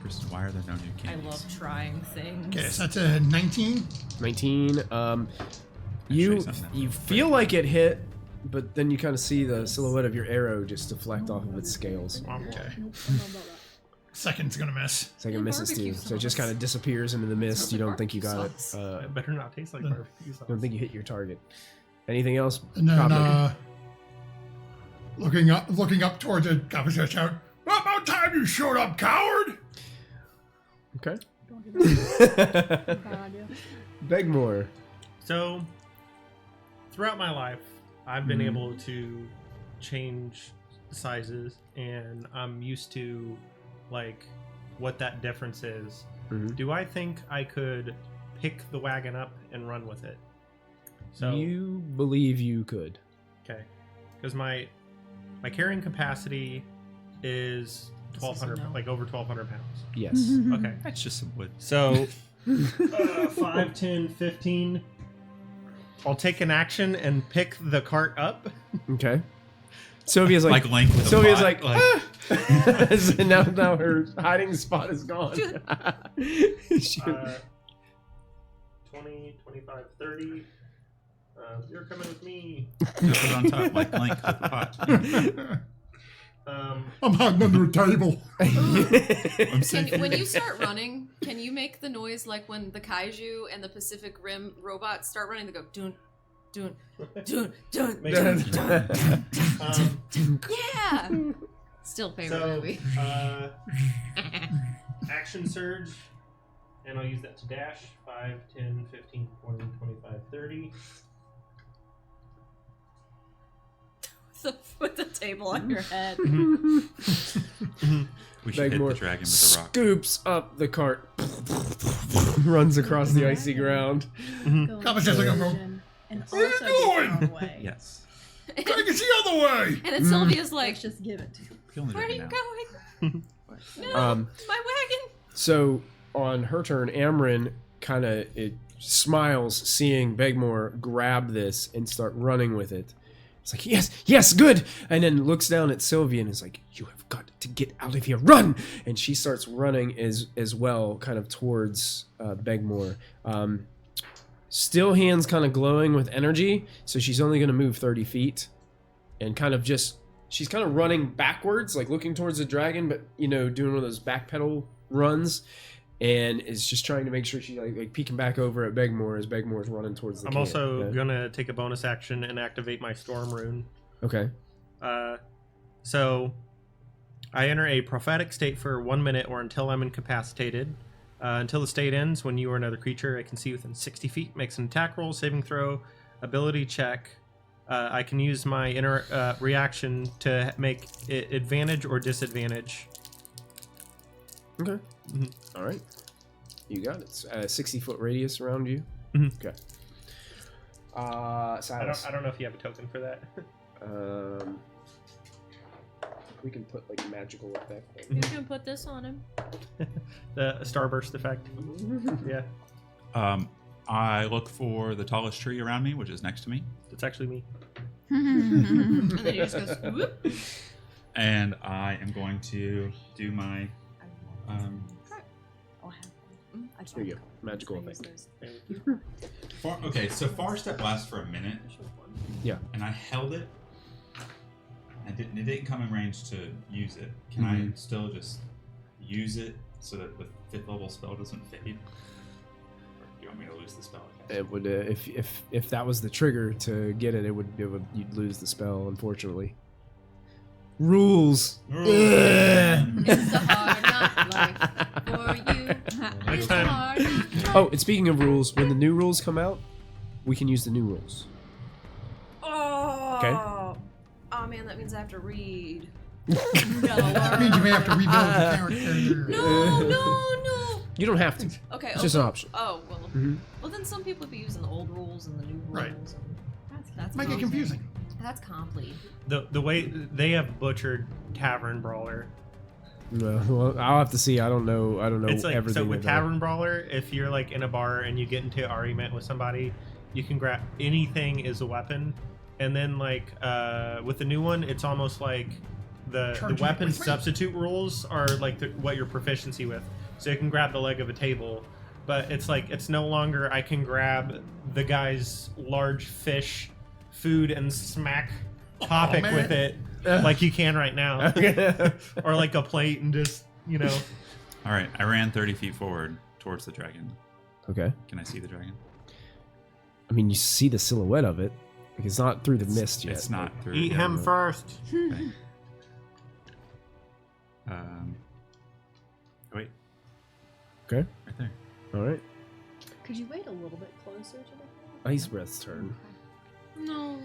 Kristen, why are there no new I candies? love trying things. Okay, so that's a 19. 19. show You you something now. you feel like it hit, but then you kind of see the silhouette of your arrow just deflect off of its scales. Okay. Second's gonna miss. Second Yeah, misses too, barbecue so it just sauce. kind of disappears into the mist. Smells You like don't think you got barbecue it. sauce. It better not taste like barbecue sauce. Don't think you hit your target. Anything else? And then Kopic? looking up towards it, Copper shout, "About time you showed up, coward!" Okay. Don't do that. Bad idea. Begmore. So, throughout my life, I've been able to change sizes, and I'm used to like what that difference is. Mhm. Do I think I could pick the wagon up and run with it? So You believe you could. okay, because my carrying capacity is 1,200, no. like over 1,200 pounds. Yes. Okay, That's just some wood. so 5, 10, 15. I'll take an action and pick the cart up. Okay. Sylvia's like Link with Sylvia's a like, bot, ah! So now her hiding spot is gone. She- 20, 25, 30. You're coming with me. Put it on top like Link with the pot. I'm hiding under a table. I'm safe. When you start running, can you make the noise like when the kaiju and the Pacific Rim robots start running? They go dun, dun, dun, dun, Make dun, it- dun. Yeah. Still favorite So, movie. action surge, and I'll use that to dash. 5, 10, 15, 20, 25, 30. Put the table on your head. We should hit Bagmore the dragon with the rock. scoops up the cart, runs across the icy ground. Conversation, I'm going, And "Where also are you get going?" thrown away. Yes. Dragon's the other way. And then Sylvia's like, Let's just give it to him. Killing the where are you dragon going? No, my wagon. So on her turn, Amryn kind of smiles, seeing Begmore grab this and start running with it. It's like, yes, good. And then looks down at Sylvia and is like, you have got to get out of here, run! And she starts running as well, kind of towards Begmore. Still hands kind of glowing with energy, so she's only going to move 30 feet. And kind of she's kind of running backwards, like looking towards the dragon, but, doing one of those backpedal runs. And is just trying to make sure she's like peeking back over at Begmore as Begmore's running towards the I'm camp. also gonna take a bonus action and activate my storm rune. Okay. So I enter a prophetic state for 1 minute or until I'm incapacitated. Until the state ends, when you or another creature I can see within 60 feet makes an attack roll, saving throw, ability check. I can use my inner reaction to make it advantage or disadvantage. Okay. Mhm. All right. You got it. It's a 60-foot radius around you. Mhm. Okay. I Silas. don't know if you have a token for that. We can put like magical effect. You can put this on him. The starburst effect. Yeah, I look for the tallest tree around me, which is next to me, that's actually me. And then he just goes, whoop. and I am going to do my. I'll have one. I just Here you want go. Magical I use effect. those. Okay, so far step lasts for a minute. Yeah. And I held it. And it didn't come in range to use it. Can I still just use it so that the 5th level spell doesn't fade? Or do you want me to lose the spell? It would if that was the trigger to get it, it would you'd lose the spell, unfortunately. Rules. It's a hard knock life for you. Next It's time. a hard knock life. Oh, and speaking of rules, when the new rules come out, we can use the new rules. Oh. Okay. Oh man, that means I have to read. That means you may have to rebuild the character. No. You don't have to. Okay. It's just an option. Oh well. Mhm. Well, then some people would be using the old rules and the new rules. Right. And that's Might get confusing. That's comply. The way they have butchered Tavern Brawler. No, well, I'll have to see. I don't know. It's like everything. so with about it. Tavern Brawler, if you're like in a bar and you get into an argument with somebody, you can grab anything as a weapon, and then like with the new one, it's almost like the Charging weapon it with weight. substitute rules are like what your proficiency with. So you can grab the leg of a table, but it's like it's no longer I can grab the guy's large fish food and smack topic man. with it like you can right now, or like a plate and just All right, I ran 30 feet forward towards the dragon. Okay. Can I see the dragon? I mean, you see the silhouette of it. Like, it's not through the mist yet. It's not through. eat yeah. him first. Okay. Wait, Okay. right there. All right. Could you wait a little bit closer to the Icebreath's turn. No.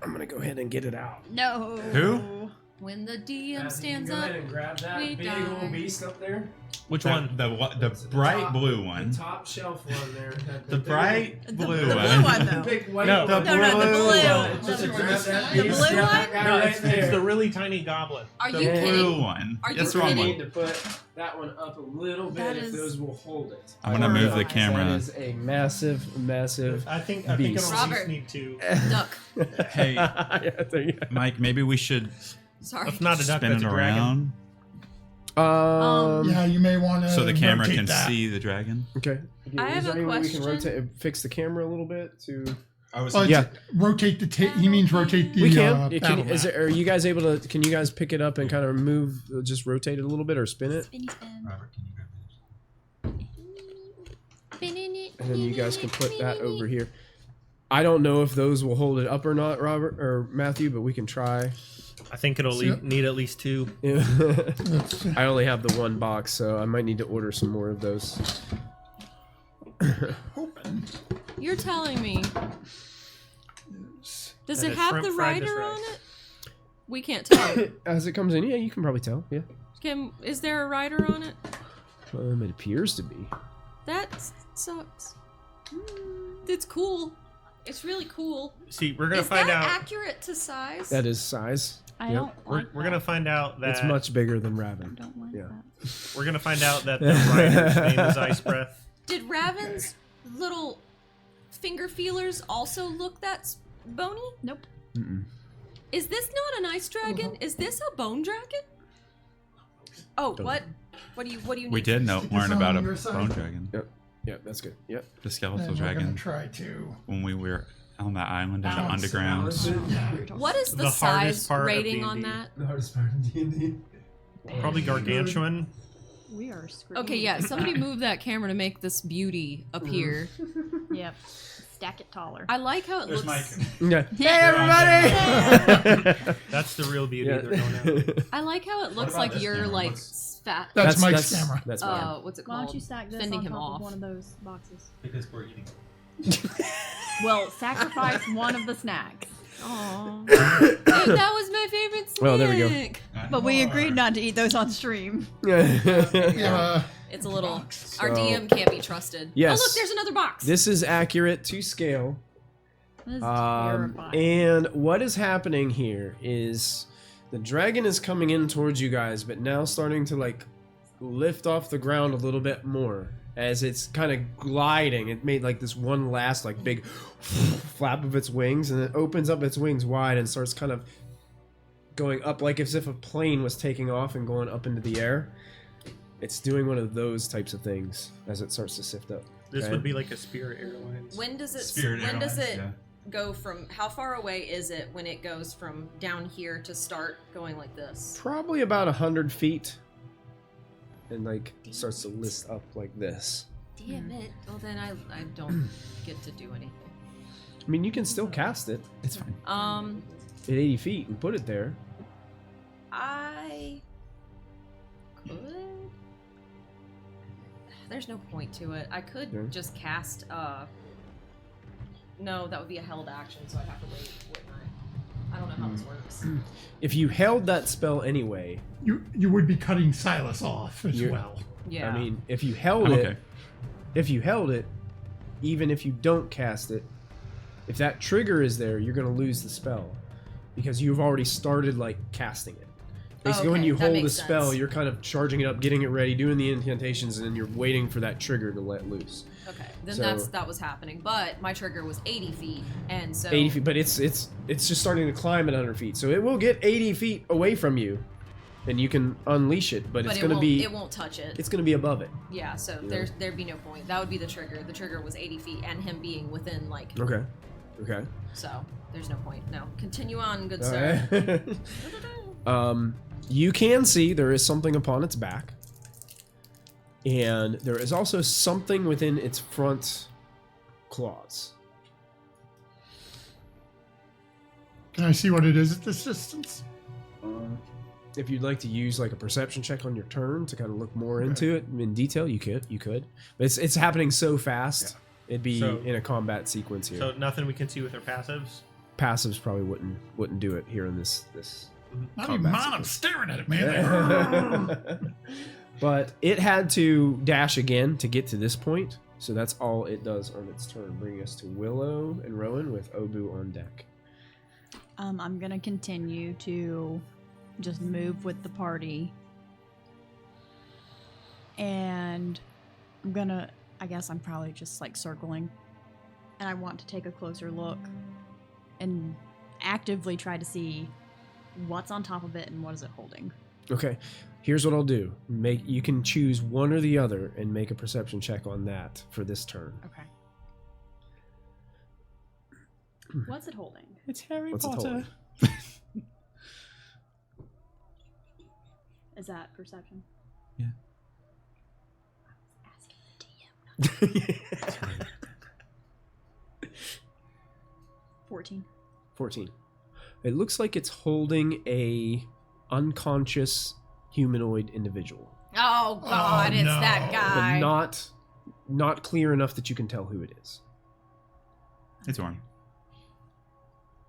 I'm gonna go ahead and get it out. No. Who? When the DM Matthew, stands go up, ahead and grab that we big die. old beast up there. Which one? The bright top- blue one. The top shelf one there. The bright The blue blue one. one, The though. big white No. one. The No, no, the blue blue. one. Just grab that The beast, blue grab that one? guy No, right it's there. the really tiny goblin. Are The you blue kidding? one. Are you That's the wrong kidding? We one. need to put that one up a little bit That if is- those will hold it. I'm gonna move the That camera. That is a massive, massive. I think it'll Beast. at least Robert. need to. Duck. Hey, Yeah, there you go. Mike, maybe we should Sorry. That's not a duck. spin That's it a dragon. around Yeah, you may want to. so the camera can that. see the dragon. Okay. I have Is there a any way we can question. rotate, fix the camera a little bit to? I was Yeah. Rotate the. He means rotate the. We can. battle Is map. are you guys able to? Can you guys pick it up and kind of move, just rotate it a little bit or spin it, Spinny spin. Robert, can you grab this? and then you guys can put that over here. I don't know if those will hold it up or not, Robert or Matthew, but we can try. I think it'll need at least 2. Yeah. Let's- I only have the one box, so I might need to order some more of those. Open. You're telling me. Does And it it's have shrimp the fried rider just on right. it? We can't tell. As it comes in, yeah, you can probably tell. Yeah, Is there a rider on it? it appears to be. That sucks. It's cool. It's really cool. See, we're gonna Is find that out. accurate to size? That is size. I Yep. don't like We're gonna find out that It's much bigger than I Raven. don't like Yeah. that. we're gonna find out that the rider's name is Icebreath. Did Raven's little finger feelers also look that bony? Nope. Mm-mm. Is this not an ice dragon? Is this a bone dragon? Oh, what? What do you need? We did It's learn on about a your side. bone dragon, Yeah, that's good. Yep. the skeletal And we're gonna dragon, try to. when we were on that island in the Balance, underground. Yeah. What is the, The hardest size part of rating on D&D. that? The hardest part of D&D. Probably gargantuan. We are screwed. Okay, yeah. Somebody move that camera to make this beauty appear. Yep. Stack it taller. I like how it There's looks. Mike. Yeah. Hey everybody! That's the real beauty. Yeah. They're going out. I like how it looks about like this you're camera? like What's- fat. That's Mike's camera. That's mine. What's it Why called? don't you stack this Fending on him top off. of one of those boxes? Because we're eating. Well, sacrifice one of the snacks. Aw. Dude, that was my favorite snack. Well, there we go. But we agreed not to eat those on stream. Yeah. It's a little. Box. Our So- DM can't be trusted. Yes. Oh, look, there's another box. This is accurate to scale. This is terrifying. And what is happening here is the dragon is coming in towards you guys, but now starting to like lift off the ground a little bit more as it's kind of gliding. It made like this one last like big flap of its wings, and it opens up its wings wide and starts kind of going up like as if a plane was taking off and going up into the air. It's doing one of those types of things as it starts to sift up. This Okay. would be like a Spirit Airlines. when does it? Spirit when does Airlines, it yeah. go from? How far away is it when it goes from down here to start going like this? Probably about 100 feet, and like starts to list up like this. Damn it! Well, then I don't get to do anything. I mean, you can still cast it It's fine. at 80 feet and put it there. I could. There's no point to it. I could Yeah. just cast. No, that would be a held action, so I'd have to wait, wouldn't I? I don't know how this works. If you held that spell anyway, You would be cutting Silas off as You're- well. Yeah. I mean, if you held I'm it, okay. even if you don't cast it, if that trigger is there, you're going to lose the spell because you've already started like casting it. Basically, when Okay, you that hold a makes spell, sense. you're kind of charging it up, getting it ready, doing the incantations, and then you're waiting for that trigger to let loose. Okay, then So- that was happening, but my trigger was 80 feet, and so 80 feet, but it's just starting to climb at 100 feet, so it will get 80 feet away from you, and you can unleash it, but it's it going to won't, be it won't touch it. it's going to be above it. Yeah, so Yeah. there'd be no point. That would be the trigger. The trigger was 80 feet, and him being within like Okay. so. There's no point. No, continue on, good All sir. right. You can see there is something upon its back, and there is also something within its front claws. Can I see what it is at this distance? If you'd like to use like a perception check on your turn to kind of look more into it in detail, you could. But it's happening so fast. It'd be So- in a combat sequence here. So nothing we can see with our passives. Passives probably wouldn't do it here in this Not even mine. I'm staring at it, man. But it had to dash again to get to this point, so that's all it does on its turn, bringing us to Willow and Rowan with Obu on deck. I'm gonna continue to just move with the party. And I guess I'm probably just like circling. And I want to take a closer look and actively try to see what's on top of it and what is it holding. Okay, here's what I'll do. You can choose one or the other and make a perception check on that for this turn. Okay. What's it holding? It's Harry What's it Potter. holding? Is that perception? Yeah. Asking the DM. 14. 14. It looks like it's holding a unconscious humanoid individual, Oh God, Oh, it's no. that guy. but not clear enough that you can tell who it is. It's Orm.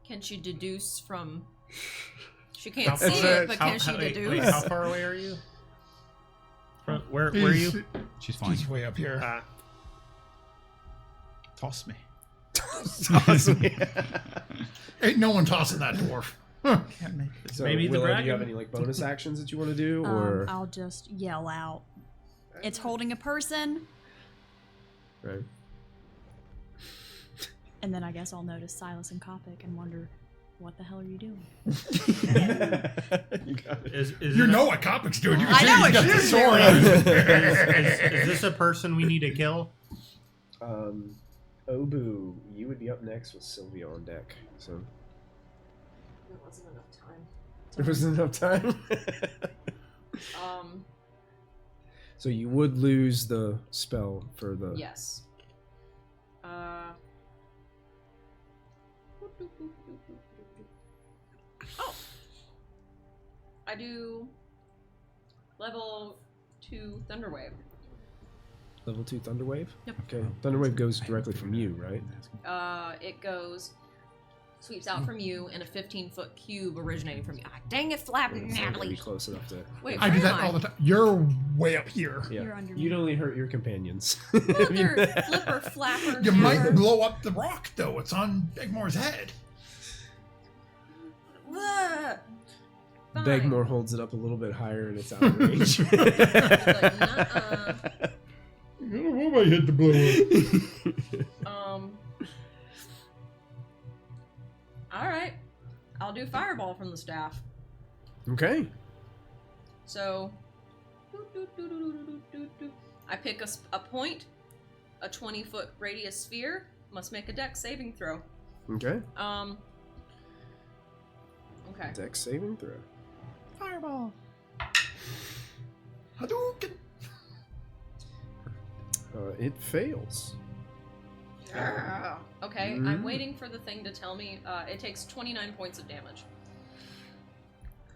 Can she deduce from? She can't How see far- it, but can she wait, deduce? wait, how far away are you? Where are you? She's flying. He's way up here. Toss me. Ain't no one tossing that dwarf. Can't make it. So, Maybe the Willow, do you dragon. have any like bonus actions that you want to do, or I'll just yell out. It's holding a person, right? and then I guess I'll notice Silas and Kopic and wonder, what the hell are you doing? You got it. Is You it know what Kopic's doing. You can I see know he's what got the she's sword out. is this a person we need to kill? Obu, you would be up next with Sylvia on deck. So There wasn't enough time. there wasn't enough time. Um. So you would lose the spell for the. Yes. Oh. I do level 2 Thunderwave. Level 2 Thunderwave? Yep. Okay. Thunderwave goes directly from you, right? It sweeps out from you in a 15-foot cube originating from you. Ah, dang it, flapping It's not gonna be Natalie. close enough to. Wait, I where do that am all the time. You're way up here. Yeah. You're under me. You'd only hurt your companions. Mother flipper flapper. You never. might blow up the rock, though. It's on Begmore's head. Ugh. Fine. Begmore holds it up a little bit higher and it's out of range. Like, nuh-uh. I don't want my head to blow up. All right. I'll do fireball from the staff. Okay. So, I pick a point, a 20-foot radius sphere. Must make a dex saving throw. Okay. Okay. Dex saving throw. Fireball. Hadouken. It fails. Okay, I'm waiting for the thing to tell me. It takes 29 points of damage.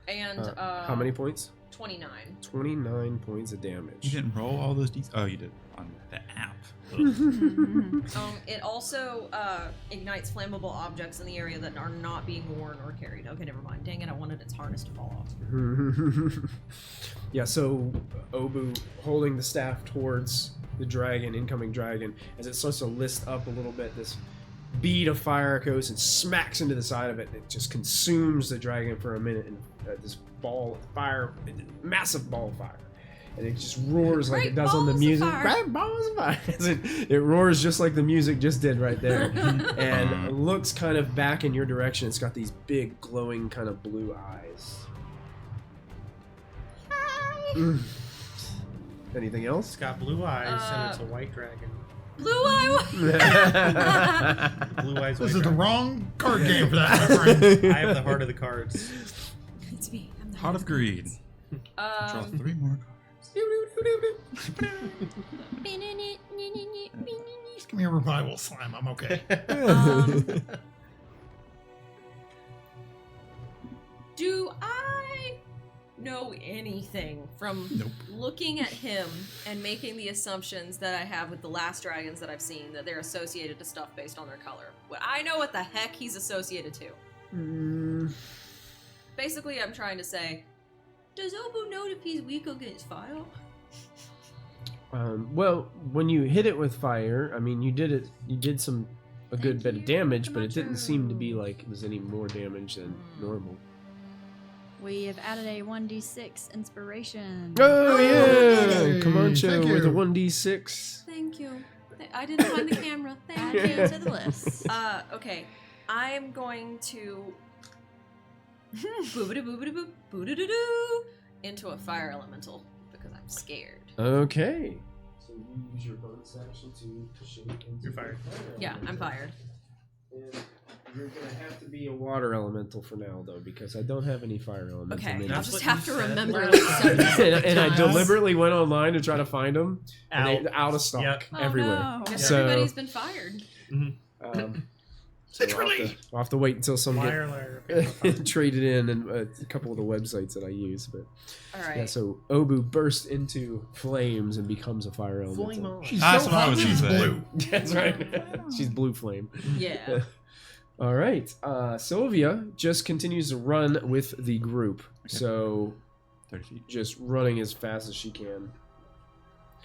And How many points? 29. 29 points of You damage. didn't roll all those Oh, you did on the app. Ugh. It also ignites flammable objects in the area that are not being worn or carried. Okay, never mind. Dang it, I wanted its harness to fall off. Yeah, so Obu holding the staff towards the dragon, incoming dragon, as it starts to list up a little bit, this bead of fire goes and smacks into the side of it, and it just consumes the dragon for a minute, and this ball of fire, massive ball of fire. And it just roars like Great it does on the balls of music. fire. Great balls of fire. It roars just like the music just did right there. And it looks kind of back in your direction. It's got these big, glowing, kind of blue eyes. Anything It's else? got blue eyes and it's a white dragon. Blue eye. Blue eyes. This white is the dragon. wrong card game for that, my friend. I have the heart of the cards. It's me. I'm the Heart of Greed. Draw 3 more cards. Just give me a revival slime. I'm okay. Do I know anything from Nope. looking at him and making the assumptions that I have with the last dragons that I've seen, that they're associated to stuff based on their color? Well, I know what the heck he's associated to. Basically, I'm trying to say, does Obu know if he's weak against fire? Well, when you hit it with fire, I mean, you did a good bit of damage, but it didn't seem to be like it was any more damage than normal. We have added a 1d6 inspiration. Oh yeah, Yay! Comanche Thank with a you. 1d6. Thank you. I didn't find the camera. Thank Add you. you to the list. Okay. I'm going to boobity-boobity-boop, boodoo-doo-doo, into a fire elemental because I'm scared. Okay. So you use your bonus action to shape into You're fired. Yeah, I'm fired. And you're gonna have to be a water elemental for now, though, because I don't have any fire elemental. Okay, minions. I'll That's just what have you to said remember last like time. 70 and I times. deliberately went online to try to find them. And Out. they're out of stock Yep. Oh, everywhere. no. Guess So- everybody's been fired. So I'll have to wait until some Liar, get liar. traded in and a couple of the websites that I use. But All right. yeah, so Obu bursts into flames and becomes a fire elemental. Flame on. She's That's so what I hot, was gonna she's say. blue. That's right. She's blue flame. Yeah. All right. Sylvia just continues to run with the group. So 30 feet. just running as fast as she can.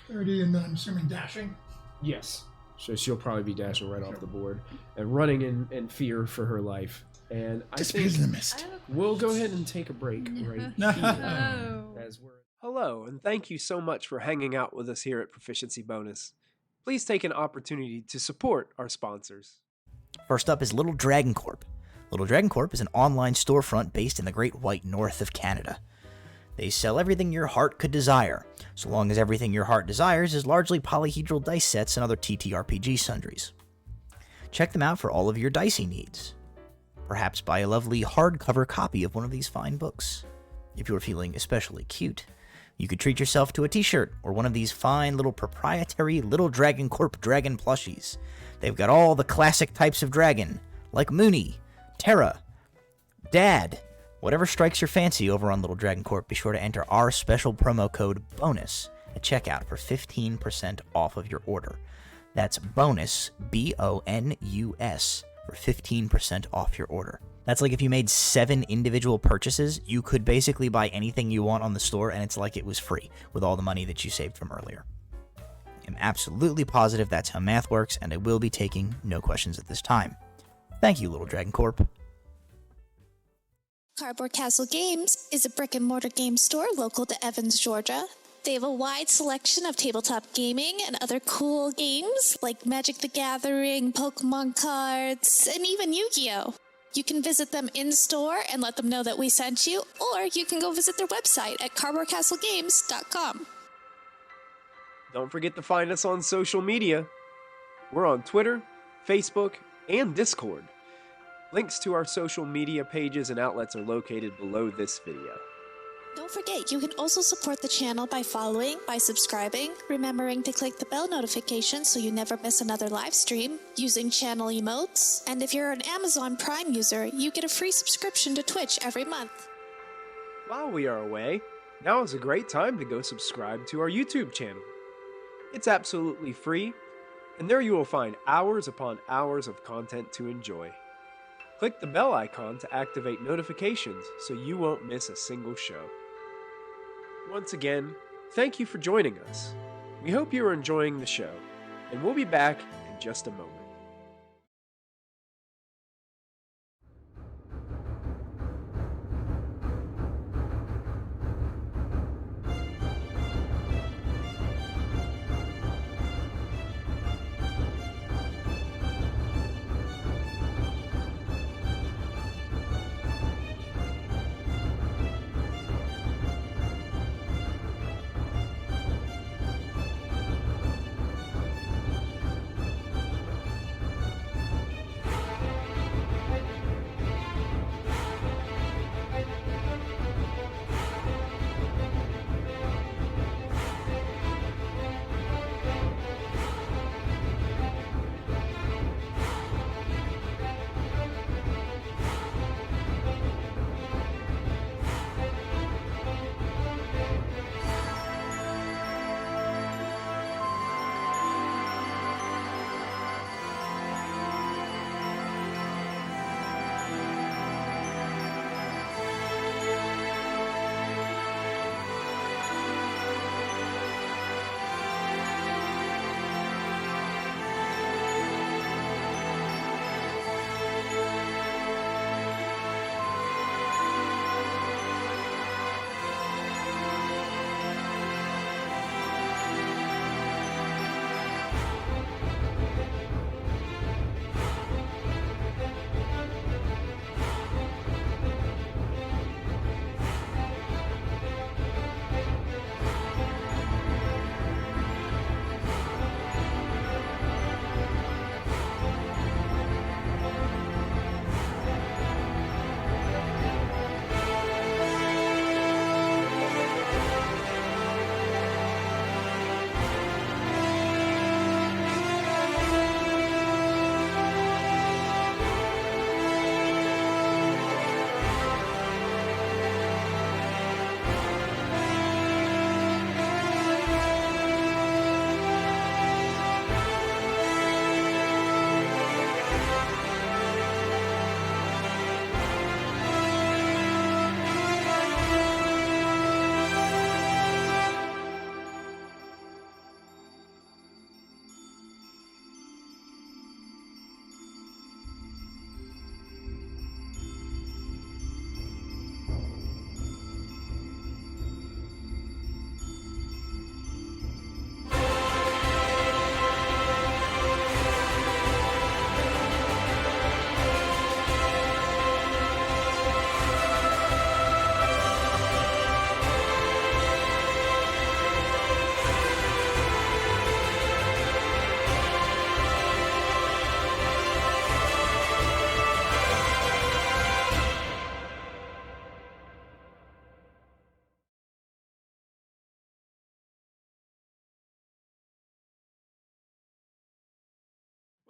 30, and then I'm assuming dashing. Yes. So she'll probably be dashing right off the board and running in fear for her life. And I Just think because of the mist. we'll go ahead and take a break right No. here. As we're... Hello, and thank you so much for hanging out with us here at Proficiency Bonus. Please take an opportunity to support our sponsors. First up is Little Dragon Corp. Little Dragon Corp is an online storefront based in the Great White North of Canada. They sell everything your heart could desire, so long as everything your heart desires is largely polyhedral dice sets and other TTRPG sundries. Check them out for all of your dicey needs. Perhaps buy a lovely hardcover copy of one of these fine books. If you're feeling especially cute, you could treat yourself to a t-shirt or one of these fine little proprietary Little Dragon Corp dragon plushies. They've got all the classic types of dragon, like Mooney, Terra, Dad. Whatever strikes your fancy over on Little Dragon Corp, be sure to enter our special promo code BONUS at checkout for 15% off of your order. That's BONUS, BONUS, for 15% off your order. That's like if you made 7 individual purchases, you could basically buy anything you want on the store, and it's like it was free with all the money that you saved from earlier. I'm absolutely positive that's how math works, and I will be taking no questions at this time. Thank you, Little Dragon Corp. Cardboard Castle Games is a brick-and-mortar game store local to Evans, Georgia. They have a wide selection of tabletop gaming and other cool games like Magic the Gathering, Pokemon cards, and even Yu-Gi-Oh! You can visit them in-store and let them know that we sent you, or you can go visit their website at cardboardcastlegames.com. Don't forget to find us on social media. We're on Twitter, Facebook, and Discord. Links to our social media pages and outlets are located below this video. Don't forget, you can also support the channel by following, by subscribing, remembering to click the bell notification so you never miss another live stream, using channel emotes, and if you're an Amazon Prime user, you get a free subscription to Twitch every month. While we are away, now is a great time to go subscribe to our YouTube channel. It's absolutely free, and there you will find hours upon hours of content to enjoy. Click the bell icon to activate notifications so you won't miss a single show. Once again, thank you for joining us. We hope you are enjoying the show, and we'll be back in just a moment.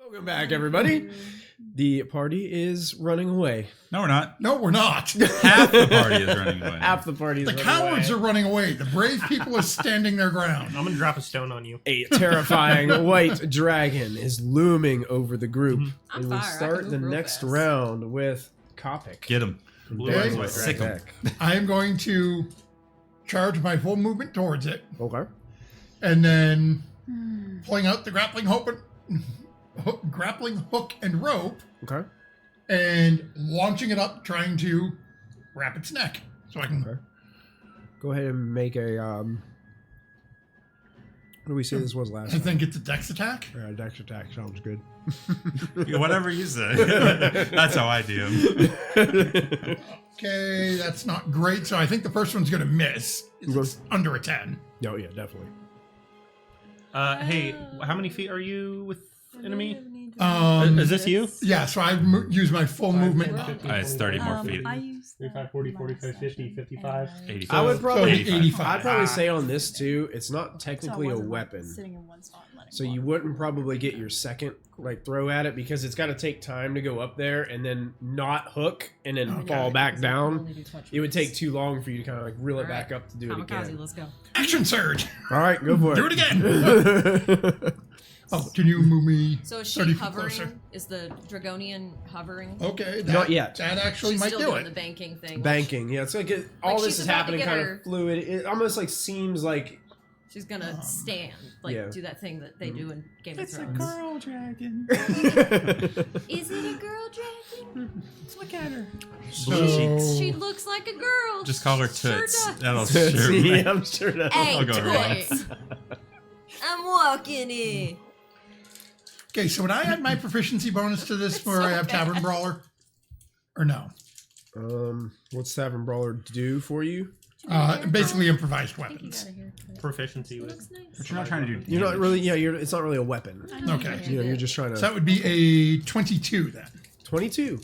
Welcome back, everybody. The party is running away. No, we're not. No, we're not. Half the party is running away. Half the party is The running cowards away. are running away. The brave people are standing their ground. I'm gonna drop a stone on you. A terrifying white dragon is looming over the group. I'm And we fire. I can start move the real next fast. round with Kopic. Get him. Blue Okay. eyes white Sick dragon. 'em. I am going to charge my full movement towards it, Okay. and then pulling out the grappling hook and rope, Okay. and launching it up, trying to wrap its neck. So I can. Okay. Go ahead and make a what do we say this was last I time? think it's a dex attack. Dex attack sounds good. Yeah, whatever you say. That's how I do them. Okay, that's not great. So I think the first one's going to miss. Okay. It's under a 10. Oh yeah, definitely. Hey, how many feet are you with enemy? Is Is this you? Yeah, so I use my full movement up. It's 30 more feet. I used 35, 40, 45, 50, 55. 85. I would probably 85. I'd probably say on this too, it's not technically a wasn't, like, weapon. sitting in one spot and letting So water. you wouldn't probably get your second like throw at it because it's got to take time to go up there and then not hook and then Okay. fall back down. It would take too long for you to kind of like reel it back up to do it Kamikaze, again. let's go. Action surge. All right, go for it. Do it again. Oh, can you move me So is she 30 feet hovering? closer? Is the Dragonian hovering? Okay, Not yet. That actually She's might still do doing it. the banking thing. which Banking, yeah. It's like all this she's is about to happening get kind her- of fluid. It almost like seems like She's gonna stand, like yeah. do that thing that they do in Game of It's a Thrones. girl dragon. Is it a girl dragon? Look at her. Blue cheeks. So, She looks like a girl. Just call her Sure Toots. does. That'll sure See, make- I'm sure that. Hey, I'll go Toots. I'm walking in. okay, so would I add my proficiency bonus to this where I have Tavern Brawler? Or no? What's Tavern Brawler do for you? Basically improvised weapons. Proficiency with. But you're not trying to do damage. You're not really. Yeah, it's not really a weapon. Okay. You know, you're just trying to. So that would be a 22 then. 22.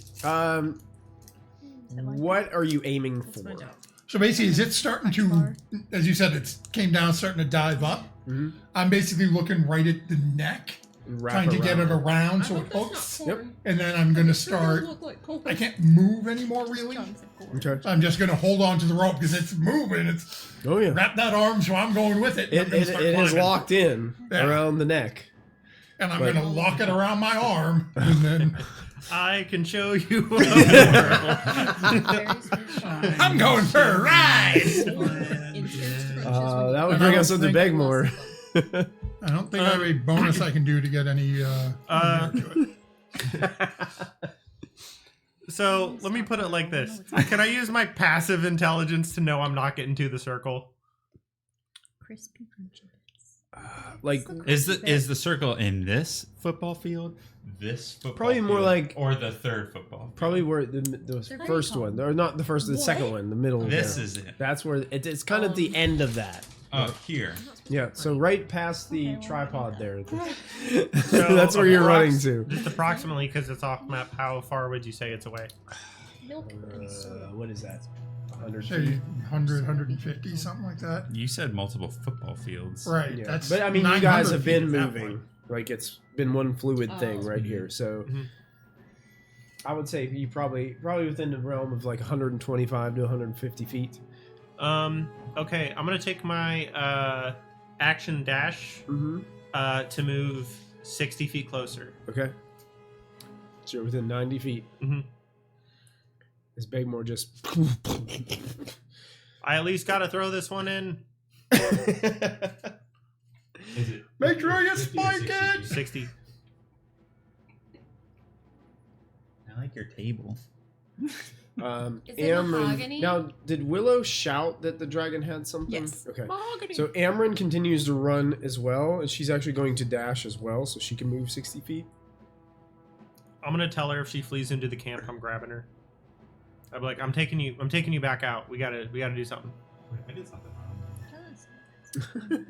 What are you aiming for? So basically, is it starting to, as you said, it came down, starting to dive up? Mm-hmm. I'm basically looking right at the neck, Wrap trying to get it around. around so it hooks. Yep. And then I'm going to start. I can't move anymore, really. Okay. So I'm just going to hold on to the rope because it's moving. It's Oh yeah. wrap that arm, so I'm going with it. I'm It gonna start is climbing. locked in Yeah. around the neck. And I'm going to lock it around my arm, and then I can show you. I'm going for a ride. That would bring us up to Begmore. I don't think I have a bonus I can do to get any. So let me put it like this: can I use my passive intelligence to know I'm not getting to the circle? Crispy crunch. Like Is the circle in this football field? This football Probably more field, like- or the third football field? probably where the first one, or not the first, the second one, the middle. This there. is it. That's where it's kind of the end of that. Oh, here. Yeah. So right past the tripod there. So That's where you're running approx- to. Just approximately, because it's off map. How far would you say it's away? What is that? 100 Say feet. 100, 150, something like that. You said multiple football fields. Right. Yeah. That's But I mean, you guys 900 have feet been at that moving. point. Like it's been one fluid thing right here. So Mhm. I would say you probably within the realm of like 125 to 150 feet. Okay, I'm gonna take my action dash Mm-hmm. to move 60 feet closer. Okay. So you're within 90 feet. Mhm. Is Begmore just? I at least gotta throw this one in. Is it? Make sure you spike it. 60. I like your table. Is it mahogany? Now, did Willow shout that the dragon had something? Yes. Okay. So Amryn continues to run as well, and she's actually going to dash as well, so she can move 60 feet. I'm gonna tell her if she flees into the camp, I'm grabbing her. I'm like, I'm taking you back out. We gotta do something. I did something wrong.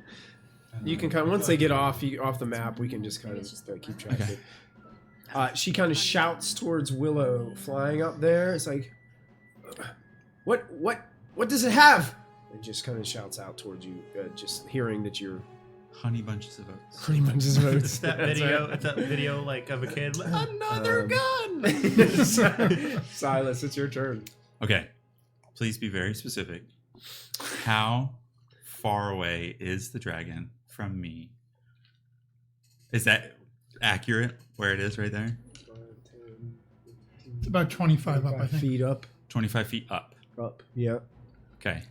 You can kind of, once they get off the map, we can just kind of keep track of it. She kind of shouts towards Willow, flying up there. It's like, what does it have? And just kind of shouts out towards you, just hearing that you're Honey bunches of oats. Honey bunches of oats. It's that video. It's that video like of a kid. Another gun. Silas, it's your turn. Okay. Please be very specific. How far away is the dragon from me? Is that accurate where it is right there? It's about 25 up, I think. Feet up. 25 feet up. Up. Yeah. Okay.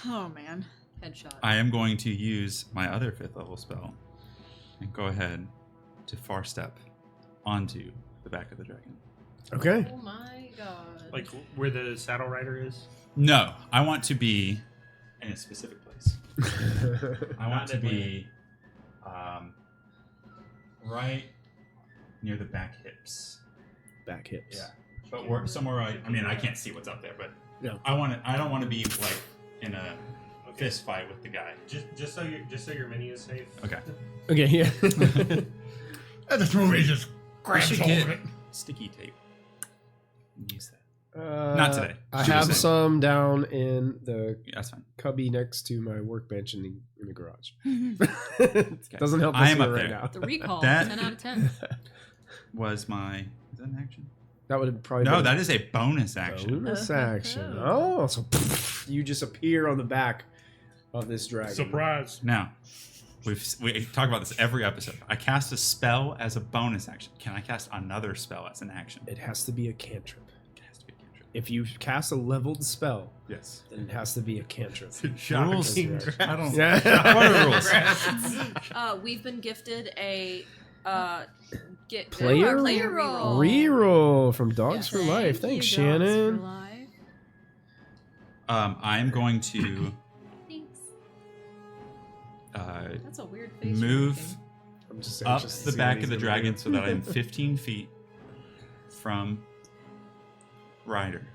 Oh man. Headshot. I am going to use my other 5th level spell and go ahead to far step onto the back of the dragon. Okay. Oh my god. Like where the saddle rider is. No, I want to be in a specific place. I want to be right near the back hips. Back hips. Yeah, but we're somewhere. I mean, I can't see what's up there, but No. I want to. I don't want to be like in a fist fight with the guy. Just so your mini is safe. Okay. Okay, yeah. And this movie just grabs should hold of get it. sticky tape. Use that. Not today. I Should have say. some down in the Yeah, that's fine. cubby next to my workbench in the garage. Okay. Doesn't help I us am up right there. now. The recall. That- 10 out of 10. Was my is that an action? That would have probably No, been that is a bonus action. bonus action. Oh, so you just appear on the back of this dragon. Surprise. Now, we talk about this every episode. I cast a spell as a bonus action. Can I cast another spell as an action? It has to be a cantrip. It has to be a cantrip. If you cast a leveled spell, Yes. then it has to be a cantrip. Rules. Yeah. I don't. Yeah. What are rules? We've been gifted a Player player roll. Reroll from Dogs Yes. for Life. Thanks, You dogs for Shannon. life. I am going to Thanks. uh, That's a weird face. you're move making. I'm just up anxious to the see back what of the he's gonna dragon do. so that I'm 15 feet from Ryder,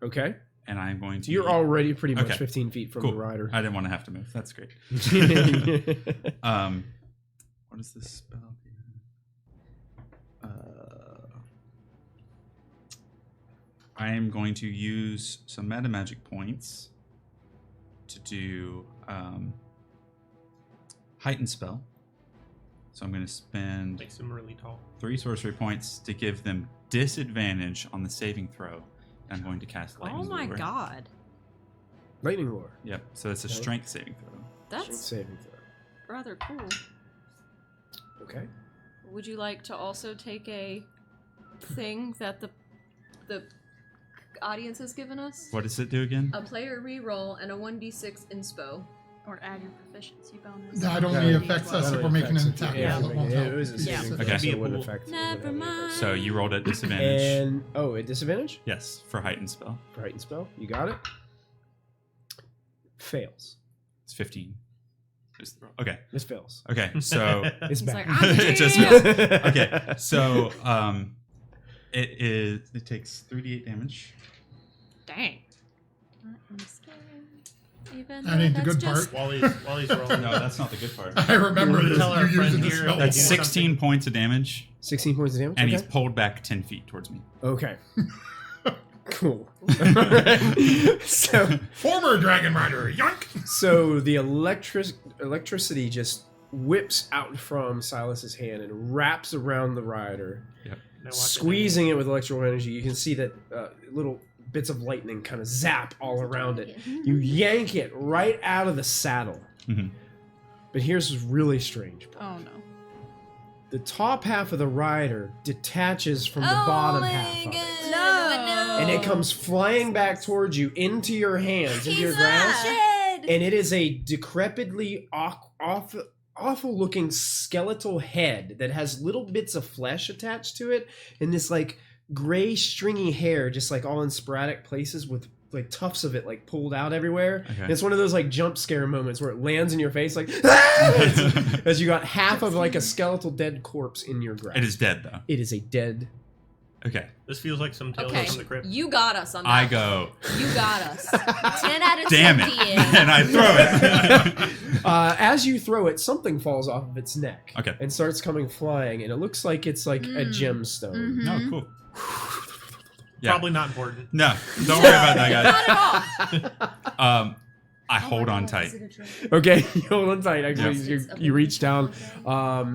Okay. and I'm going to. You're already pretty much Okay. 15 feet from cool. the rider. I didn't want to have to move. That's great. What is this spell? I am going to use some meta magic points to do heightened spell. So I'm going to spend Makes him really tall. 3 sorcery points to give them disadvantage on the saving throw. I'm going to cast Oh lightning my lure. god. Lightning lore. Yep. So it's a Okay. strength saving throw. Strength That's saving throw. rather cool. Okay. Would you like to also take a thing that the audience has given us? What does it do again? A player reroll and a 1d6 inspo. Or add your proficiency bonus. That only That affects us That if we're making an affects it. attack. Yeah, roll. if It won't it help. was a saving throw, Okay. so it wouldn't affect. Never mind. So you rolled at disadvantage. And at disadvantage Yes, for heightened spell. for heightened spell. You got it. Fails. It's 15. Okay. This fails. Okay. So It's It's back. like, I'm It just here. fails. Okay. So it takes 3d8 damage. Dang. I'm scared. Even That though ain't the that's good just- part. While he's rolling. No, that's not the good part. I remember this. Tell our You using friend the here spell. that That's do 16 points of damage, 16 points of damage. and okay. he's pulled back 10 feet towards me. Okay. Cool. so Former Dragon Rider, yoink! so the electricity just whips out from Silas's hand and wraps around the rider, Now watch it. squeezing it with electrical energy. You can see that little bits of lightning kind of zap all around it. You yank it right out of the saddle. Mhm. But here's what's really strange. Oh no. The top half of the rider detaches from the bottom half of it. No. And it comes flying back towards you into your hands, into your grasp. And it is a decrepitly awful looking skeletal head that has little bits of flesh attached to it, and this like gray stringy hair just like all in sporadic places with like tufts of it like pulled out everywhere. Okay. And it's one of those like jump scare moments where it lands in your face like "Ah!" as you got half of like a skeletal dead corpse in your grasp. It is dead, though. It is a dead. Okay. This feels like some Tales Okay, from the Crypt. you got us on that. I go, You got us. 10 out of 10. damn it. And I throw it. As you throw it, something falls off of its neck. Okay. And starts coming flying, and it looks like it's like a gemstone. Mhm. Oh, cool. Yeah. Probably not important. No, don't worry about that, guys. Not at all. I hold on tight. Okay, you hold on tight. Actually, Yeah. you reach down.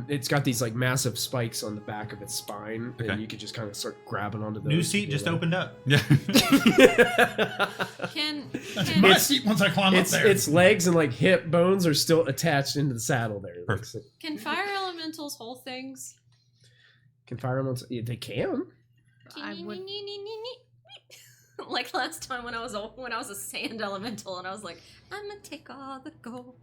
It's got these like massive spikes on the back of its spine, Okay. and you could just kind of start grabbing onto those. New to seat get just up. opened up. Yeah. That's my seat once I climb up there. Its legs and like hip bones are still attached into the saddle there. Perfect. Like, Can fire elementals hold things? can fire elementals? Yeah, they can. I would- Like last time when I was a sand elemental and I was like, I'm gonna take all the gold.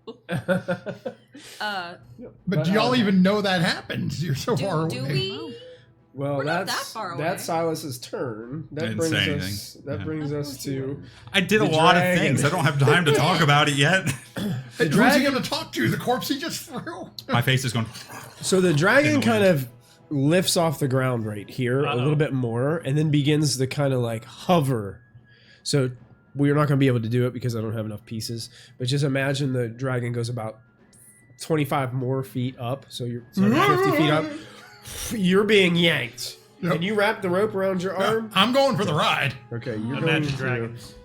But do y'all even know that happens? You're so far away. Do we? Well, We're not that's that far away. that's Silas's turn. That Didn't brings say us. anything. That Yeah. brings us to I did a The lot dragon. of things. I don't have time to talk about it yet. Hey, who's he dragon- going to talk to? The corpse he just threw? My face is going. So the dragon In the kind wind. of lifts off the ground right here a Uh-oh. little bit more, and then begins to kind of like hover. So we're not going to be able to do it because I don't have enough pieces. But just imagine the dragon goes about 25 more feet up. So you're 50 feet up. You're being yanked. Yep. Can you wrap the rope around your arm? I'm going for the ride. Okay, you're going Imagine to. dragons.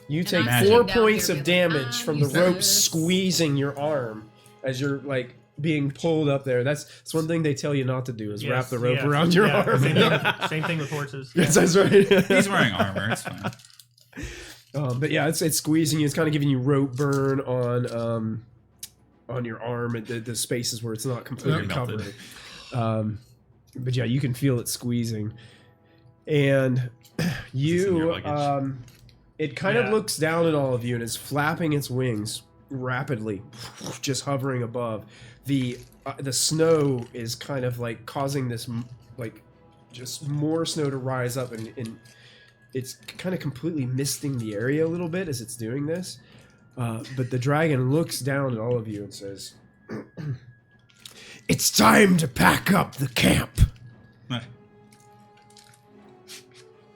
You And take I'm 4 sitting down points here of being like, damage "I'm from the useless." rope squeezing your arm as you're like being pulled up there. That's one thing they tell you not to do is wrap Yes, the rope yeah, around your yeah, arm. Same thing with horses. Yes, that's right. He's wearing armor. It's fine. But yeah, it's squeezing you. It's kind of giving you rope burn on your arm and the spaces where it's not completely Very melted. covering. But yeah, you can feel it squeezing, and in you your luggage? it kind of Yeah. looks down at all of you and is flapping its wings rapidly, just hovering above. The snow is kind of like causing this like just more snow to rise up, and it's kind of completely misting the area a little bit as it's doing this. But the dragon looks down at all of you and says, "It's time to pack up the camp. Right.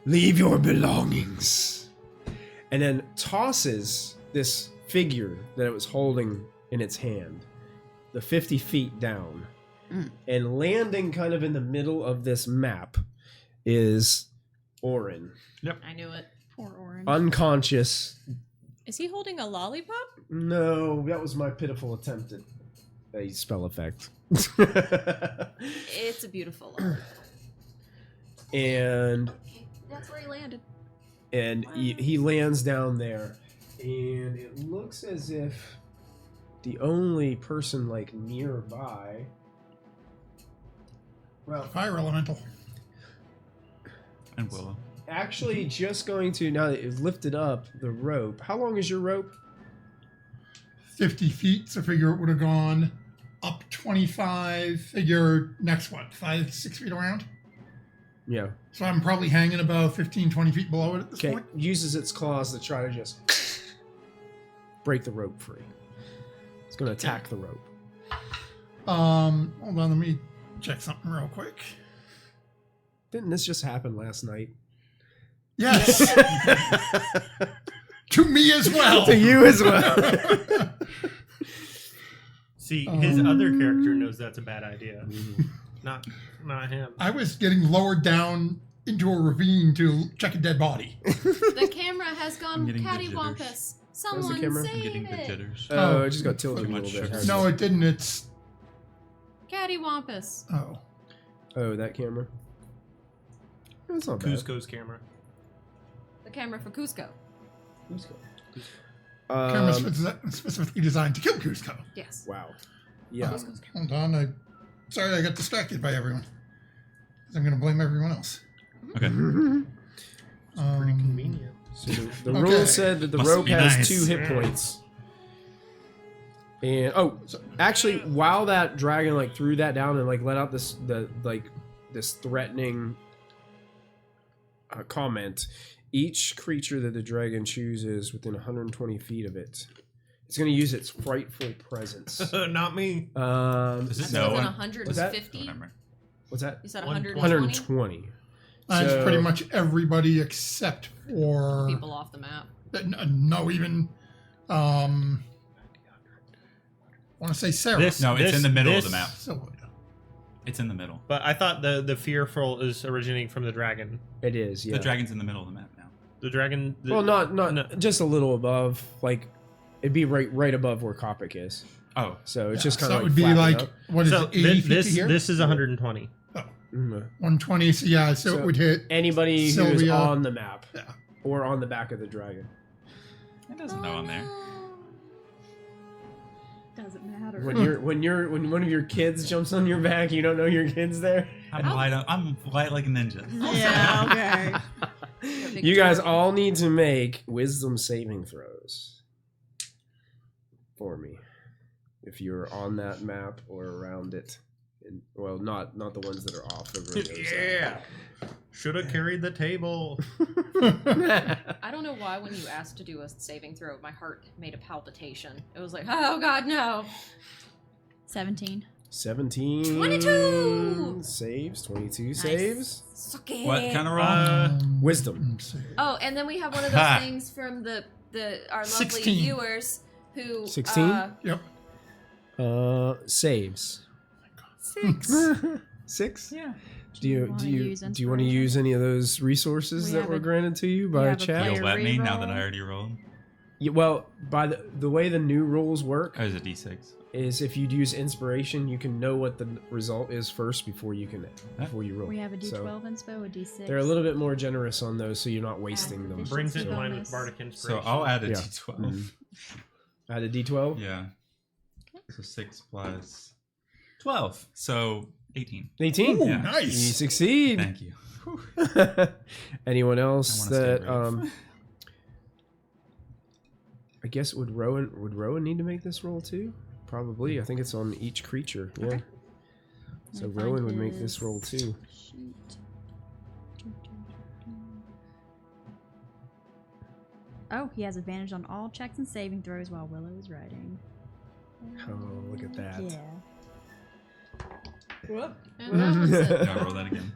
Leave your belongings." And then tosses this figure that it was holding in its hand, the 50 feet down. And landing kind of in the middle of this map is Orin. I knew it. Poor Orange. Unconscious. Is he holding a lollipop? No, that was my pitiful attempt at a spell effect. It's a beautiful lollipop. and That's where he landed. he lands down there, and it looks as if the only person like nearby, well, Fire elemental. And Willow. actually just going to, now that you've lifted up the rope, how long is your rope? 50 feet, so figure it would have gone up 25. Figure next what, 5-6 feet around? Yeah. So I'm probably hanging about 15, 20 feet below it at this Okay, point. uses its claws to try to just break the rope free. It's going to attack the rope. Hold on, let me check something real quick. Didn't this just happen last night? Yes. To me as well. To you as well. See, his other character knows that's a bad idea. Not him. I was getting lowered down into a ravine to check a dead body. The camera has I'm gone getting the cattywampus. How's Someone the camera? save I'm getting the it. jitters. Oh, it just got tilted a Too little much bit. sugar. No, it didn't. It's Cattywampus. oh. Oh, that camera. That's not bad. Cusco's camera. The camera for Cusco. Cusco. Camera specifically designed to kill Cusco. Yes. Wow. Yeah. Hold on, sorry I got distracted by everyone. 'Cause I'm gonna blame everyone else. Okay. Pretty convenient. So the Okay. rule said that the Must rope be has nice. 2 hit points. And actually, while that dragon like threw that down and like let out this threatening comment, each creature that the dragon chooses within 120 feet of it, it's going to use its frightful presence. Not me. Is it That's no within one? 150. Remember. What's that? You said 120. 120. That's So- pretty much everybody except for People off the map. no, even I want to say Sarah. No, it's in the middle of the map. Sylvia. It's in the middle. But I thought the fearful is originating from the dragon. It is, yeah. The dragon's in the middle of the map now. The dragon. Well, not no. just a little above. Like, it'd be right above where Kopic is. Oh. So it's just kind so of it would be like, up. what is So it, 80 feet to here? this is 120. Mhm. 120, so yeah, so it would hit. Anybody who is Sylvia. on the map. Yeah. Or on the back of the dragon. It doesn't know on there. Doesn't matter. When one of your kids jumps on your back, you don't know your kid's there. I'm light like a ninja. Yeah, okay. You guys all need to make wisdom saving throws for me if you're on that map or around it. Well, not the ones that are off the room. Yeah. Should have carried the table. I don't know why when you asked to do a saving throw, my heart made a palpitation. It was like, oh god, no. 17. 17 22 saves. 22 Nice. saves. Suck it. What kind of roll? Wisdom. Oh, and then we have one of those things from our lovely 16. viewers who 16? Yep. Saves. 6. 6? Yeah. Do you want to use any of those resources We that have were a- granted to you we by have a chat? player- You'll let me now reroll. that I already rolled? Yeah, well, by the way the new rules work Oh, is it D6? is if you use inspiration, you can know what the result is first before you roll. We have a So D12 inspo, a D6. they're a little bit more generous on those, so you're not wasting them. Brings it So- in line bonus. with Bardic So Inspiration. I'll add a Yeah. D12. Mhm. Add a D12. Yeah. So 6 plus 12. So 18. 18. Ooh, Yeah. You nice. succeed. Thank you. Anyone I else wanna stay that brave. I guess would Rowan need to make this roll too? Probably. I think it's on each creature. Yeah. Okay. So Let me Rowan find would make this his roll too. sheet. Oh, he has advantage on all checks and saving throws while Willow is riding. Oh, look at that. Yeah. And that was it. Yeah, I'll roll that again.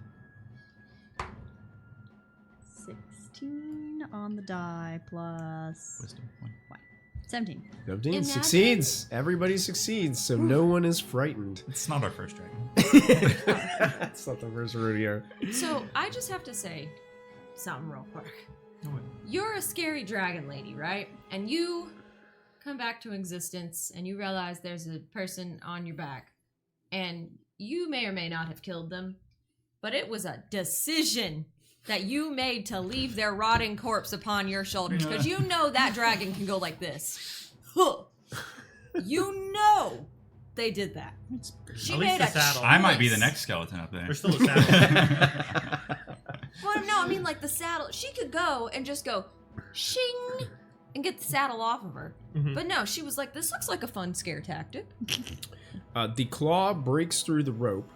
16 on the die plus Wisdom point. 17. 17 In that succeeds. Everybody succeeds, so no one is frightened. It's not our first dragon. It's not the first rodeo. So I just have to say something real quick. You're a scary dragon lady, right? And you come back to existence and you realize there's a person on your back. And you may or may not have killed them, but it was a decision that you made to leave their rotting corpse upon your shoulders. Because you know that dragon can go like this. Huh. You know they did that. She At least made the a saddle. I might be choice. the next skeleton up there. There's still a saddle. Well, no, I mean like the saddle. She could go and just go shing and get the saddle off of her. Mhm. But no, she was like, this looks like a fun scare tactic. The claw breaks through the rope.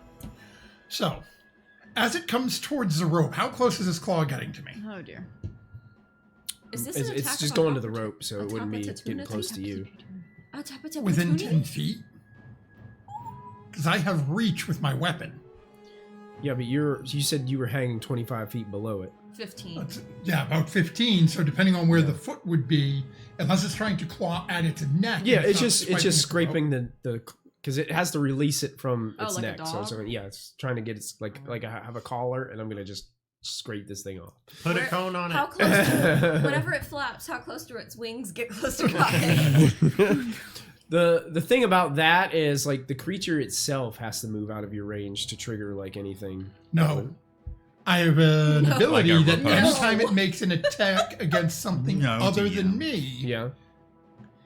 So, as it comes towards the rope, how close is this claw getting to me? Oh dear. Is this It's, an it's attack just of going to the opportu- rope, so it wouldn't be getting close to you. Within 10 feet? Because I have reach with my weapon. Yeah, but you said you were hanging 25 feet below it. 15. That's, yeah, about 15. So depending on where the foot would be, unless it's trying to claw at its neck. Yeah, and it's not just swiping at the rope. scraping the because it has to release it from Oh, its like a neck. dog? So yeah, it's trying to get its like I have a collar and I'm gonna just scrape this thing off. Put a Where- cone on How it. close to whenever it flaps, how close do its wings get close to Kage? The thing about that is like the creature itself has to move out of your range to trigger like anything. No. I have an No. ability Like a that riposte. anytime it makes an attack against something No, other DM. than me, Yeah,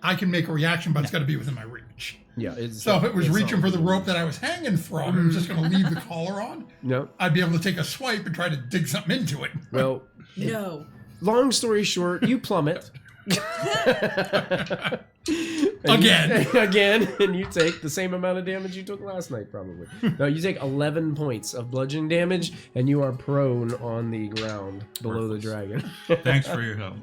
I can make a reaction, but it's got to be within my reach. yeah. It's, So if it was it's reaching not- for the rope that I was hanging from, and was just going to leave the collar on, No. I'd be able to take a swipe and try to dig something into it. Well, No. long story short, you plummet. Again. Again, and you take the same amount of damage you took last night, probably. No, you take 11 points of bludgeoning damage, and you are prone on the ground below the dragon. Thanks for your help.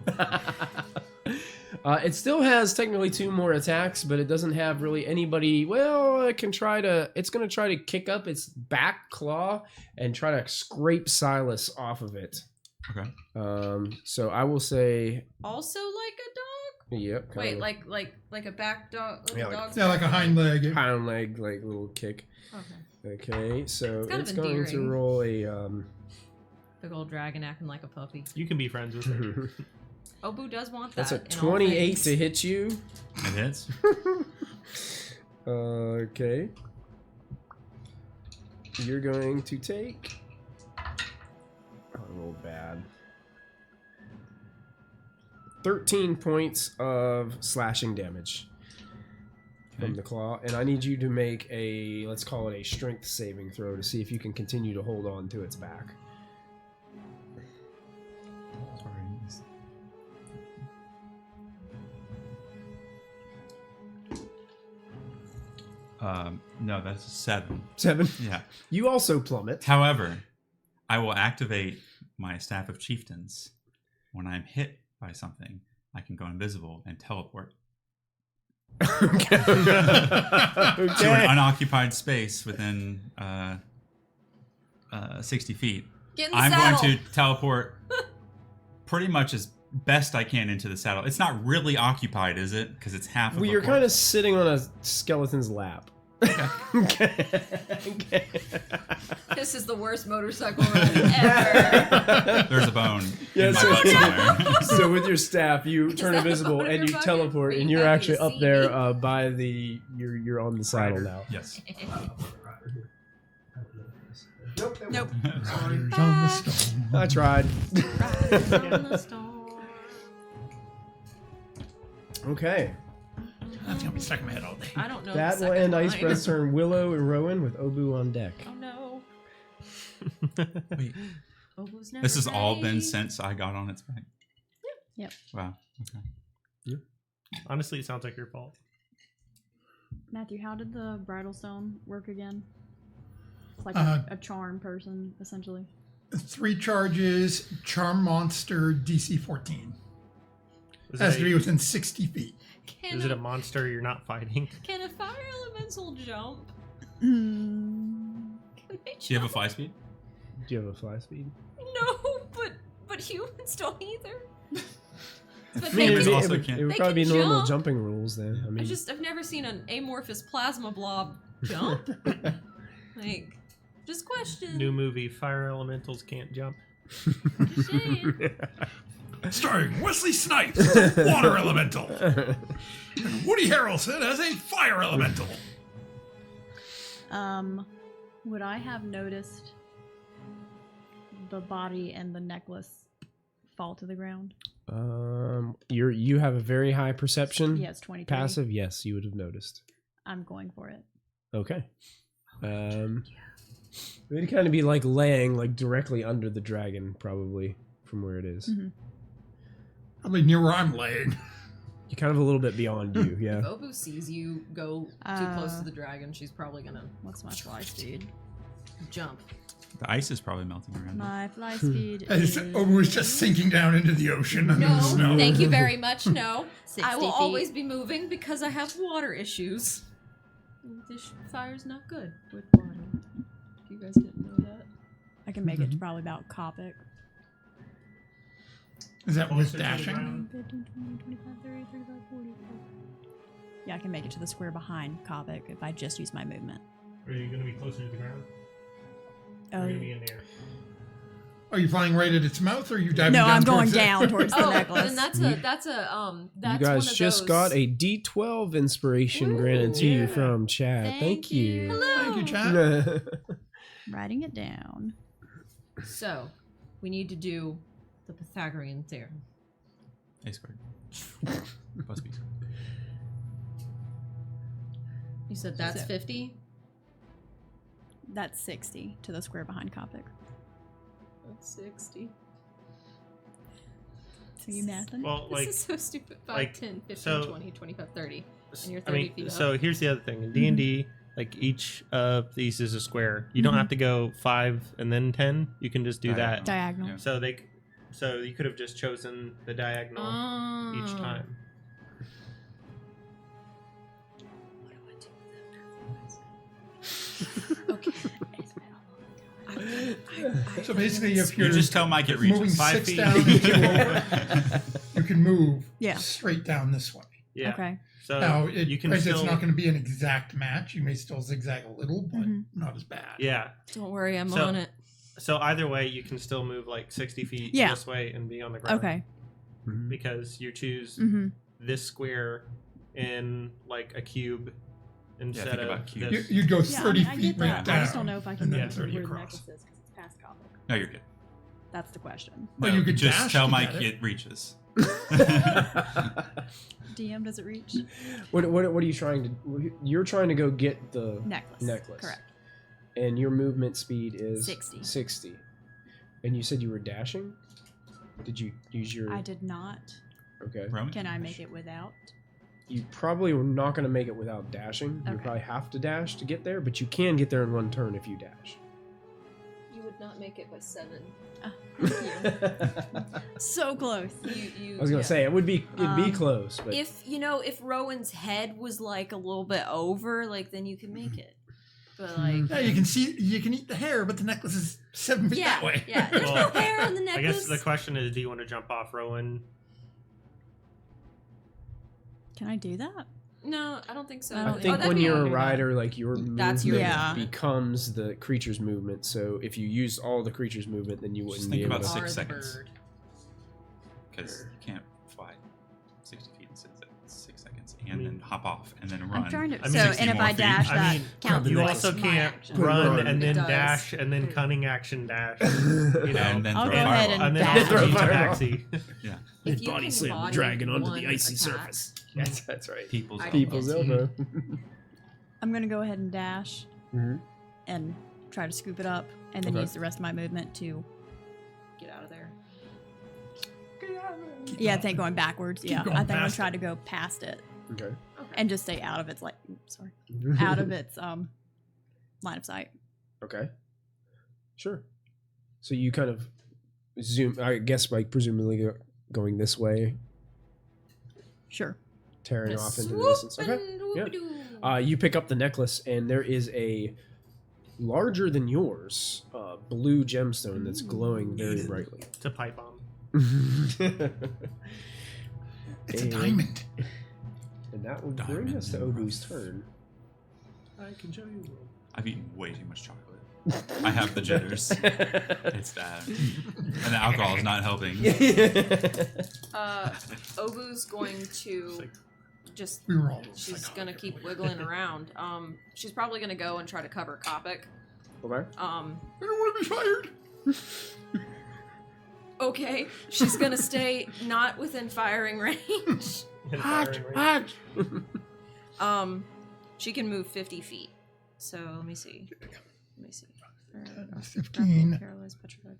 It still has technically 2 more attacks, but it doesn't have really anybody. Well, it can try to. It's going to try to kick up its back claw and try to scrape Silas off of it. Okay. So I will say Also like a dog? Yep. Wait, like a back dog? Like Yeah, a like- dog's Yeah, like a back? hind leg. hind leg, like little kick. Okay. Okay, so It's kind of it's going to endearing. roll a Big old dragon acting like a puppy. You can be friends with it. Obu does want that. that's a in all 28 things. to hit you. It hits. Okay. You're going to take. Oh, a little bad. 13 points of slashing damage from Okay. the claw, and I need you to make a, let's call it a strength saving throw to see if you can continue to hold on to its back. Sorry. No, that's a 7. 7. Yeah. You also plummet. However, I will activate my Staff of Chieftains. When I'm hit by something, I can go invisible and teleport Okay. to an unoccupied space within 60 feet. Get in the I'm saddle. going to teleport pretty much as best I can into the saddle. It's not really occupied, is it? Because it's half of Well, a you're kind of horse. sitting on a skeleton's lap. Okay. Okay. This is the worst motorcycle ride ever. There's a bone Yeah, in my so- butt somewhere. So with your staff, you turn that invisible one of and your you buckets? teleport, Are and you you're happy actually to up see there me? by the. You're on the saddle now. Yes. Nope. Riders on the storm. I tried. Riders on the storm. Okay, That's gonna be stuck in my head all day. I don't know. that the will second end line. Icebreath's turn. Willow and Rowan with Obu on deck. Oh no. Wait, Obu's never this has all been ready. since I got on its back? Yep. Wow. Okay. Honestly, it sounds like your fault. Matthew, how did the bridal stone work again? It's like Uh, a charm person, essentially. 3 charges, charm monster, DC 14. Is Has to it, be a, within 60 feet. Can is it a, a monster you're not fighting? can a fire elemental jump? Mm. Can they Do you have a jump? fly speed? Do you have a fly speed? No, but humans don't either. But I they mean, Humans can, also would, can't. it would They probably be can normal jump. jumping rules then. I mean, I've never seen an amorphous plasma blob jump. Like, just question. New movie, Fire Elementals Can't Jump. Just saying. Starring Wesley Snipes, water elemental. And Woody Harrelson as a fire elemental. Would I have noticed the body and the necklace fall to the ground? you have a very high perception. Yes, 23. Passive. Yes, you would have noticed. I'm going for it. Okay. It'd kind of be like laying like directly under the dragon, probably from where it is. Mhm. Probably near where I'm laying. You're kind of a little bit beyond you. Yeah. If Obu sees you go too close to the dragon, she's probably gonna What's my fly speed? jump. The ice is probably melting around. My fly speed As is Obu was just sinking down into the ocean under No, the snow. thank you very much. No, 60 I will feet. always be moving because I have water issues. This fire's not good with water. If you guys didn't know that. I can make it to probably about Copic. Is that Closer with to the dashing? ground. 15, 20, 25, 30, 35, 40. Yeah, I can make it to the square behind Copic if I just use my movement. Are you going to be closer to the ground? Or Oh, are you going to be in the air? Are you flying right at its mouth, or are you diving no, down I'm going towards it? down towards the Oh, necklace. then that's You that's guys one of just those. got a D12 inspiration granted to you yeah. from Chad. Thank you. Hello. Thank you, Chad. Writing it down. So, we need to do the Pythagorean theorem. A squared. Plus B squared. You said that's So- 50. That's 60 to the square behind Copic. That's 60. So you mathing? Well, This is so stupid. 5, like, 10, 15, so- 20, 25, 30. And you're I 30 mean, feet up. so here's the other thing. In D&D, like each of these is a square. You don't have to go 5 and then 10. You can just do that. Diagonal. Yeah. So you could have just chosen the diagonal each Oh. time. Okay. I So basically, if you're You just tell Mike it moving reaches 5 6 feet. down and 2 over, you can move Yeah. straight down this way. Yeah. Okay. So Now, you can it's still. not going to be an exact match. You may still zigzag a little, but Mhm. not as bad. Yeah. Don't worry, I'm So- on it. So either way, you can still move like 60 feet Yeah. this way and be on the ground. Okay. Because you choose Mm-hmm. this square in like a cube instead think of about cubes. this. You'd go Yeah, 30 I feet get right that. down. I just don't know if I can and then get 30 where the across. necklace is because it's past copper. No, you're good. That's the question. Well, No, you could just dash tell to Mike get it. it reaches. DM, does it reach? What are you trying to? You're trying to go get the Necklace. necklace. Correct. And your movement speed is 60. 60. And you said you were dashing? Did you use your? I did not. Okay. Roman? Can I make it without? You probably were not going to make it without dashing. You Okay. probably have to dash to get there, but you can get there in one turn if you dash. You would not make it by 7. So close. You, I was gonna say it'd be Um, close, but if Rowan's head was like a little bit over, like then you can make it. But like, Yeah, you can see, you can eat the hair, but the necklace is 7 feet yeah, that way. yeah. There's no Well, hair on the I necklace. guess the question is, do you want to jump off Rowan? Can I do that? No, I don't think so. I I don't think that'd when be you're a okay. rider, like your That's movement your Yeah. becomes the creature's movement. So if you use all the creature's movement, then you Just wouldn't think be able about to. 6 Are the seconds. bird. Because you can't fly 60 feet in 6 seconds and then hop off and then run. I'm trying to. I mean, so, 60 and if more I feet. dash, I that mean, counts you as also my can't action. run Run. and then It does. dash and then cunning action dash. You know, And then I'll throw go a ahead fireball. and and then dash. Throw a also fireball. taxi. Yeah. If you body can slam the body dragon onto one the icy attack, surface. That's right. People's I elbow. can People's hit. elbow. I'm gonna go ahead and dash Mhm. and try to scoop it up, and then Okay. use the rest of my movement to. Get out of there. Yeah, I think going backwards. Yeah, going I think I'm gonna past try it. to go past it Okay. Okay. and just stay out of its out of its line of sight. Okay. Sure. So you kind of zoom. I guess like presumably going this way, Sure. tearing Just off into the swoop distance. Okay. and Yeah. whoop-a-doo. You pick up the necklace, and there is a larger than yours blue gemstone that's glowing very brightly. It's a pipe bomb. It's a And- diamond. And that will bring us to Obu's turn. I can show you. I've eaten way too much chocolate. I have the jitters. It's bad. And the alcohol is not helping. Obu's going to just. We were all. She's psychotic gonna at keep one wiggling around. She's probably gonna go and try to cover Kopic. Okay. I don't want to be fired. Okay, she's gonna stay not within firing range. She can move 50 feet. So let me see. 15. Paralyzed, petrified.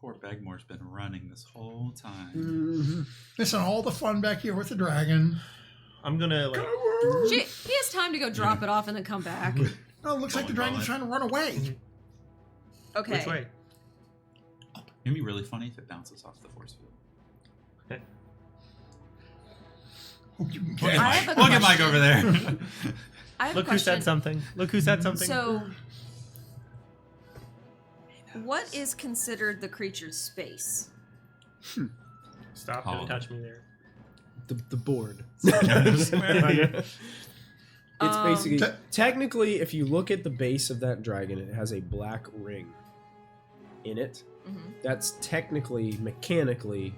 Poor Bagmore's been running this whole time. Listen, all the fun back here with the dragon. I'm gonna like. He has time to go drop it off and then come back. Oh, it looks like the dragon's trying to run away. Okay. Which way? It'd be really funny if it bounces off the force field. Hope you can Look catch I at have Mike. a Look at Mike question. over there. I have Look a who question. said something. Look who said something. So, what is considered the creature's space? Stop! Oh. Don't touch me there. The board. It's basically Te- technically, if you look at the base of that dragon, it has a black ring in it. Mhm. That's technically, mechanically,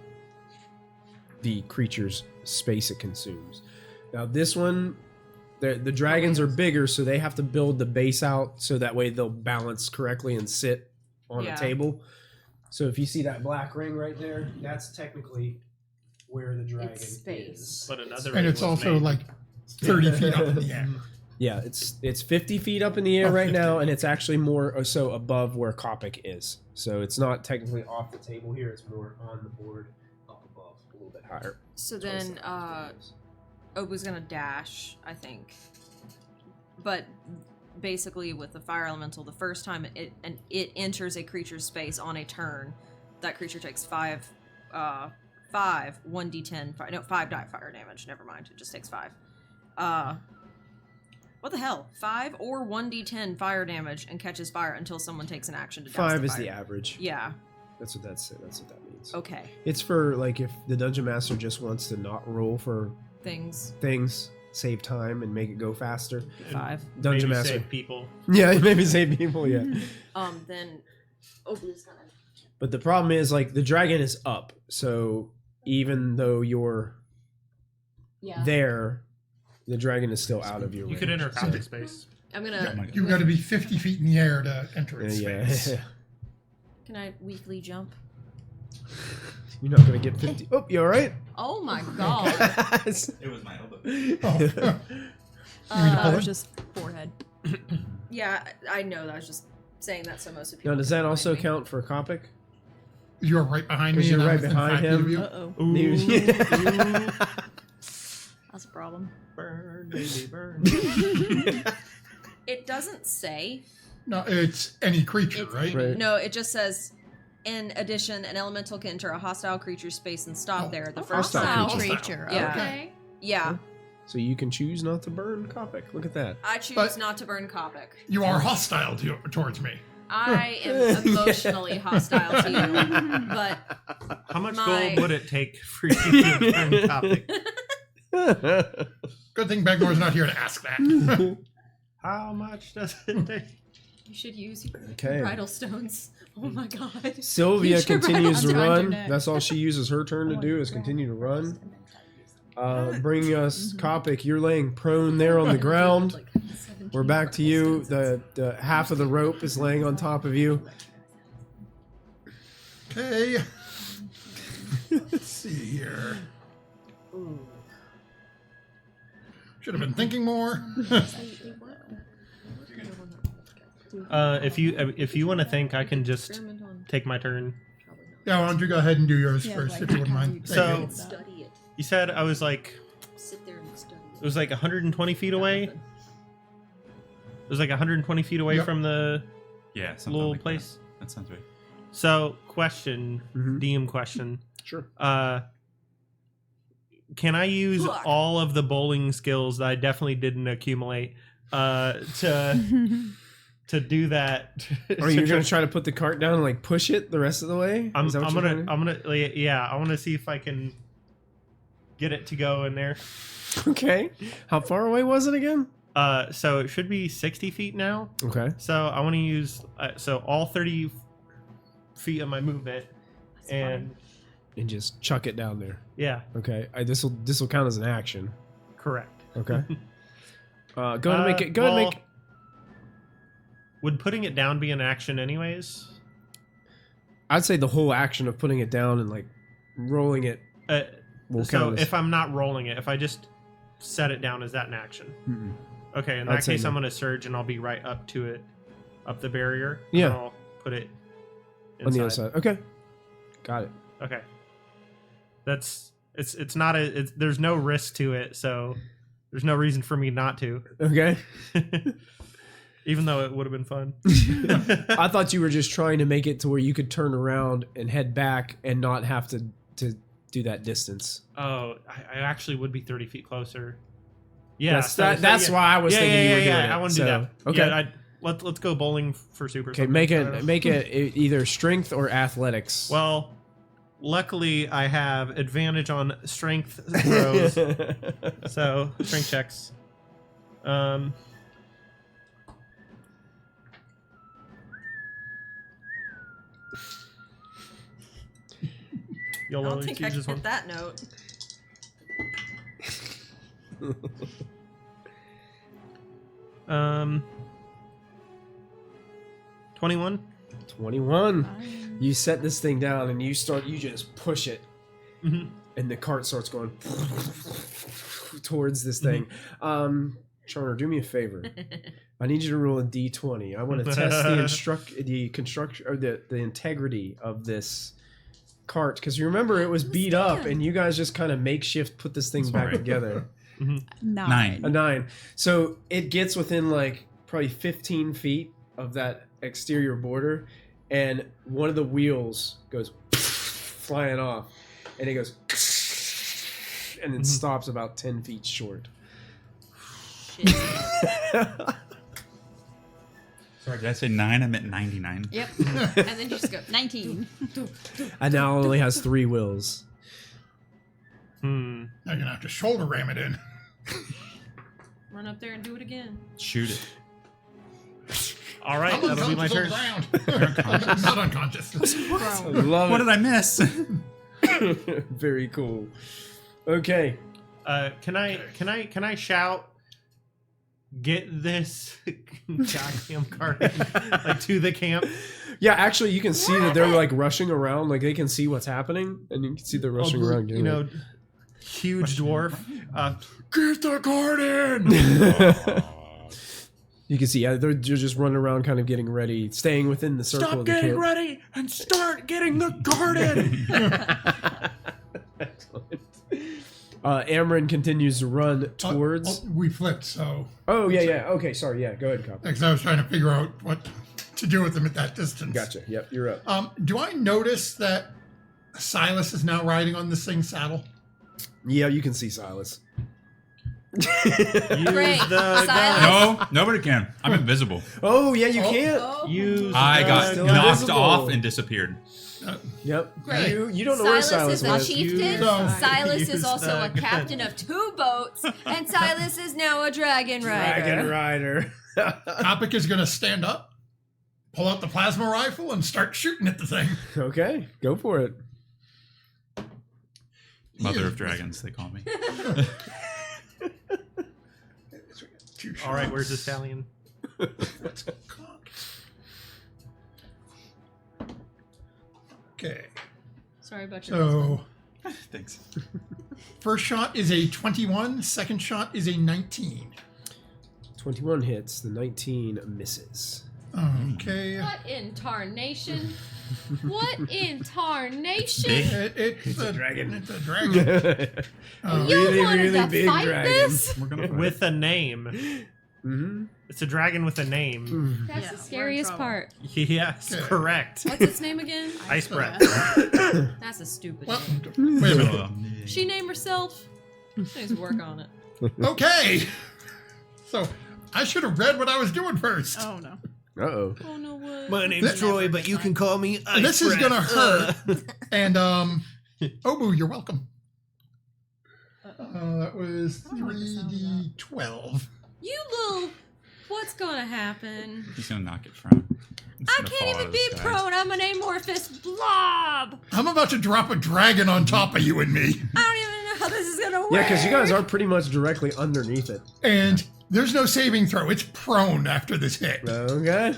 the creature's space it consumes. Now, this one, the dragons are bigger, so they have to build the base out so that way they'll balance correctly and sit on Yeah. a table. So if you see that black ring right there, that's technically where the dragon It's space. is. But another. And ring it's was also made. like 30 feet up in the air. Yeah, it's 50 feet up in the air Oh, right 50. now, and it's actually more so above where Kopic is. So it's not technically off the table here; it's more on the board, up above, a little bit higher. So then, Obu's gonna dash, I think. But basically, with the fire elemental, the first time it enters a creature's space on a turn, that creature takes 5 1d10 5 die fire damage. Never mind, it just takes 5. What the hell? 5 or 1d10 fire damage and catches fire until someone takes an action to douse 5 the is fire. the average. Yeah. That's what that means. Okay. It's for like if the dungeon master just wants to not roll for Things. save time and make it go faster. 5. Dungeon Maybe master. save people. Yeah, maybe save people. Yeah. Then Obli's gonna. But the problem is like the dragon is up, so even though you're there, the dragon is still out of your You range. could enter comic space. I'm gonna. You've got to be 50 feet in the air to enter its Yeah. space. Can I weakly jump? You're not gonna get 50. Oh, you all right? Oh my god. It was my elbow. Oh. You mean to That pull was it? just forehead. Yeah, I know. I was just saying that so most of people. Now, does that can also find me. count for Copic? You're right behind me. 'Cause you're and I'm right within behind 5 feet him. of you. Uh-oh. That's a problem. Burn, baby, burn. It doesn't say. No, it's any creature, right? Right. No, it just says. In addition, an elemental can enter a hostile creature's space and stop Oh. there. The A first hostile time. creature. Yeah. Okay. Yeah, So you can choose not to burn Copic. Look at that. I choose But- not to burn Copic. You are hostile towards me. I am emotionally hostile to you, but How much My- gold would it take for you to burn topic? Good thing Bagnor's not here to ask that. How much does it take? you should use your Okay. bridal stones. Oh my god. Sylvia Use your continues to bridle around your run. neck. That's all she uses her turn to do is continue to run. Bring us Copic. You're laying prone there on the ground. Like 17 We're back to you. bridal stones. The half of the rope is laying on top of you. Okay. Let's see here. Should have been thinking more. If you want to think, I can just take my turn. Yeah, why don't you go ahead and do yours Yeah, first, like, if you wouldn't how mind. you Thank So- you. Study it. You said I was like, Sit there and study it it. was like 120 feet away. It was like 120 feet away Yep. from the Yeah, something little like place. That sounds right. So, question, Mhm. DM question. Sure. Can I use Fuck. all of the bowling skills that I definitely didn't accumulate to do that? Are you going to try to put the cart down and like push it the rest of the way? I'm Is that what you're trying to do? I want to see if I can get it to go in there. Okay. How far away was it again? So it should be 60 feet now. Okay. So I want to use so all 30 feet of my movement, and And just chuck it down there. yeah, Okay. This will count as an action. correct. Okay. Go ahead and make it. Go ahead and make. Would putting it down be an action anyways? I'd say the whole action of putting it down and like rolling it will So count as. if I'm not rolling it, if I just set it down, is that an action? Mm-mm. Okay, in I'd that say case, no. I'm gonna surge and I'll be right up to it, up the barrier. and Yeah. I'll put it On the other inside. side. Okay. Got it. Okay. That's it's not there's no risk to it, so there's no reason for me not to. Okay. Even though it would have been fun. I thought you were just trying to make it to where you could turn around and head back and not have to do that distance. Oh, I actually would be 30 feet closer. Yeah, That's why I was thinking you were doing it. I want to do So, that. Okay. Yeah, let's go bowling for super. Okay, something. make I don't know. it either strength or athletics. Well, luckily I have advantage on strength throws, so strength checks. I YOLO, don't think I choose can this one. hit that note. Um, 21. 21. You set this thing down and you just push it, Mhm. and the cart starts going towards this thing. Charner, do me a favor. I need you to roll a d20. I want to test the construction or the integrity of this cart, because you remember it was beat up, and you guys just kind of makeshift put this thing back right. together. 9. A 9. So it gets within like probably 15 feet of that exterior border, and one of the wheels goes flying off, and it goes and then stops about 10 feet short. shit. Sorry, did I say 9? I meant 99. Yep. And then you just go 19. And now only has 3 wills. Hmm. Now you're gonna have to shoulder ram it in. run up there and do it again. Shoot it. All right, I'm that'll be my turn. unconscious. Not unconscious. I love What it. did I miss? Very cool. Okay. Can I shout? Get this goddamn cart like to the camp. Yeah, actually, you can see that they're like rushing around. Like they can see what's happening, and you can see they're rushing around. You know, huge dwarf. Get the garden. You can see, yeah, they're just running around, kind of getting ready, staying within the circle of the camp. ready and start getting the garden. Excellent. Amron continues to run towards. We flipped, so. Oh yeah. Okay, sorry. Yeah, go ahead, Cop. Because I was trying to figure out what to do with them at that distance. Gotcha. Yep, you're up. Do I notice that Silas is now riding on this thing's saddle? Yeah, you can see Silas. Use Great. the Silence. gun. No, nobody can. I'm invisible. Oh yeah, you can't. Oh. Use. I the got still gun. knocked invisible. off and disappeared. Yep. Great. You don't know where Silas Silas is a was. chieftain. So- Silas Use is also the a captain of 2 boats, and Silas is now a dragon rider. Dragon Rider. Topic is going to stand up, pull out the plasma rifle, and start shooting at the thing. Okay, go for it. Mother of dragons, they call me. All right, where's the stallion? Okay. Sorry about your husband. So, Thanks. first shot is a 21, second shot is a 19. 21 hits. The 19 misses. Okay. What in tarnation? What in tarnation? It's a dragon. It's a dragon. You Really, wanted really to big fight dragon. this? We're gonna With a name. Mm-hmm. It's a dragon with a name. That's Yeah, the we're in scariest trouble. part. Yes, Okay. correct. What's its name again? Icebreath. That's a stupid Well, name. wait a minute. She named herself. She needs to work on it. Okay. So, I should have read what I was doing first. Oh no. Uh-oh. Oh no, what? My name's Troy, but you can call me Icebreath. This is gonna hurt. And Obu, you're welcome. That was I don't like the sound of that. 3d12. You little. What's gonna happen? He's gonna knock it from. I can't even be prone. I'm an amorphous blob. I'm about to drop a dragon on top of you and me. I don't even know how this is gonna work. Yeah, because you guys are pretty much directly underneath it. And there's no saving throw. It's prone after this hit. Okay.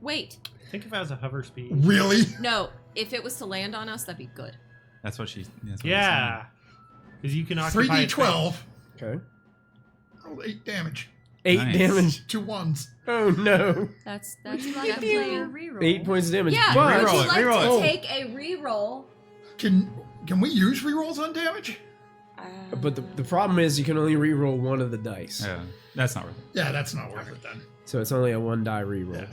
Wait. Think if I was a hover speed. Really? No. If it was to land on us, that'd be good. That's what she's. Yeah. Because you can occupy a 3d12. Okay. Rolled 8 damage. 8 Nice. damage. 2 1s. Oh no. That's Would you not like to a play a plan. reroll? 8 points of damage. Yeah. But Would Reroll you it, like reroll to it. take a reroll? Can we use rerolls on damage? But the problem is you can only re-roll one of the dice. Yeah, that's not worth it. Yeah, that's not worth it then. So it's only a 1 die re-roll. Yeah.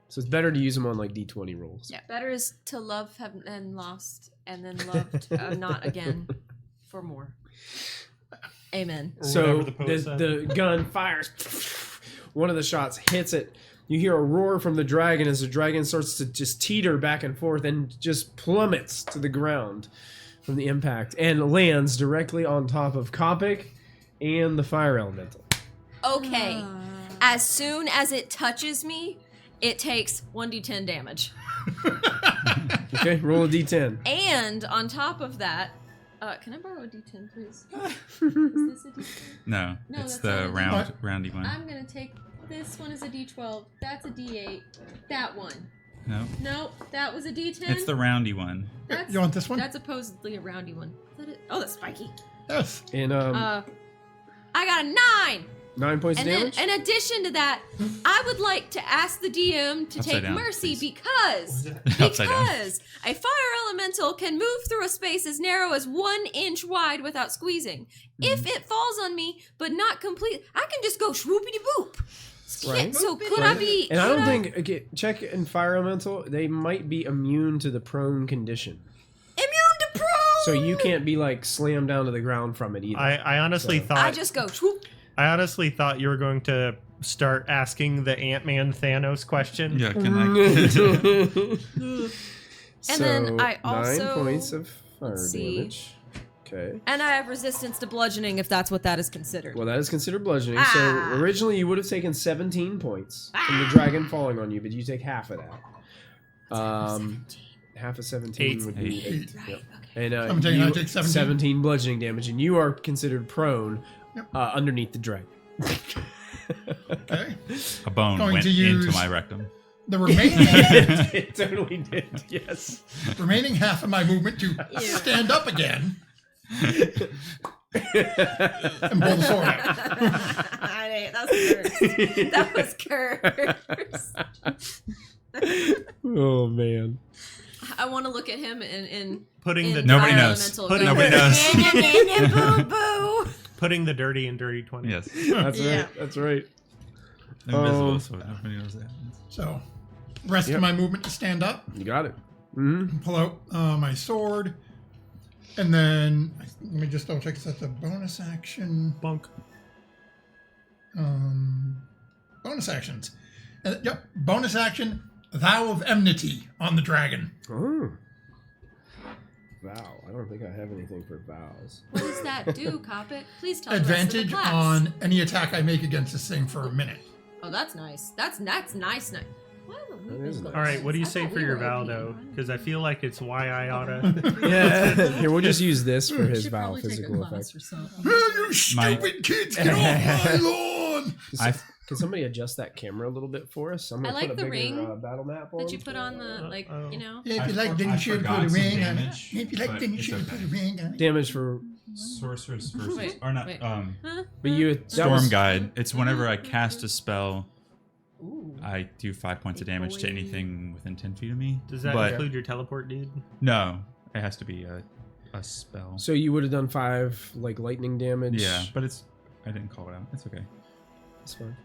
So it's better to use them on like d20 rolls. Yeah. Better is to love have and lost, and then loved not again for more. Amen. Or So whatever the poet said. the gun fires. One of the shots hits it. You hear a roar from the dragon as the dragon starts to just teeter back and forth and just plummets to the ground from the impact and lands directly on top of Kopic and the fire elemental. Okay. As soon as it touches me, it takes 1d10 damage. Okay, roll a d10. And on top of that, can I borrow a d10, please? Is this a d10? No, No, it's that's the not a round, roundy one. I'm gonna take this one as a d12. That's a d8. That one. No, No, that was a d10. it's the roundy one. That's, You want this one? That's supposedly a roundy one. Is that it? Oh, that's spiky. Yes. And I got a 9. 9 points And of then, damage. in addition to that, I would like to ask the DM to Upside take down, mercy please. because Upside down. a fire elemental can move through a space as narrow as 1 inch wide without squeezing. If it falls on me, but not complete, I can just go swoopity boop. Right. So could I be? And I could don't think, okay, check in fire elemental, they might be immune to the prone condition. immune to prone. So you can't be like slammed down to the ground from it either. I honestly So- thought I just go swoop. I honestly thought you were going to start asking the Ant-Man Thanos question. Yeah, can I? And then I 9 also- points of fire let's see. damage. Okay. And I have resistance to bludgeoning, if that's what that is considered. Well, that is considered bludgeoning. Ah. So originally you would have taken 17 points from the dragon falling on you, but you take half of that. Half of 17 8. would be 8. Yep. And I'm taking- I take 17. 17 bludgeoning damage, and you are considered prone underneath the dragon. Okay. A bone Going went to use- into my rectum. The remaining It totally did, yes. remaining half of my movement to stand up again and pull the sword out. That was cursed. Oh, man. I want to look at him in Putting the Nobody dire knows. elemental Putting- go, Nobody knows. boo boo. Putting the dirty in dirty 20. Yes. That's right. That's right. Invisible, so nobody knows that. So, rest of my movement to stand up, You got it. Mm-hmm. pull out my sword, and then let me just double check. Is that the bonus action? Bunk. Bonus actions. Yep, bonus action. Vow of enmity on the dragon. Oh. Vow. I don't think I have anything for vows. What does that do, Coppet? Please tell Advantage the rest of the class. on any attack I make against this thing for a minute. Oh, that's nice. That's nice. What have we That been is going nice. All right, what do you I say thought for we your were vow, OP. though? Because I feel like it's why I oughta. Yeah. Here, we'll just use this for his Should vow probably take a physical class effect. or something. You stupid kids, get off my lawn! Can somebody adjust that camera a little bit for us? I'm I gonna like put a the bigger, ring battle map on. That you put on the, like, Uh-oh. you know? If you like, then you should put a ring on it. If you like, but then you it's should okay. put a ring on it. Damage for, Sorcerer's versus, Wait, or not, wait. but you that Storm was- Guide. It's whenever I cast a spell, Ooh. I do 5 points of damage to anything within 10 feet of me. Does that But include your teleport, dude? no, it has to be a spell. So you would have done 5 like lightning damage. Yeah, but I didn't call it out. It's okay. That's fine.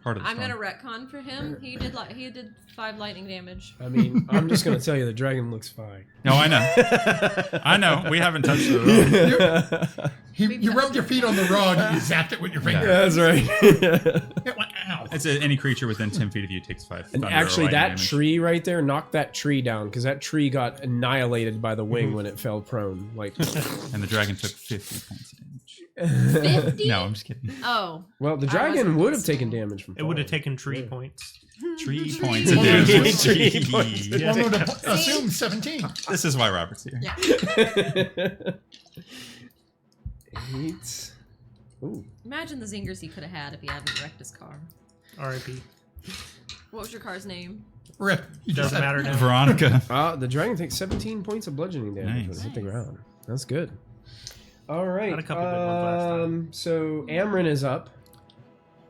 Part of the I'm spell. gonna retcon for him. He did 5 lightning damage. I mean, I'm just gonna tell you, the dragon looks fine. No, I know. I know. We haven't touched it at all. You rubbed your feet on the rug and you zapped it with your finger. That's right. It went, ow. It's any creature within 10 feet of you takes 5. And thunder or actually, lightning that damage. tree right there knocked that tree down because that tree got annihilated by the wing when it fell prone. Like, And the dragon took 50 points of damage. 50? No, I'm just kidding. Oh. well, the I dragon wasn't would have listening. taken damage from. It would have falling. taken 3 points. 3 Tree points of points. damage. 3 points. Yeah. Well, no, to assume 17. This is why Robert's here. Yeah. 8. Ooh. Imagine the zingers he could have had if he hadn't wrecked his car. R.I.P. What was your car's name? Rip. You just Doesn't said- matter now. Veronica. The dragon takes 17 points of bludgeoning damage when it Nice. hit the ground. That's good. All right. Had a couple good ones last time. So Amryn is up.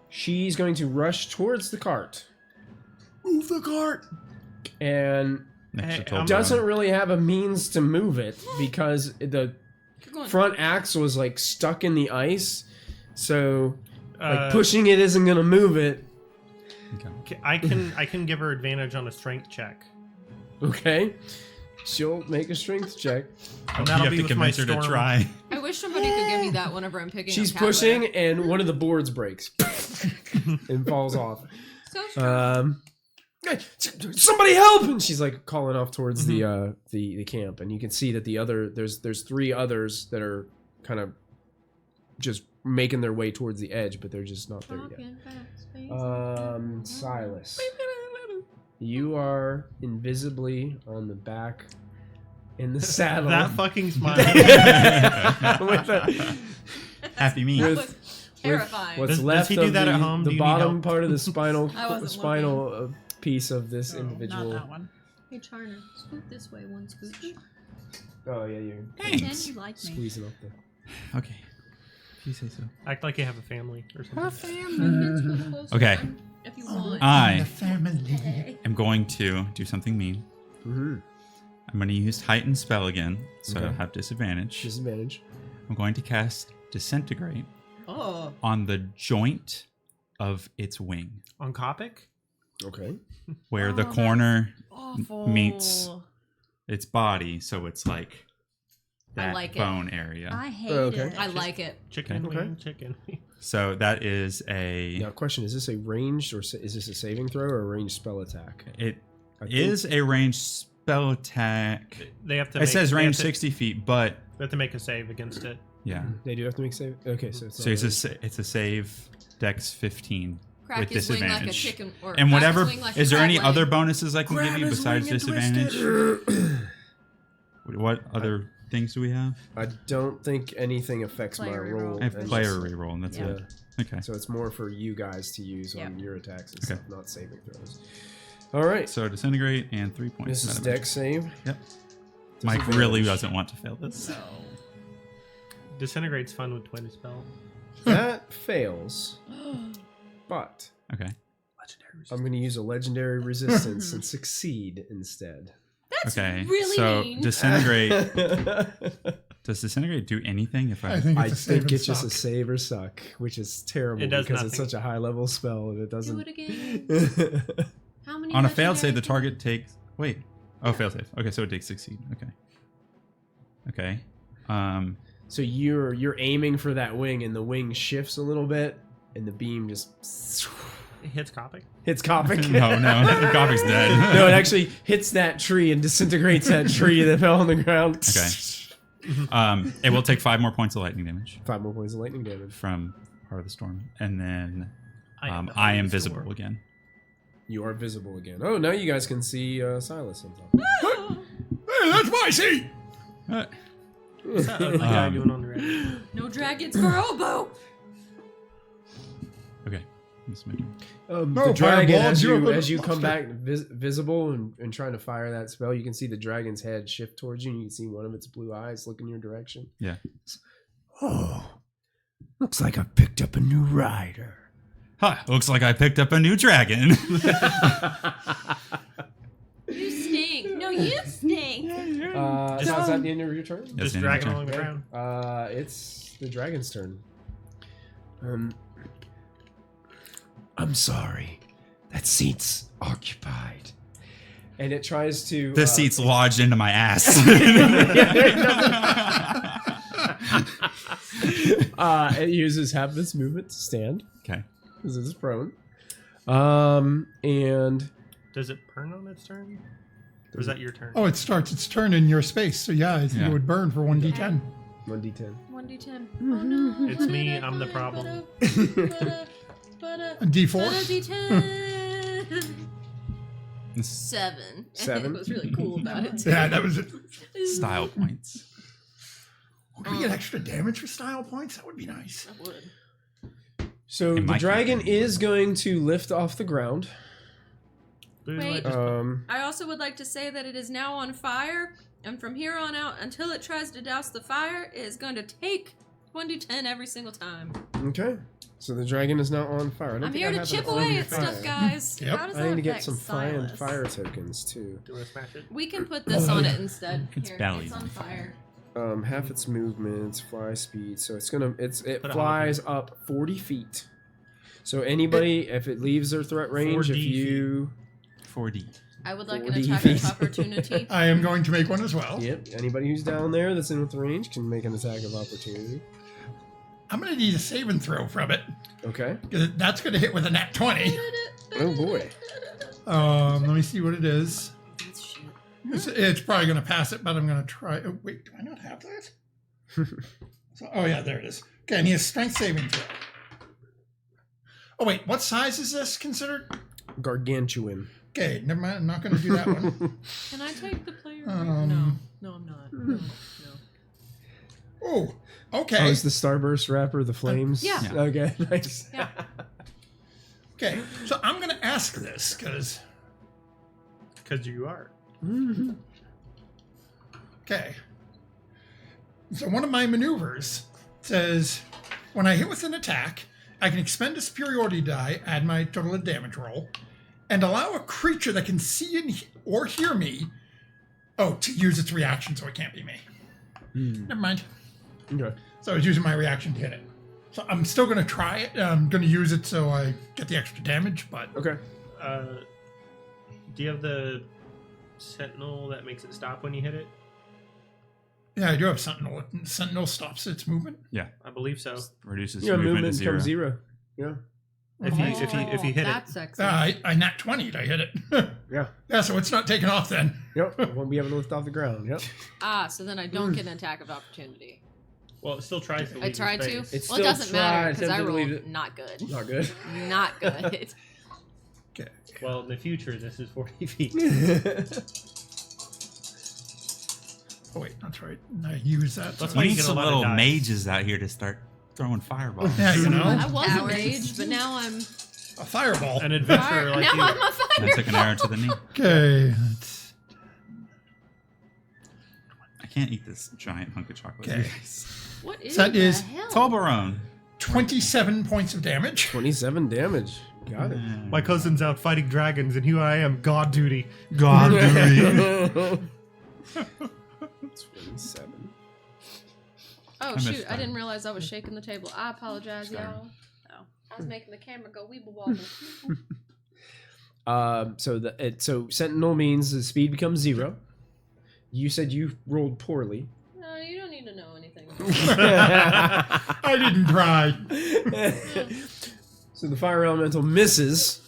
She's going to rush towards the cart Move the cart. and Next Hey, to Toblerone. doesn't really have a means to move it because the Keep going. front axle was like stuck in the ice. So like Uh, pushing it isn't going to move it. Okay. I can give her advantage on a strength check. Okay. She'll make a strength check. And You that'll have be to with my convince her to storm. try. I wish somebody could give me that whenever I'm picking She's up cat pushing litter. and one of the boards breaks and falls off. So strong. Hey, somebody help! And she's like calling off towards the camp, and you can see that the other there's 3 others that are kind of just making their way towards the edge, but they're just not there yet. Silas, you are invisibly on the back in the saddle. That fucking smile. with a, Happy me. That with- was terrifying. what's Does left he do of that the, at home? the Do you need bottom help? part of the spinal I wasn't spinal piece of this Not individual. that one. Hey, Charner, scoot this way one scooch. Oh yeah, you're Pretend you like me. squeezing up there. Okay. If you say so. Act like you have a family or something. You can scoot closer Okay. if you want. The I family. am going to do something mean. Mm-hmm. I'm going to use heightened spell again, so Okay. I have disadvantage. Disadvantage. I'm going to cast Disintegrate Oh. on the joint of its wing, On Copic? Okay. where the Oh, corner Awful. meets its body, so it's like that like it. bone area. I hate okay. it. I like it. Chicken Okay. wing, chicken wing. So that is a. Now, question: is this a ranged or is this a saving throw or a ranged spell attack? It I think- is a ranged spell attack. They have to. It says range they have 60 feet, but They have to make a save against it. yeah. They do have to make save. Okay, so it's So it's a save. Dex 15 Crack with his wing like a disadvantage. chicken. Or And crack whatever. his wing like a Is there any crab other leg. bonuses I can give Grab you his besides wing and twist disadvantage? What other things do we have? I don't think anything affects my Player roll. reroll. I have and player just- reroll, and that's Yeah. it. Okay. So it's more for you guys to use on Yep. your attacks and Okay. stuff, not saving throws. All right. So disintegrate and 3 points. This is meta magic. dex save. Yep. Mike Disadvantage. really doesn't want to fail this. Disintegrate's fun with twin spell. That fails. But Okay. I'm going to use a legendary resistance and succeed instead. That's Okay. really so mean. disintegrate. Does disintegrate do anything if I think I it's a save think and it's just a suck. save or suck, which is terrible It does because it's nothing. such a high level spell and it Do doesn't. it again. How many? on a failed save, the legendary target takes. Wait. Oh, failed save. Okay, so it takes succeed. Okay. Okay. So you're aiming for that wing, and the wing shifts a little bit, and the beam just It hits Copic. hits Copic. No, Gopic's dead. No, it actually hits that tree and disintegrates that tree that fell on the ground. Okay. It will take 5 more points of lightning damage 5 more points of lightning damage. from Heart of the Storm, and then I am the I am Heart of the visible Storm. again. You are visible again. Oh, now you guys can see Silas on top. Hey, that's my seat. What's that ugly guy doing on the right? No dragons for Oboe. Okay. That's my turn. No, The dragon, fireball, you're a as you come monster. back visible and trying to fire that spell, you can see the dragon's head shift towards you, and you can see one of its blue eyes look in your direction. Yeah. Oh, looks like I picked up a new rider. Huh, looks like I picked up a new dragon. You stink. No, you stink. So is that the end of your turn? Yes, Just man, dragging turn. along the ground. It's the dragon's turn. I'm sorry. That seat's occupied. And it tries to... The seat's lodged into my ass. It uses half this movement to stand. Okay. Because it's prone. And... Does it burn on its turn? Or is that your turn? Oh, it starts its turn in your space, so yeah, I think Yeah. it would burn for 1d10. 1d10. 1d10. Oh no. It's me, I'm the problem. A d4. D10. 7. 7? It was really cool about it. Too. Yeah, that was it. Style points. Could we get extra damage for style points? That would be nice. I would. So In the my dragon campaign. is going to lift off the ground. Boo, Wait. I just- I also would like to say that it is now on fire, and from here on out, until it tries to douse the fire, it is going to take 1d10 every single time. Okay. So the dragon is now on fire. I don't I'm think here I to have chip an away on at stuff, fire. guys. Yep. How does I that need to get affect some Silas? fire tokens too. Do you want to smash it? We can put this on it instead. It's Here, belly. it's on fire. Half its movement, fly speed. So it's gonna it Put a flies up 40 feet. So anybody, if it leaves their threat range, 4D if you 4D. I would like an 40 attack feet. of opportunity. I am going to make one as well. yep, anybody who's down there that's in with range can make an attack of opportunity. I'm going to need a save and throw from it, Okay. because that's going to hit with a nat 20. Oh boy. Let me see what it is. That's shit. It's probably going to pass it, but I'm going to try. Oh, wait, do I not have that? Oh, yeah, there it is. Okay, and he has strength saving throw. Oh, wait, what size is this considered? Gargantuan. Okay, never mind. I'm not going to do that one. Can I take the player? Um, No, I'm not. No. Oh, okay. Oh, is the Starburst wrapper the flames? Yeah. Yeah. Okay, nice. Yeah. Okay, so I'm going to ask this because, Because you are. okay. So one of my maneuvers says when I hit with an attack, I can expend a superiority die, add my total damage roll, and allow a creature that can see or hear me, to use its reaction so it can't be me. Never mind. Okay. So I was using my reaction to hit it. So I'm still going to try it. I'm going to use it so I get the extra damage, but Okay. Do you have the sentinel that makes it stop when you hit it? Yeah, I do have Sentinel. Sentinel stops its movement. Yeah, I believe so. reduces Yeah, movement to movement zero. becomes 0. Yeah. If you hit That's it. sexy. I nat 20'd. I hit it. Yeah. Yeah, so it's not taking off then. Yep. Won't be able to lift off the ground. Yep. So then I don't get an attack of opportunity. Well, it still tries to leave I tried to. your space. It Well, it still doesn't matter tries because I to leave rolled it. not good. Not good. Not good. Okay. Well, in the future, this is 40 feet. Oh, wait, that's right. I use that. That's so- why We you need get a some lot of little dice. mages out here to start throwing fireballs. Yeah, you know, I was a Cowards. mage, but now I'm. a fireball. An adventurer like now you. I'm a I took an arrow to the knee. Okay. That's, I can't eat this giant hunk of chocolate. Okay. What is That the is hell? Toblerone. 27 points of damage. 27 damage. Got it. My cousin's out fighting dragons, and here I am, God duty. God, 27. Oh missed shoot! I that. didn't realize I was shaking the table. I apologize, Sorry. y'all. Oh, I was making the camera go weeble wobble. So Sentinel means the speed becomes 0. You said you rolled poorly. No, you don't need to know anything. I didn't try. So the fire elemental misses.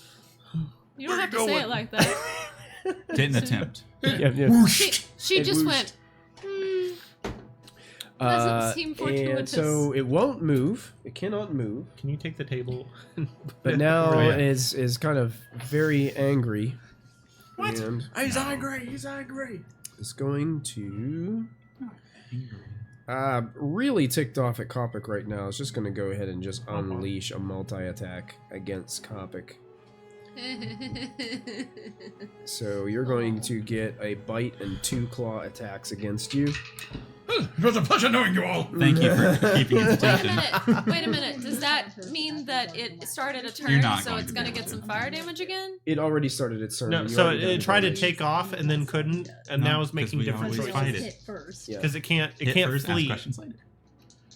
You don't have to say it like that. Didn't attempt. Yeah, yeah. Whooshed. She It just whooshed. went. Doesn't seem And fortuitous. so it won't move. It cannot move. Can you take the table? But now Right. is kind of very angry. What? And He's angry. He's angry. is going to really ticked off at Kopic right now. Is just going to go ahead and just unleash a multi-attack against Kopic. So you're going to get a bite and 2 claw attacks against you. It was a pleasure knowing you all. Thank you for keeping its Wait a attention. minute. Wait a minute. Does that mean that it started a You're turn, not so going it's to going be to able get to. some fire damage again? It already started its turn. No, You so already got it tried to advantage. take off and then couldn't, and No, now is 'cause making we different always choices. fight it. Hit first. Yeah. Because it can't Hit first, ask flee. questions later.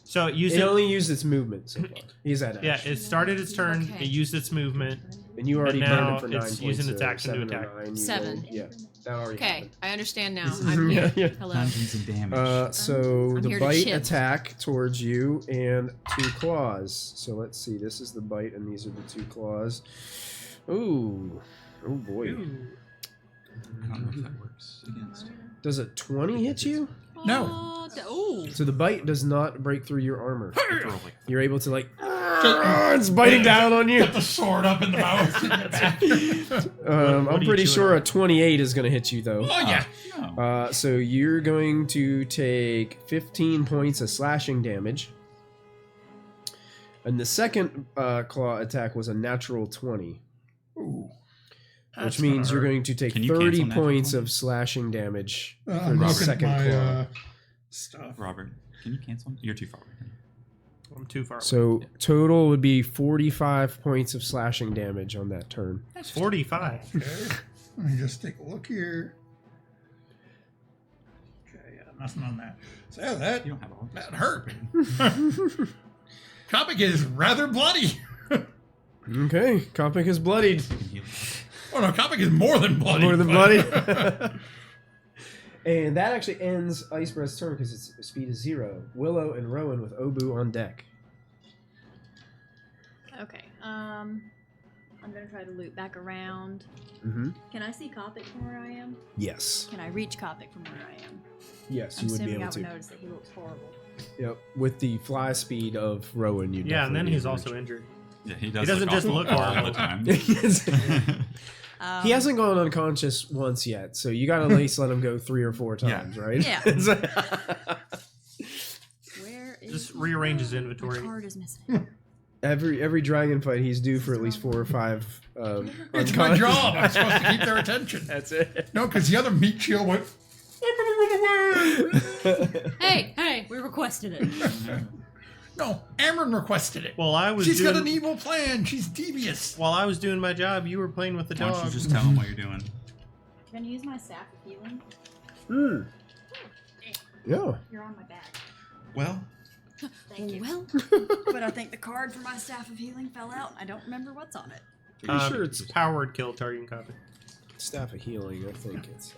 So it used It it. only used its movement so far. He's at Yeah, action. it started its turn. Okay. It used its movement. And you already and burned now it for 9 it's points. using its so action to 7 or attack. 9, you 7. rolled- Yeah, that already Okay, happened. I understand now. I'm Yeah, here. yeah. Hello. Dungeons and damage. So I'm the here to bite chip. attack towards you and 2 claws. So let's see. This is the bite and these are the 2 claws. Ooh. Oh boy. I don't know if that works against. Does a 20 hit you? No. Oh, So the bite does not break through your armor. Throw like You're able to it's biting down on you. Get the sword up in the mouth. What I'm are you pretty chewing sure on? a 28 is going to hit you though. Oh, yeah. no. So you're going to take 15 points of slashing damage. And the second claw attack was a natural 20. Ooh. Which means you're going to take Can you 30 cancel natural points 20? of slashing damage for I'm the looking at second my claw. stuff. Robert, can you cancel? You're too far away. I'm too far away. So total would be 45 points of slashing damage on that turn. 45. Okay. Let me just take a look here. Okay, yeah, nothing on that. So yeah, that You don't have all. Of that hurt. Comic is rather bloody. Okay, Kopic is bloodied. Oh no, Comic is more than bloody. More than but- bloody. And that actually ends Icebreath's turn because its speed is 0. Willow and Rowan with Obu on deck. Okay. I'm gonna try to loop back around. Mm-hmm. Can I see Kopic from where I am? Yes. Can I reach Kopic from where I am? Yes, I'm you would be assuming able I would to. notice that he looks horrible. Yep. With the fly speed of Rowan, you Yeah, and then definitely he's be able also to injured. Yeah, he does. doesn't just awful look all horrible. the time. reach. Um, He hasn't gone unconscious once yet, so you gotta at least let him go 3 or 4 Yeah. times, right? Yeah. Yeah. Where is Just my rearrange his card? inventory. My card is missing. every dragon fight, he's due for at least 4 or 5. It's my job. I'm supposed to keep their attention. That's it. No, because the other meat shield went. I'm gonna run away. hey, we requested it. No, Amron requested it. While I was She's doing, got an evil plan. She's devious. while I was doing my job, you were playing with the Why don't dog. you just tell him what you're doing? Can you use my staff of healing? Hmm. Yeah. You're on my back. Well, Thank you. Well, But I think the card for my staff of healing fell out. I don't remember what's on it. Pretty sure it's power word kill targeting copy. Staff of Healing, I think it's.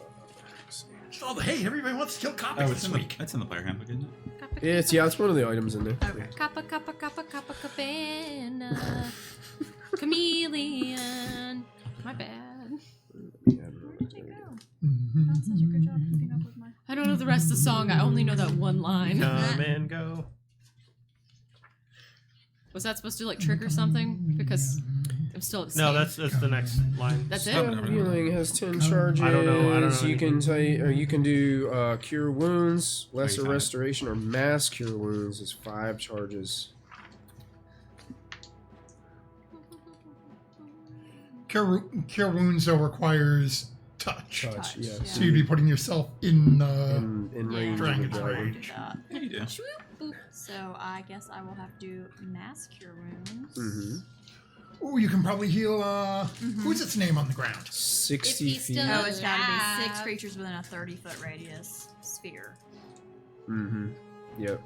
Just all the hey, everybody wants to kill Copic this week. That's in the player handbook, isn't it? It's one of the items in there. Okay. Kappa, kappa, kappa, kappa, cabana. Chameleon. My bad. Done such a good job keeping up with my. I don't know the rest of the song. I only know that one line. Come and go. Was that supposed to like trigger something? Because I'm still at the No, same. that's the next line. That's it. Healing has 10 charges. I don't know You can anything. you can do cure wounds, lesser you found it. restoration, or mass cure wounds is 5 charges. Cure wounds though requires touch. Touch, yes. yeah. So you'd be putting yourself in In range dragon of the dragon. range. Yeah, you do. So I guess I will have to do mass cure wounds. Mm-hmm. Oh, you can probably heal. Who's its name on the ground? 60 he's feet. still- Oh, it's got to be 6 Alive. creatures within a 30-foot radius sphere. Mm-hmm. Yep.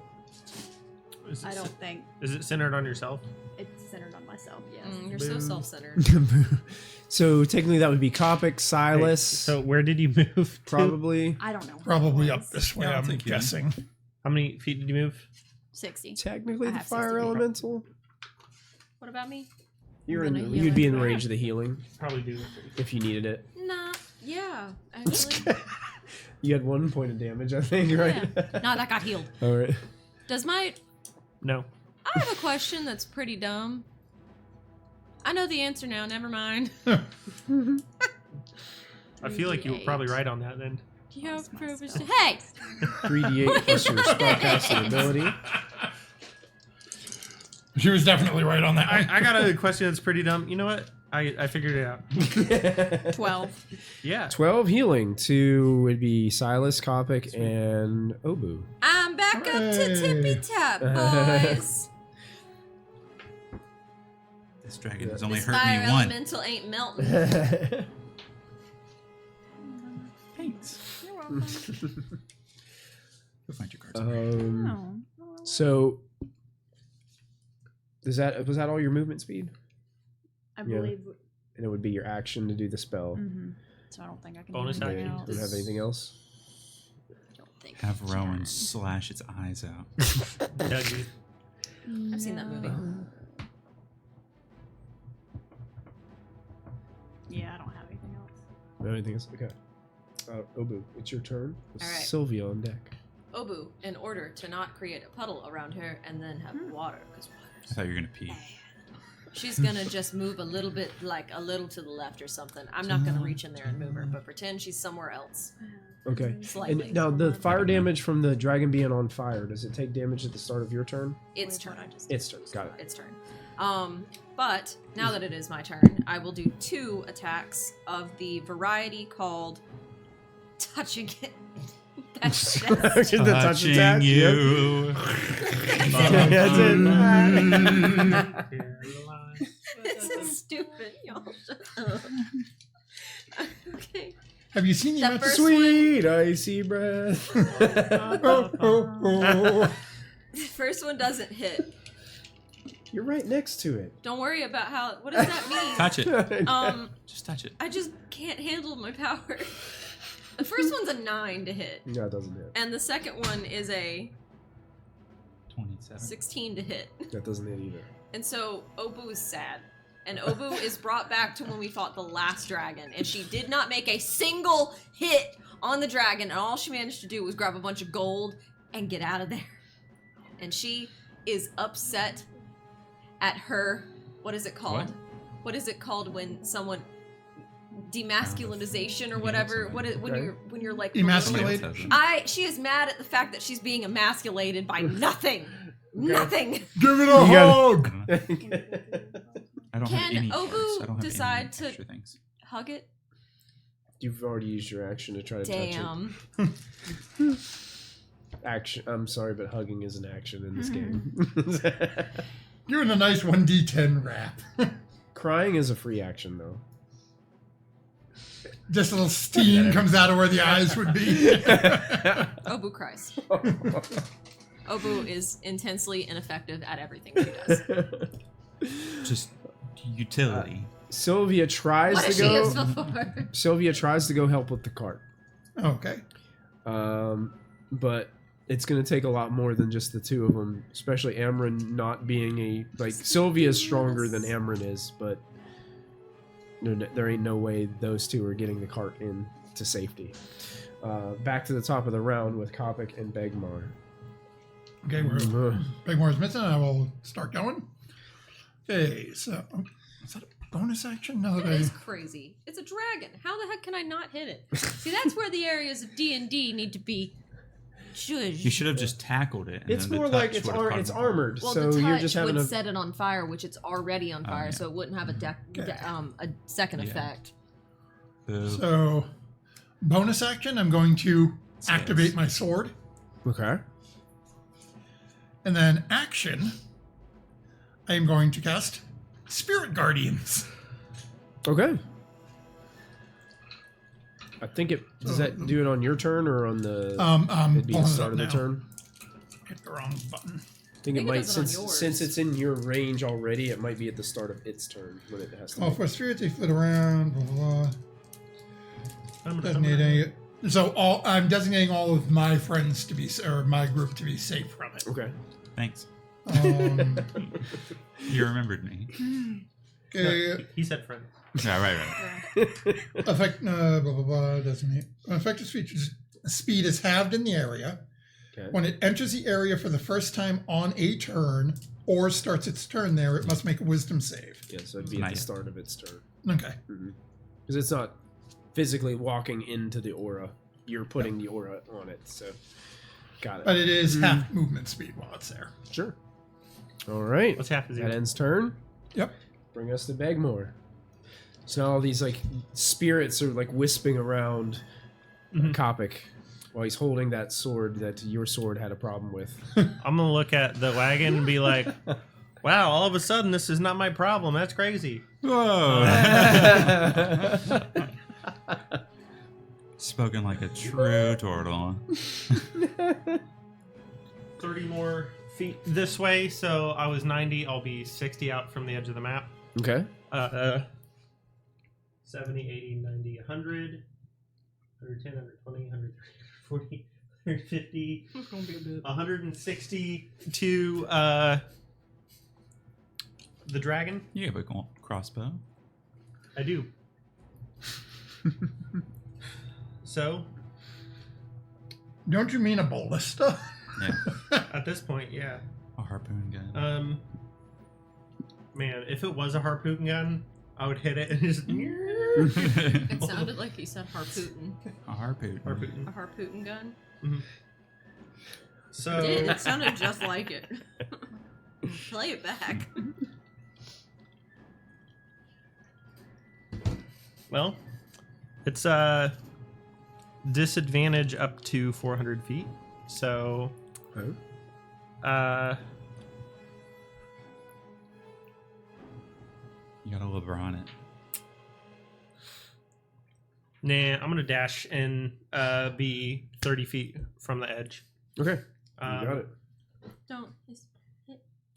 Is it, I don't think is it centered on yourself? it's centered on myself. Yes. You're so Boo. self-centered. So technically that would be Copic, Silas, So where did you move? to? probably. I don't know. Probably up this way. Yeah, I'll I'm take you. guessing. How many feet did you move? 60. Technically I the have fire 60 feet. elemental. What about me? You're I'm in. gonna You'd heal be it. in range of the healing Probably do. if you needed it. Nah. Yeah. Actually. You had 1 point of damage, I think, right? Yeah. No, that got healed. All right. Does my... No. I have a question that's pretty dumb. I know the answer now. Never mind. I feel like you were 3d8. probably right on that then. You have privilege to... Hey! 3d8 plus your spellcasting ability. She was definitely right on that one. I got a question that's pretty dumb. You know what? I figured it out. 12. Yeah. 12 healing to would be Silas, Copic, and Obu. I'm back up to Hooray. tippy top, boys. This dragon has Yeah. only This hurt fire me one. elemental ain't melting. Thanks. You're welcome. Go find your cards. Oh. So was that all your movement speed? I Yeah. believe. And it would be your action to do the spell. Mm-hmm. So I don't think I can Bonus do anything action. else. Don't have anything else? Don't think Have I Rowan can. slash its eyes out. Dougie. I've seen that movie. Yeah, I don't have anything else. No, anything else? Okay. Obu, it's your turn. With All right. Sylvia on deck. Obu, in order to not create a puddle around her and then have water, because I thought you were gonna pee. she's gonna just move a little bit, like a little to the left or something. I'm not gonna reach in there and move her, but pretend she's somewhere else. Okay. Slightly. And now the fire damage from the dragon being on fire, does it take damage at the start of your turn? It's Wait, what turn. I just- Its turn. Got it. Its turn. But now that it is my turn, I will do 2 attacks of the variety called touching it. That's The touch Touching attack, yep. you. That's it. This is stupid, y'all. Shut up. Okay. Have you seen The Yamato? first Sweet icy breath. Oh, oh, oh. The first one doesn't hit. You're right next to it. Don't worry about how. What does that mean? Touch it. Just touch it. I just can't handle my power. The first one's a 9 to hit, No, it doesn't hit. and the second one is a 27. 16 to hit. That doesn't hit either. And so Obu is sad. And Obu is brought back to when we fought the last dragon, and she did not make a single hit on the dragon, and all she managed to do was grab a bunch of gold and get out of there. And she is upset at her, what is it called? What is it called when someone demasculinization or whatever? What is, when you're like Emasculate. she is mad at the fact that she's being emasculated by nothing. Nothing. Give it a hug. I don't have Can any Obu cards. I don't have decide any to- extra things. Hug it. You've already used your action to try to Damn. touch it. Action. I'm sorry, but hugging is an action in this game. Give it a nice 1d10 wrap. Crying is a free action, though. Just a little steam comes out of where the eyes would be. Obu cries. Obu is intensely ineffective at everything she does. Just utility. Sylvia tries What to has she go. used before? Sylvia tries to go help with the cart. Okay. But it's going to take a lot more than just the two of them, especially Amryn not being Sylvia's stronger than Amryn is, but there ain't no way those two are getting the cart in to safety. Back to the top of the round with Kopik and Begmar. Okay, Begmar's missing. I will start going. Okay, so is that a bonus action? No, That is crazy. It's a dragon. How the heck can I not hit it? See, that's where the areas of D&D need to be judged. You should have just tackled it. And It's then the more like touch would've caught it's him. armored, Well, so the touch you're just having would a... set it on fire, which it's already on fire, yeah. so it wouldn't have a second Yeah. effect. So, bonus action, I'm going to activate my sword. Okay. And then action, I am going to cast Spirit Guardians. Okay. I think does that do it on your turn or on the... it'd be the pulling it start up of the now. turn? Hit the wrong button. I think it it might, does it on yours. since it's in your range already, it might be at the start of its turn when it has to... Oh, for spirits, they flit around, blah, blah, blah. Designating it. So I'm designating all of my friends to be, or my group to be safe from it. Okay. Thanks. You You remembered me. Okay. He said friend. Yeah, right. Effect, blah, blah, blah, designate. Effective speed is halved in the area. Okay. When it enters the area for the first time on a turn or starts its turn there, it must make a wisdom save. Yeah, so it'd be at the start of its turn. Okay. Because it's not physically walking into the aura. You're putting the aura on it, so... Got it. But it is half movement speed while it's there. Sure. All right. What's half the zero? That ends turn. Yep. Bring us to Begmore. So now all these spirits are wisping around Kopik while he's holding that sword that your sword had a problem with. I'm gonna look at the wagon and be like, "Wow! All of a sudden, this is not my problem. That's crazy." Whoa. Spoken like a true turtle. 30 more feet this way, so I was 90. I'll be 60 out from the edge of the map. Okay. 70, 80, 90, 100, 110, 120, 140, 150, 160 to the dragon. You have a crossbow. I do. So, Don't you mean a ballista? Yeah. at this point, yeah. A harpoon gun. Man, if it was a harpoon gun, I would hit it and just... It sounded like he said harpoon. A harpoon. Harpoon. A harpoon gun? So, It did. It sounded just like it. Play it back. well, it's disadvantage up to 400 feet. So, You gotta LeBron it. nah, I'm gonna dash and be 30 feet from the edge. Okay. You Um, got it. Don't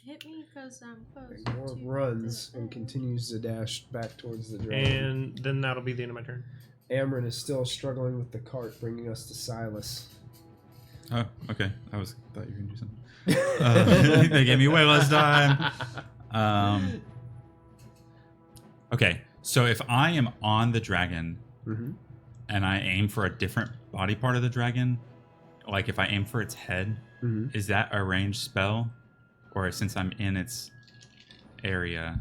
hit me because I'm close. Begmore to runs the and hole. continues to dash back towards the dragon. And then that'll be the end of my turn. Amryn is still struggling with the cart, bringing us to Silas. Oh, okay. Thought you were gonna do something. They gave me way less time. Okay, so if I am on the dragon and I aim for a different body part of the dragon, like if I aim for its head, is that a ranged spell? Or since I'm in its area,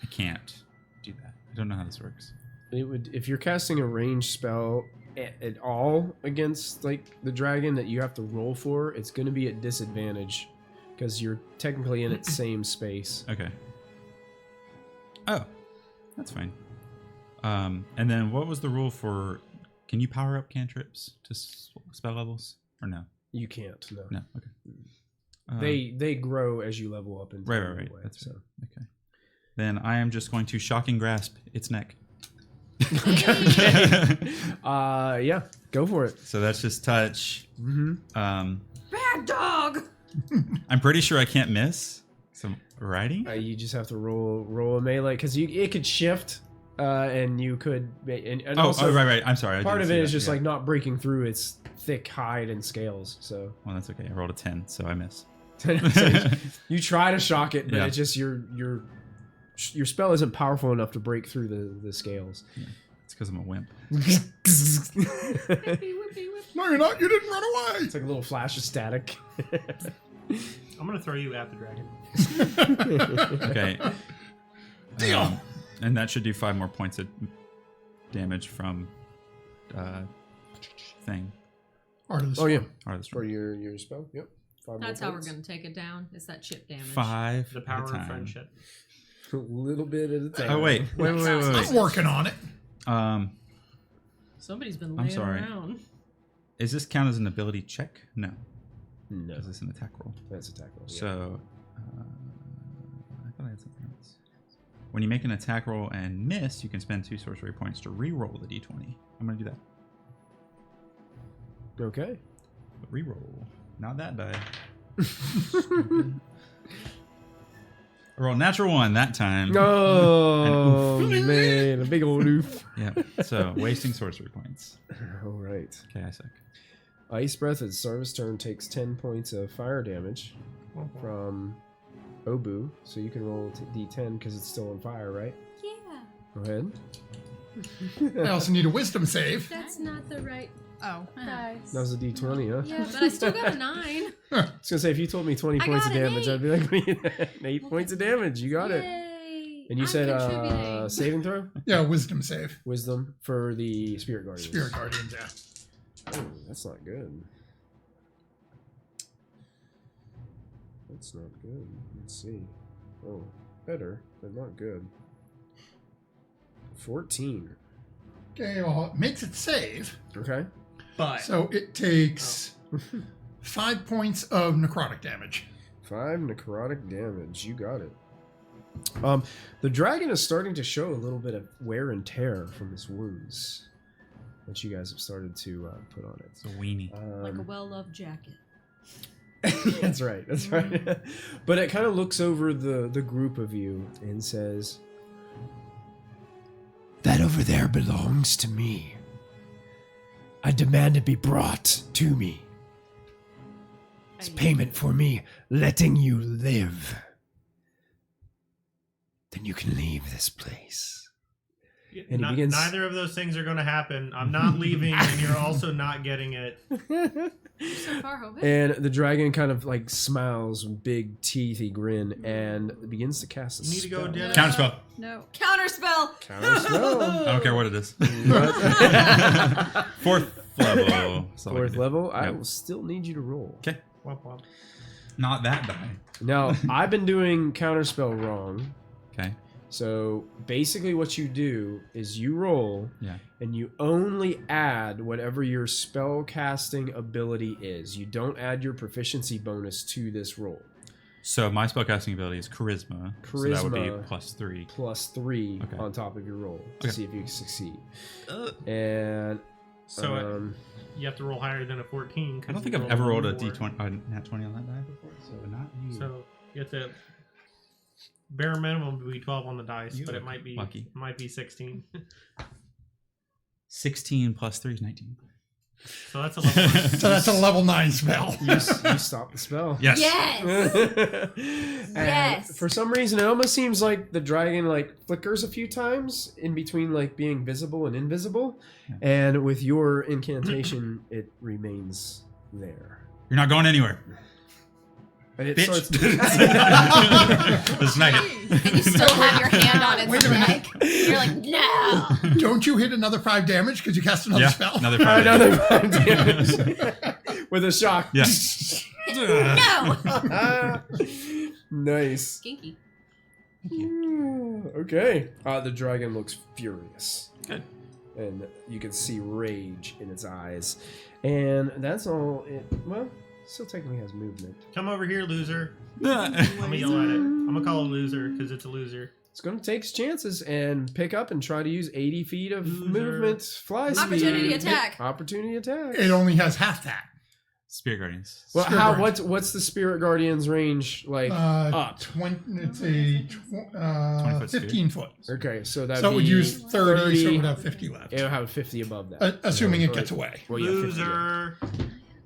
I can't do that. I don't know how this works. It would, if you're casting a ranged spell at all against the dragon that you have to roll for, it's going to be at disadvantage because you're technically in its same space. Okay. Oh, that's fine. And then what was the rule for? Can you power up cantrips to spell levels or no? You can't. No. No. Okay. They grow as you level up. Into Right. anyway, That's so. okay. Then I am just going to shocking grasp its neck. Yeah, go for it. So that's just touch. Bad dog! I'm pretty sure I can't miss. So righty. You just have to roll a melee because it could shift and you could. And Oh, also, right. I'm sorry. I part didn't of see it is that, just yeah. like not breaking through its thick hide and scales. So, Well, that's okay. I rolled a 10, so I miss. so you try to shock it, but Yeah. it just your spell isn't powerful enough to break through the scales. It's because I'm a wimp. No, you're not. You didn't run away. It's like a little flash of static. I'm gonna throw you at the dragon. Okay. Deal. And that should do 5 more points of damage from thing. Art of the Oh yeah, Art of the for Storm. your spell. Yep. 5 That's more how we're points. gonna take it down. It's that chip damage. 5 The at power a of time. friendship. A little bit at a time. Oh wait. I'm working on it. Somebody's been I'm laying sorry. around. Is this count as an ability check? No. No, Is this an attack roll? that's attack roll. Yeah. So, I thought I had something else. When you make an attack roll and miss, you can spend 2 sorcery points to re-roll the d20. I'm going to do that. Okay. Re-roll. Not that die. I rolled natural 1 that time. Oh man, a big old oof. Yeah. So, wasting sorcery points. All right. Okay, I suck. Ice Breath at the start of his turn takes 10 points of fire damage from Obu. So you can roll d10 because it's still on fire, right? Yeah, Go ahead. I also need a wisdom save. that's not the right Oh. dice. That was a d20, huh? Yeah, but I still got a 9. I was gonna say if you told me 20 I points of got an damage, 8. I'd be like, an 8 points of damage. You got it. Yay. And you I'm said contributing. saving throw, Yeah, wisdom save. wisdom for the spirit guardians. Spirit guardians, yeah. Oh, that's not good. That's not good. Let's see. Oh, better, but not good. 14. Okay, well, it makes it save. Okay. But So it takes 5 points of necrotic damage. 5 necrotic damage. You got it. The dragon is starting to show a little bit of wear and tear from its wounds that you guys have started to put on it. It's a weenie. Like a well-loved jacket. That's right. That's right. But it kind of looks over the group of you and says, "That over there belongs to me. I demand it be brought to me. It's payment for me letting you live. Then you can leave this place." And he begins- neither of those things are going to happen. I'm not leaving, and you're also not getting it. So far, Hobbit. And the dragon kind of like smiles, big teethy grin, and begins to cast a You need to go spell. dinner. Counterspell. No. Counterspell. Counter spell. I don't care what it is. 4th level. That's all I can 4th do. level. I Yep. will still need you to roll. Okay. Womp womp. Not that die. Now, I've been doing counterspell wrong. Okay. So basically, what you do is you roll, Yeah. and you only add whatever your spell casting ability is. You don't add your proficiency bonus to this roll. So my spellcasting ability is charisma. So that would be Charisma. +3. Plus 3 Okay. on top of your roll to Okay. see if you succeed. And So you have to roll higher than a 14. 'cause I don't think you I've ever rolled a four. D20, nat 20 on that die before. So not you. So you have to bare minimum would be 12 on the dice, You but it look might be lucky. 16. 16 plus 3 is 19. So that's a level. So that's a level 9 spell. you stop the spell. Yes. Yes. And Yes. for some reason, it almost seems like the dragon like flickers a few times in between like being visible and invisible, and with your incantation, it remains there. You're not going anywhere. And it Bitch. starts. Let's smack it. And you still have your hand on its Wait a minute. neck. You're like, no. Don't you hit another 5 damage because you cast another Yeah. spell? Another 5. Another 5 damage with a shock. Yeah. No. Nice. Skinky. Okay. The dragon looks furious. Good. And you can see rage in its eyes. And that's all it. Well, still technically has movement. Come over here, loser. I'm gonna yell at it. I'm gonna call it loser because it's a loser. It's going to take its chances and pick up and try to use 80 feet of Loser. movement, fly speed. Opportunity attack. Opportunity attack. It only has half that. Spirit Guardians. Well, Spirit how Guardians. what's the Spirit Guardian's range like up? It's a 20-foot 15 foot. Okay, so that So it would use 30, so it would have 50 left. It'll have 50 above that. Assuming it Or- gets away. Well, yeah, 50, yeah. Loser.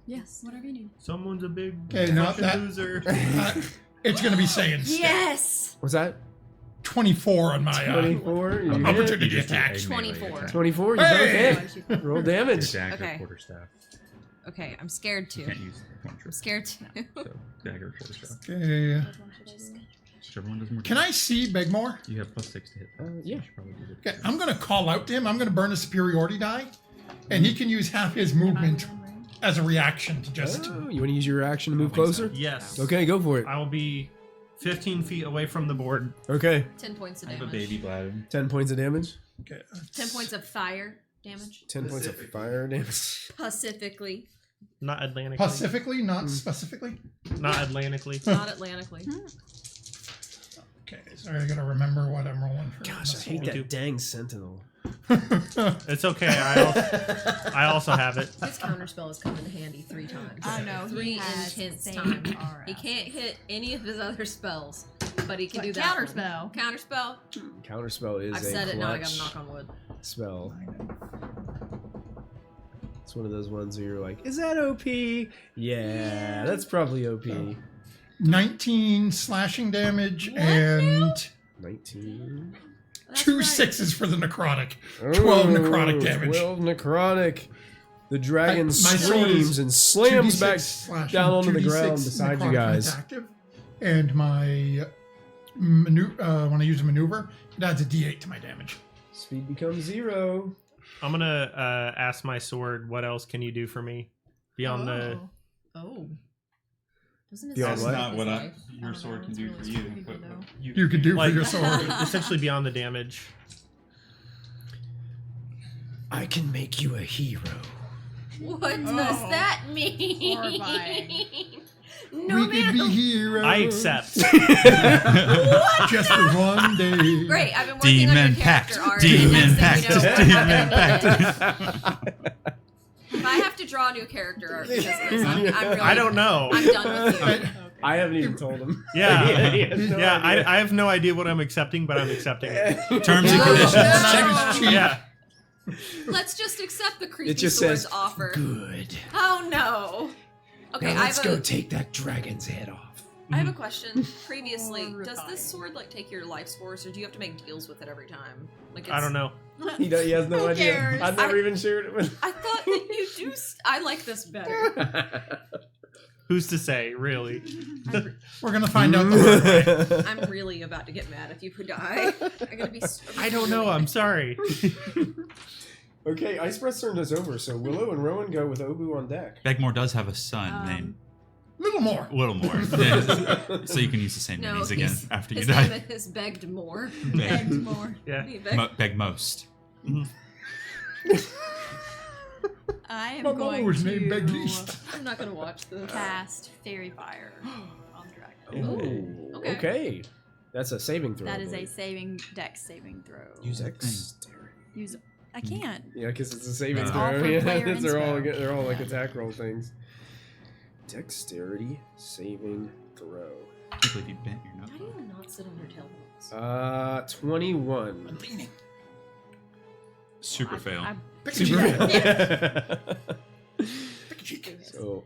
Yes, whatever you need. Someone's a big Okay, not fucking that. loser. It's going to be saying Yes. What's that? 24 on my 24. You hit. opportunity attack. 24. 24. You Hey! both hit. Roll damage. Dagger, Okay. quarterstaff. Okay, I'm scared You too. can't use one I'm trick. scared too. So dagger, quarterstaff. Okay. Whichever one does more. Can I see Begmore? You have +6 to hit. Yeah. You should probably do it. Okay, I'm going to call out to him. I'm going to burn a superiority die, and he can use half his movement as a reaction to just. Oh, you want to use your action to move closer? Yes. Okay, go for it. I will be 15 feet away from the board. Okay. 10 points of I have a damage. baby bladder. 10 points of damage. Okay. 10 points of fire damage. 10 points of fire damage. Pacifically, Not Atlantically. Pacifically, not specifically. Not Atlantically. not Atlantically. Okay, sorry, I got to remember what I'm rolling for. Gosh, I hate that dang sentinel. It's okay. I also have it. His counterspell has come in handy 3 times. I know. 3 he has intense same time. aura. He can't hit any of his other spells, but he can But do that. counterspell. One. Counterspell. Counterspell is I've a said it now. I clutch gotta knock on wood. spell. It's one of those ones where you're like, is that OP? Yeah, that's probably OP. 19 slashing damage and 19. That's 2 right. 6s for the necrotic. Oh, 12 necrotic damage. 12 necrotic. The dragon My sword screams is and slams 2d6 back slashing, down onto the 2d6 ground beside you necrotic when guys. it's active. And my when I use a maneuver, it adds a d8 to my damage. Speed becomes 0. I'm gonna ask my sword. What else can you do for me beyond the? Oh. Doesn't it Beyond say what? That's not his what life? your sword can do for you. But You could do Like- for your sword. Essentially beyond the damage. I can make you a hero. What does that mean? Horrifying. No, we could be heroes. I accept. Just for one day. Great, I've been working on Demon your pact. character art. Demon Next thing you pact. know, Demon pact. If I have to draw a new character art because of this, I'm really, I don't know. I'm done with you. I haven't even told him. Yeah, He has no yeah. idea. I have no idea what I'm accepting, but I'm accepting it. Terms and No, conditions. no. Check his cheek. Yeah. Let's just accept the creepy It just sword's says, offer. good. Oh no. Okay, Now I let's have, go take that dragon's head off. I have a question. Previously, does Horrifying. this sword like take your life scores, or do you have to make deals with it every time? Like I don't know. He has no Who idea. cares? I've never even shared it with I thought that you do. I like this better. Who's to say, really? We're going to find out the hard way. I'm really about to get mad if you die. I'm gonna be. I don't know. I'm sorry. Okay, Icebreath turned us over, so Willow and Rowan go with Obu on deck. Begmore does have a son named Little more. Littlemore. So you can use the same No, names again he's- after you his die. name is begged more. Begged more. Yeah. He begged- Beg most. I am My mother going was to named Beg Least. I'm not gonna watch this. cast Fairy Fire on the dragon. Ooh, okay. okay. That's a saving throw. That I is a believe. dex saving throw. Use dexterity. Use. I can't. Yeah, because it's a saving It's throw. all for Yeah, player they're all inspo. they're all like attack roll things. Dexterity saving throw. I can't believe you bent your How do notebook. you not sit on your tailbones? 21. Leaning. Super fail. So,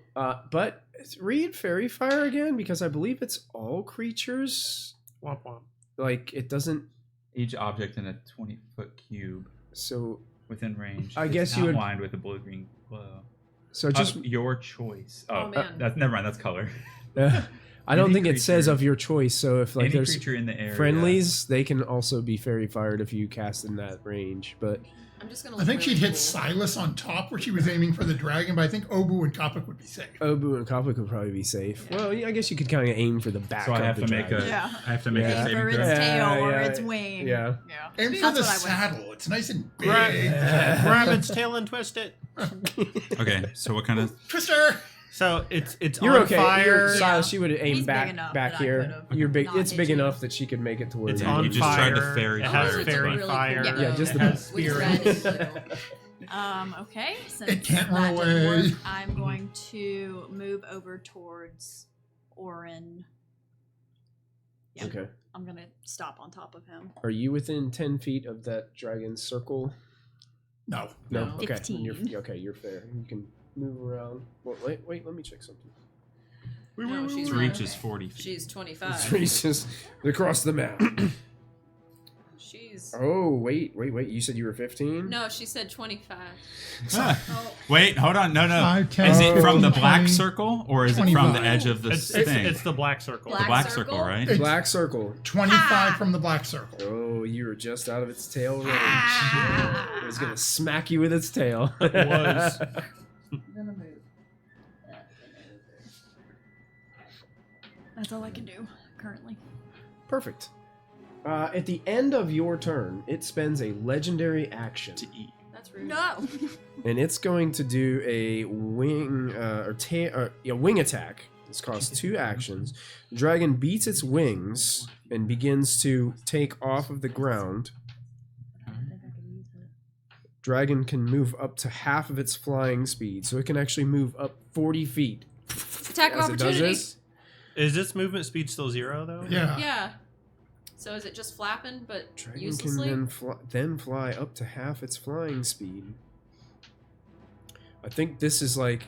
but read Fairy Fire again because I believe it's all creatures. Womp womp. Like it doesn't. Each object in a 20-foot cube So within range. I is guess you would- outlined with a blue-green glow. just. Of your choice. Oh, man. Never mind. That's color. I don't any think it says creature- of your choice. So if like Any there's creature in the area. friendlies, they can also be Fairy Fired if you cast in that range. But I'm just gonna. I look think really she'd hit cool. Silas on top where she was aiming for the dragon, but I think Obu and Kapik would be safe. Obu and Kopik would probably be safe. Well, yeah, I guess you could kind of aim for the back. So I of have the to make dragon. a. Yeah. I have to make Yeah. a Aim saving for its throw. tail or Yeah, its wing. yeah. Aim for That's the what I would- saddle. It's nice and big. Grab its tail and twist it. Okay, so what kind of? Twister! So it's You're on okay. fire. Silas, she would aim He's big back enough back that I here. could've You're big. not It's hit big you. enough that she could make it to where It's you on You just tried fire. to fairy It fire has it. fairy Really fire. cool. Yeah, just the- It has spirit. red and blue. Okay. Since can't run that didn't away. work, I'm going to move over towards Orin. Yeah. Okay. I'm gonna stop on top of him. Are you within 10 feet of that dragon circle? No. No. No. Okay. Then 15. You're fair. You can move around. Well, wait. Let me check something. No, she's Its not. reach is 40 feet. She's 25. It's reaches across the map. She's. Oh, wait. You said you were 15? No, she said 25. Ah. Wait, hold on. No. 5, 10, Is it from the 15, black 20, circle or is it from 25. the edge of the thing? It's the black circle. Black the black circle? circle, right? It's- Black circle. 25 from the black circle. Oh, you were just out of its tail range. It was going to smack you with its tail. It was. I'm gonna move. That's all I can do currently. Perfect. At the end of your turn, it spends a legendary action. To eat. That's rude. No. And it's going to do a wing wing attack. This costs 2 actions. The dragon beats its wings and begins to take off of the ground. Dragon can move up to half of its flying speed, so it can actually move up 40 feet. Attack as it does opportunity. this. Is this movement speed still 0 though? Yeah. Yeah. So is it just flapping, but Dragon uselessly? can then fly up to half its flying speed. I think this is like,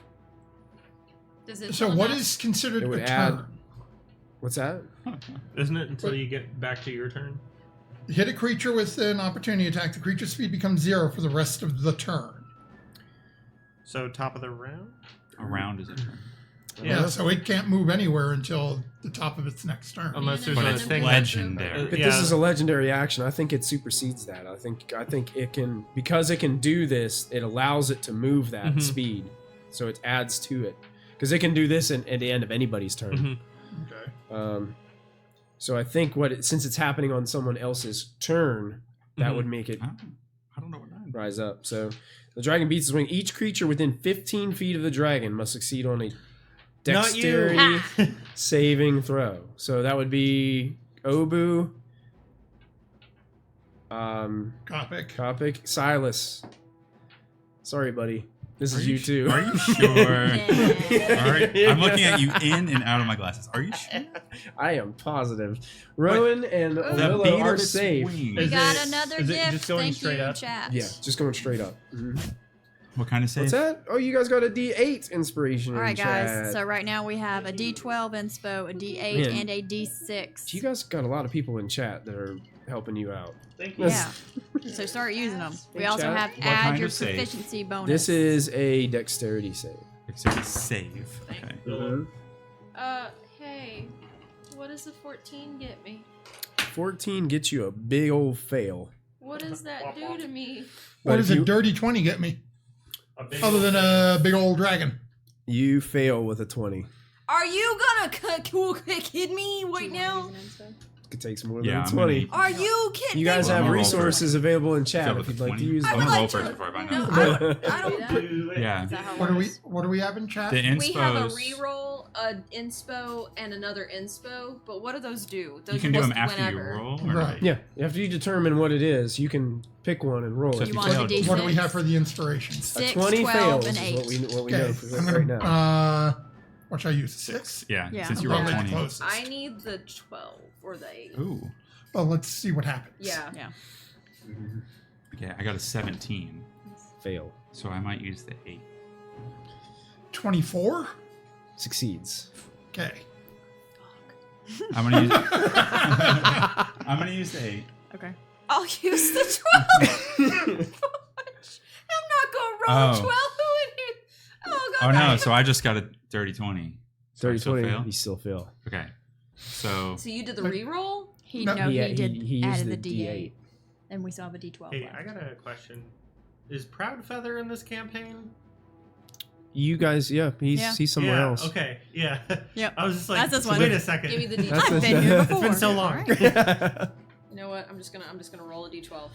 Does it So tell what that? is considered It would a add- turn? what's that? Isn't it until you get back to your turn? Hit a creature with an opportunity attack. The creature's speed becomes 0 for the rest of the turn. So top of the round? A round is a turn. Yeah, so it can't move anywhere until the top of its next turn. Unless there's But a it's thing. legendary. But this is a legendary action. I think it supersedes that. I think it can, because it can do this, it allows it to move that Mhm. speed. So it adds to it. Because it can do this at the end of anybody's turn. Mhm. Okay. So I think since it's happening on someone else's turn, that Mhm. would make it I don't know what I'm. rise up. So the dragon beats its wing. Each creature within 15 feet of the dragon must succeed on a Not you. dexterity saving throw. So that would be Obu, Kopic, Silas. Sorry, buddy. This is you too. Are you sure? I'm looking at you in and out of my glasses. Are you sure? I am positive. Rowan and The Willow beat are of its safe. wing. We Is got it- another is it gift. just going Thank straight you, up? chat. Yeah, just going straight up. Mhm. What kind of save? What's that? Oh, you guys got a D8 inspiration. All right, in guys. chat. So right now we have a D12 inspo, a D8, Man. and a D6. You guys got a lot of people in chat that are helping you out. Thank you. Yeah. So start using them. We Hey, also chat. have What add kind your of save? proficiency bonus. This is a dexterity save. Except save. Okay. Hey, what does a 14 get me? 14 gets you a big old fail. What does that do to me? What But does if a you, dirty 20 get me? A big Other than a big old dragon. you fail with a 20. Are you gonna kid me right now? It takes more Yeah, than I'm 20. Are you kidding? You guys Well, have I'm gonna roll resources available in chat Fill if with you'd like to 20. use I'm them. gonna roll like first to- before I find No, out. I don't. Yeah. Is that how it What do we works? what do we have in chat? The inspos. We have a reroll, an inspo, and another inspo. But what do those do? Those You can are do them just after whenever. you roll. or- Right. Yeah, after you determine what it is, you can pick one and roll So it. if You you want fail, a D6? What do we have for the inspiration? A 6, 20 12, fails and is 8. what we know Okay, for I'm right gonna now. what should I use? 6? Yeah. Yeah. Since you I'm rolled probably the 20. closest. I need the 12 or the 8. Ooh. Well, let's see what happens. Yeah. Yeah. Okay, I got a 17. Fail. So I might use the 8. 24? Succeeds. Okay. I'm gonna use I'm gonna use the 8. Okay. I'll use the 12. I'm not gonna roll Oh. 12 in here. Oh god. Oh no, so I just got a dirty 20. So I 30, still 20, fail? you still fail. Okay. So So you did the reroll? He No. he Yeah, did he used added the the D8, and we still have a D12 Hey, left. I got a question. Is Proud Feather in this campaign? You guys, yeah, Yeah. he's somewhere yeah, else. Okay, yeah. Yep. I was just like, That's this one. wait a second. Give me the That's D12. I've been here It's before. been so long. All right. You know what? I'm just gonna roll a D12.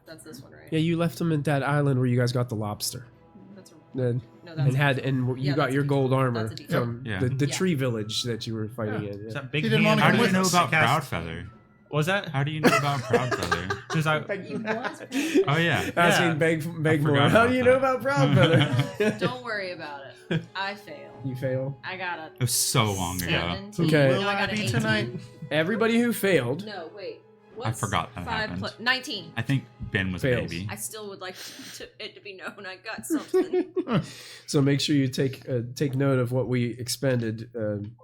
That's this one, right? Yeah, you left him at that island where you guys got the lobster. That's a, And, no, and that's you Yeah, got that's your a gold armor That's a D12. from Yeah. the Yeah. tree village that you were fighting in. Is Yeah. that big He didn't hand? wanna how come do you with know us. about Cast- Proudfeather? Was that? How do you know about Proud Brother? Because I. Oh yeah. Asking beg more. forgot How about do you know that. about Proud Brother? Don't worry about it. I fail. You fail. I got a It was so long ago. 17. Okay. Will No, I I got an be 18. tonight? Everybody who failed. No, wait. I forgot that 5 happened. plus 19. I think Ben was Fails. baby. I still would like it to be known I got something. So make sure you take note of what we expended.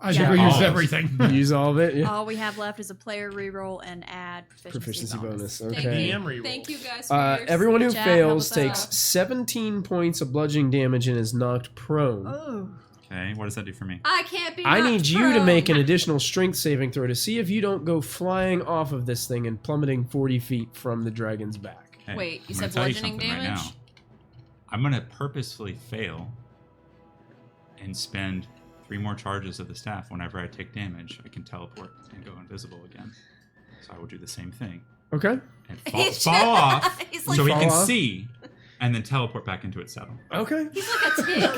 I think we Yeah. used Oh. everything. Use all of it. Yeah. All we have left is a player reroll and add proficiency bonus. bonus. Thank Okay. you. DM reroll. Thank you guys for your Everyone who Chat, fails help us takes out. 17 points of bludgeoning damage and is knocked prone. Oh. Okay, what does that do for me? I can't be I knocked need you to prone. make an additional strength saving throw to see if you don't go flying off of this thing and plummeting 40 feet from the dragon's back. Okay, Wait, you I'm said gonna tell you bludgeoning something right damage? now. I'm gonna purposefully fail and spend 3 more charges of the staff. Whenever I take damage, I can teleport and go invisible again. So I will do the same thing Okay. and He's fall off He's like, so he Fall can off? see, and then teleport back into its saddle. Okay. he's like a tick.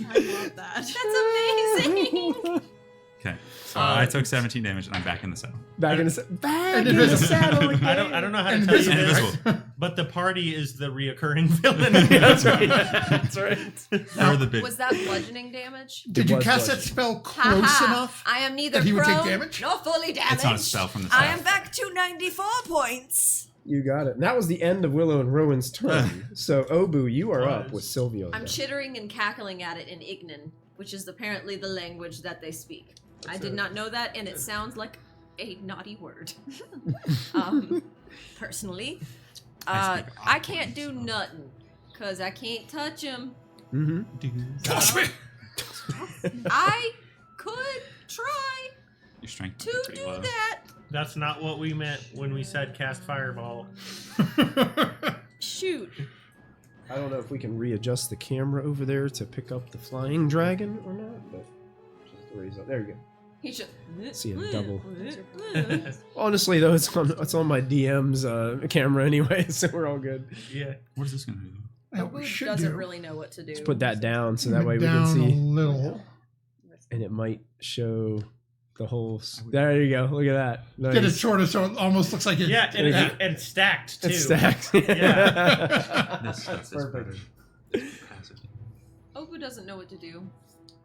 I love that. That's amazing. Okay, so I took 17 damage and I'm back in the saddle. Back in the And invisible. saddle again. I don't know how to And tell you And this, invisible. but the party is the reoccurring villain. That's right. That's right. They're the big. Was that bludgeoning damage? Did you was cast that bludgeoning. spell close Ha-ha. enough? I am neither that he would take prone damage? nor fully damaged. It's not a spell from the I staff. am back to 94 points. You got it. And that was the end of Willow and Rowan's turn. So, Obu, you are up Was. with Silvio. I'm chittering and cackling at it in Ignan, which is apparently the language that they speak. I did not know that, and it sounds like a naughty word. Personally, I can't do nothing because I can't touch him. Mm-hmm. Toss me. I could try Your strength to would be pretty do low. that. That's not what we meant when we said cast fireball. Shoot. I don't know if we can readjust the camera over there to pick up the flying dragon or not, but just raise up. There you go. He should See a double. Honestly, though, it's on my DM's camera anyway, so we're all good. Yeah. What is this going to do? That we Who should doesn't do. really know what to do. Just put that down so that way we down can a see, little. and it might show the whole. There you go. Look at that. Nice. Get it sort of so it almost looks like it. Yeah, and, Yeah. and it's stacked too. It's stacked. Yeah. This stuff is Perfect. better. Capacity. Obu doesn't know what to do.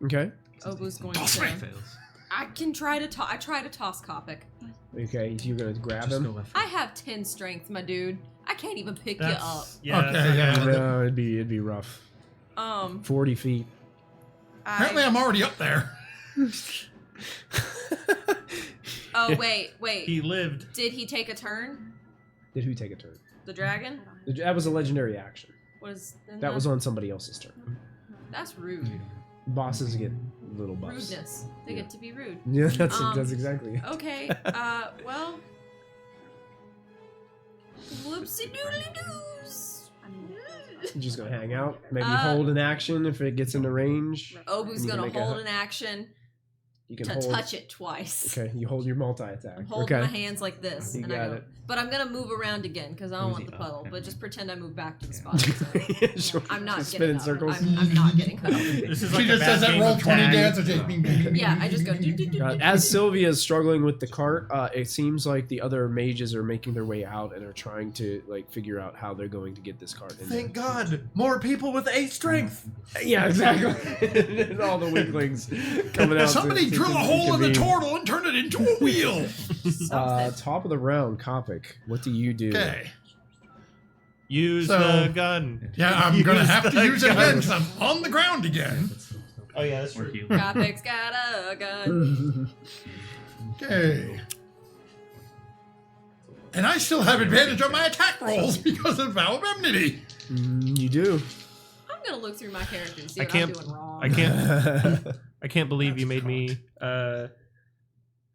Okay. Obu's going Toss me. to. Fails. I can try to. I try to toss Kopic. Okay. You're gonna grab Just him. go left. I have 10 strength, my dude. I can't even pick you up. That's, yeah. Okay, that's not yeah. gonna- No, it'd be rough. 40 feet. Apparently, I'm already up there. Oh wait. He lived. Did he take a turn? Did who take a turn? The dragon? That was a legendary action. Was That was on somebody else's turn. That's rude. Bosses get little buffs. Rudeness. They get to be rude. Yeah, that's Um, exactly it. Okay. Well. Whoopsie doodly doos. You're just gonna hang out. Maybe Uh, hold an action if it gets into range. Obu's You can gonna make a- hold an action You can to hold. touch it twice. Okay, you hold your multi-attack. I'm holding Okay. my hands like this, You and I got go. it. But I'm gonna move around again because I don't want the puddle. okay. But just pretend I move back to the spot. Yeah, sure. I'm not Just getting spin in up. circles. I'm not getting up. This is She like a just bad says that game roll of 20 tag. dance. I just bing, bing, bing, Yeah, bing, I just bing, go bing, do, do, bing, do, bing. As Sylvia is struggling with the cart, it seems like the other mages are making their way out and are trying to like figure out how they're going to get this cart in Thank God, more people with 8 strength. there. Yeah, exactly. And all the weaklings coming out. Somebody to drill a hole in the convene. turtle and turn it into a wheel. Top of the round, Kopic. What do you do? Okay. Use So- the gun. Yeah, I'm going to Use have to the use it gun. again because I'm on the ground again. Oh yeah, that's Or true. heal. Kopic's got a gun. Okay. And I still have advantage on my attack rolls because of Vow of Enmity. You do. I'm gonna look through my character and see I what can't- I'm doing wrong. I can't believe you made me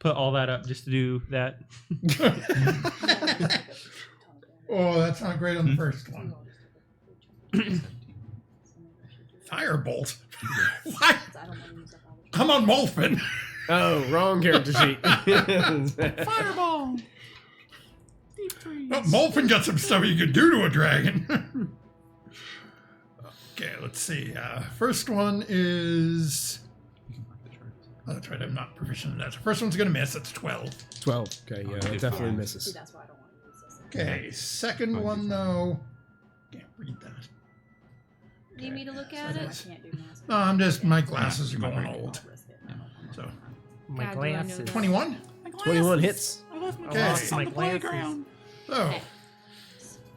put all that up just to do that. Oh, that's not great on the first one. Firebolt. What? I'm on Wolfen. Oh, wrong character sheet. Fireball. Well, Molfen got some stuff you could do to a dragon. Okay, let's see. First one is Oh, that's right. I'm not proficient in that. So first one's going to miss. That's 12. 12. Okay, yeah, that definitely misses. That's why I don't want to use this. Okay, second one, though. Can't read that. Need me to look at I it? can't do math. No, I'm just, my glasses are going old. So, My God, do I know glasses. that? 21? 21 hits. I Okay. lost my glasses. So,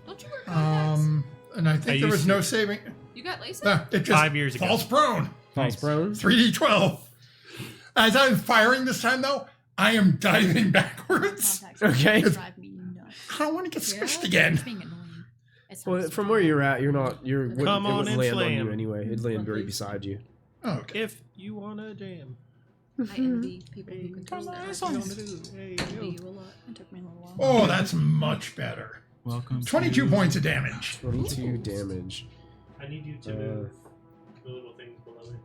Don't you work on and I I think there used was to. no saving. You got laces? It just 5 years ago. falls prone. Falls prone. 3d12. As I'm firing this time, though, I am diving backwards. Contacts Okay. drive me nuts. I don't want to get squished It's again. being annoying. It Well, sounds from so where bad. you're at, you're not. It Come wouldn't on and land on slam. you anyway. It'd land right beside you. Oh, okay. If you wanna jam, I envy people who can come touch on, that. what you wanna do? Hey, I envy yo. you a lot. It took me a little while. Oh, that's much better. Welcome. 22 to- points of damage. 22 damage. I need you to move the little things below it.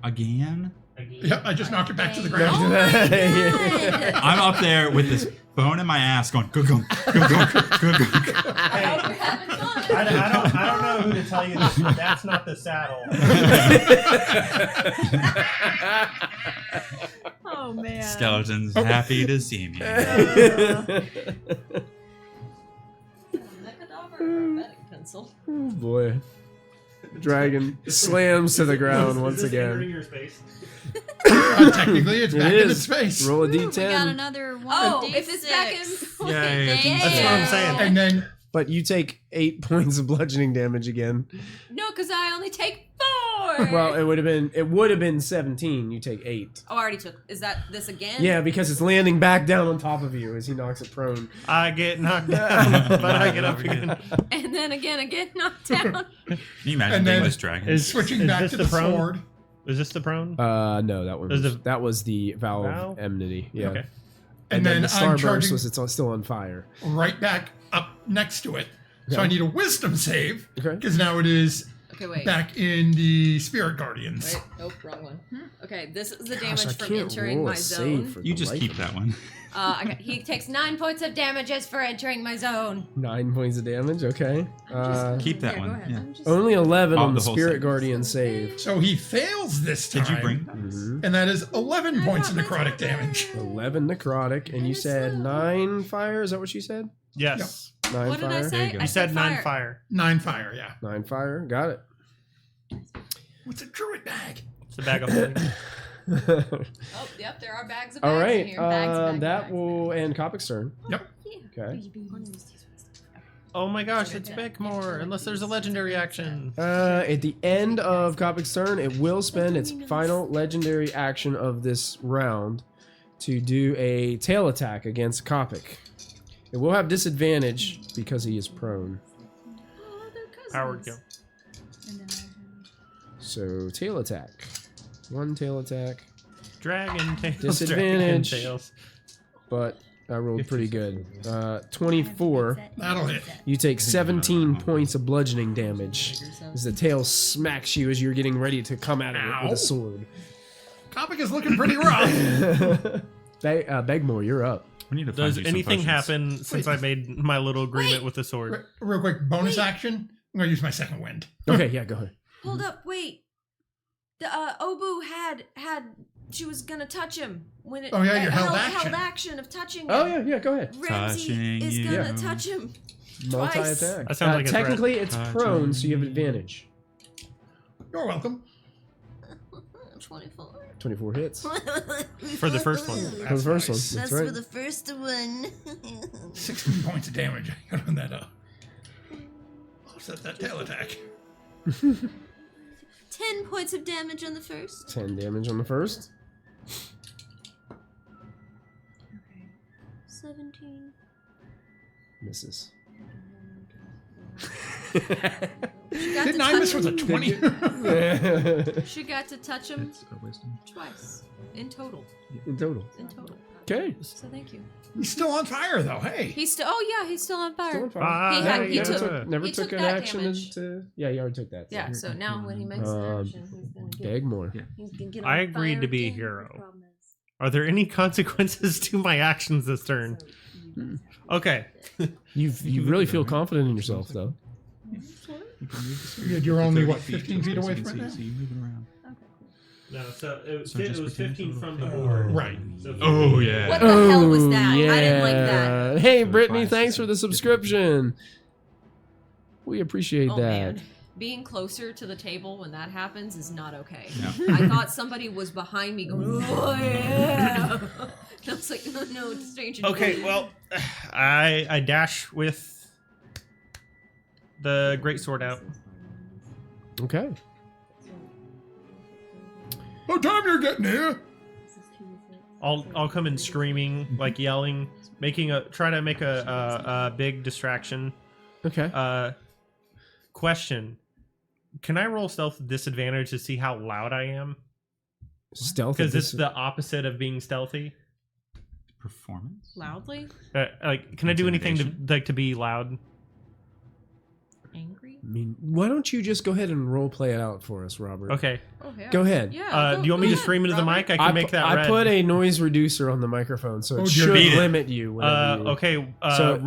Again? Again. Yep, I just knocked it back to the Oh ground. my God. I'm up there with this bone in my ass going, go, go, go, go, go, go, go. I hope you're having fun. I don't know who to tell you this. That's not the saddle. Oh man. Skeleton's happy to see me. Mechadaver aerobatic pencil. Oh boy. Dragon slams to the ground once Is this entering again. your space? Technically, it's It back in its is. space. Roll a We got d10. another one. Oh, if it's back in. Yay, it's Dang. That's what I'm saying. And then But you take 8 points of bludgeoning damage again. No, because I only take 4. Well, it would have been 17. You take 8. Oh, I already took. Is that this again? Yeah, because it's landing back down on top of you as he knocks it prone. I get knocked down, but I get up again. And then again, I get knocked down. Can you imagine And then being this dragon? Is- switching back this to the the prone? sword. Is this the prone? No, that one Is was, the- that was the vow Vow? of enmity. Yeah. Okay. And then the I'm starburst charging was it's still on fire. right back up next to it. So Okay. I need a wisdom save Okay. because now it is Okay, wait. back in the spirit guardians. Wait, nope, wrong one. Okay, this is the Gosh, damage I from can't entering roll my a zone. save for You the just life keep of that me. one. He takes 9 points of damages for entering my zone. 9 points of damage. Okay. Keep that Yeah, go one. ahead. Yeah. I'm just- Only 11 Oh, on the the whole spirit thing. guardian save. So he fails this time. Did you bring? And that is 11 points of necrotic damage. 11 necrotic, and you said 9 fire. Is that what you said? Yes. 9 What did fire. I say? you go. I You said 9 fire. 9 fire, yeah. 9 fire. Got it. What's a druid bag? It's a bag of holding. Oh, yep, there are bags of bags All in right. here. bags, That bags, will end Kopik's turn. Yep. Okay. Oh my gosh, it's Beckmore. Unless there's a legendary action. At the end of Kopik's turn, it will spend its final legendary action of this round to do a tail attack against Kopik. It will have disadvantage because he is prone. Howard kill. So tail attack. 1 tail attack, Dragon tails. Disadvantage. Dragon tails. but I rolled pretty good. 24. That'll hit. You take 17 points of bludgeoning damage as the tail smacks you as you're getting ready to come at it with Ow. a sword. Comic is looking pretty rough. Begmore, you're up. We need to find Does you some anything potions. happen since I made my little agreement with the sword? Real quick, bonus action. I'm going to use my second wind. Okay, yeah, go ahead. Hold up, wait. The Obu had she was gonna touch him when it Oh, yeah, your held action. held action of touching him. Oh, yeah, go ahead. Ramsey Touching is you. gonna touch him. Multi-attack. That sounds like a threat. technically, it's prone, so you have advantage. You're welcome. 24. 24 hits. For the first one. For the first one. That's right. the first one. 16 points of damage. I got on that up. Offset that tail attack. 10 points of damage on the first. 10 damage on the first. 17. Misses. Didn't I miss with a 20? She got to touch him It's a wisdom. twice in total. In total. Okay. So thank you. He's still on fire, though. Hey. He's still. Oh yeah, he's still on fire. Still on fire. Ah, He had- hey, he yeah. took- Never he took took an that action damage. to. Yeah, you already took that. Yeah. So now when he makes an action, he's gonna get. Begmore. Yeah. He's gonna get on I agreed fire to be a again. hero. Are there any consequences to my actions this turn? Okay. You really feel confident in yourself, though. You can move the spirit. You're only, 30 what, 15 feet away so you from can it see, so you're moving around. No, so it was, So just it was pretend 15 it's a from the little board. Right. So Oh yeah. What the hell was that? I didn't like that. Yeah. Hey, So Brittany, five, thanks six, for the subscription. We appreciate Oh that. man, being closer to the table when that happens is not okay. Yeah. I thought somebody was behind me going, "Oh yeah!" I was like, "No, no, it's strange." Okay, well, I dash with the great sword out. Okay. What time you're getting here? I'll come in screaming, like yelling, try to make a big distraction. Okay. Question: can I roll stealth with disadvantage to see how loud I am? Stealth. Because it's the opposite of being stealthy. Performance. Loudly Can I do anything to be loud? angry. I mean, why don't you just go ahead and role play it out for us, Robert? Okay. Oh yeah. Go ahead. Yeah. Do you want me to go scream into the Robert. mic? I can make that red. I put a noise reducer on the microphone, so it Oh, dear. should Beat it. limit you. whenever you- Okay. Real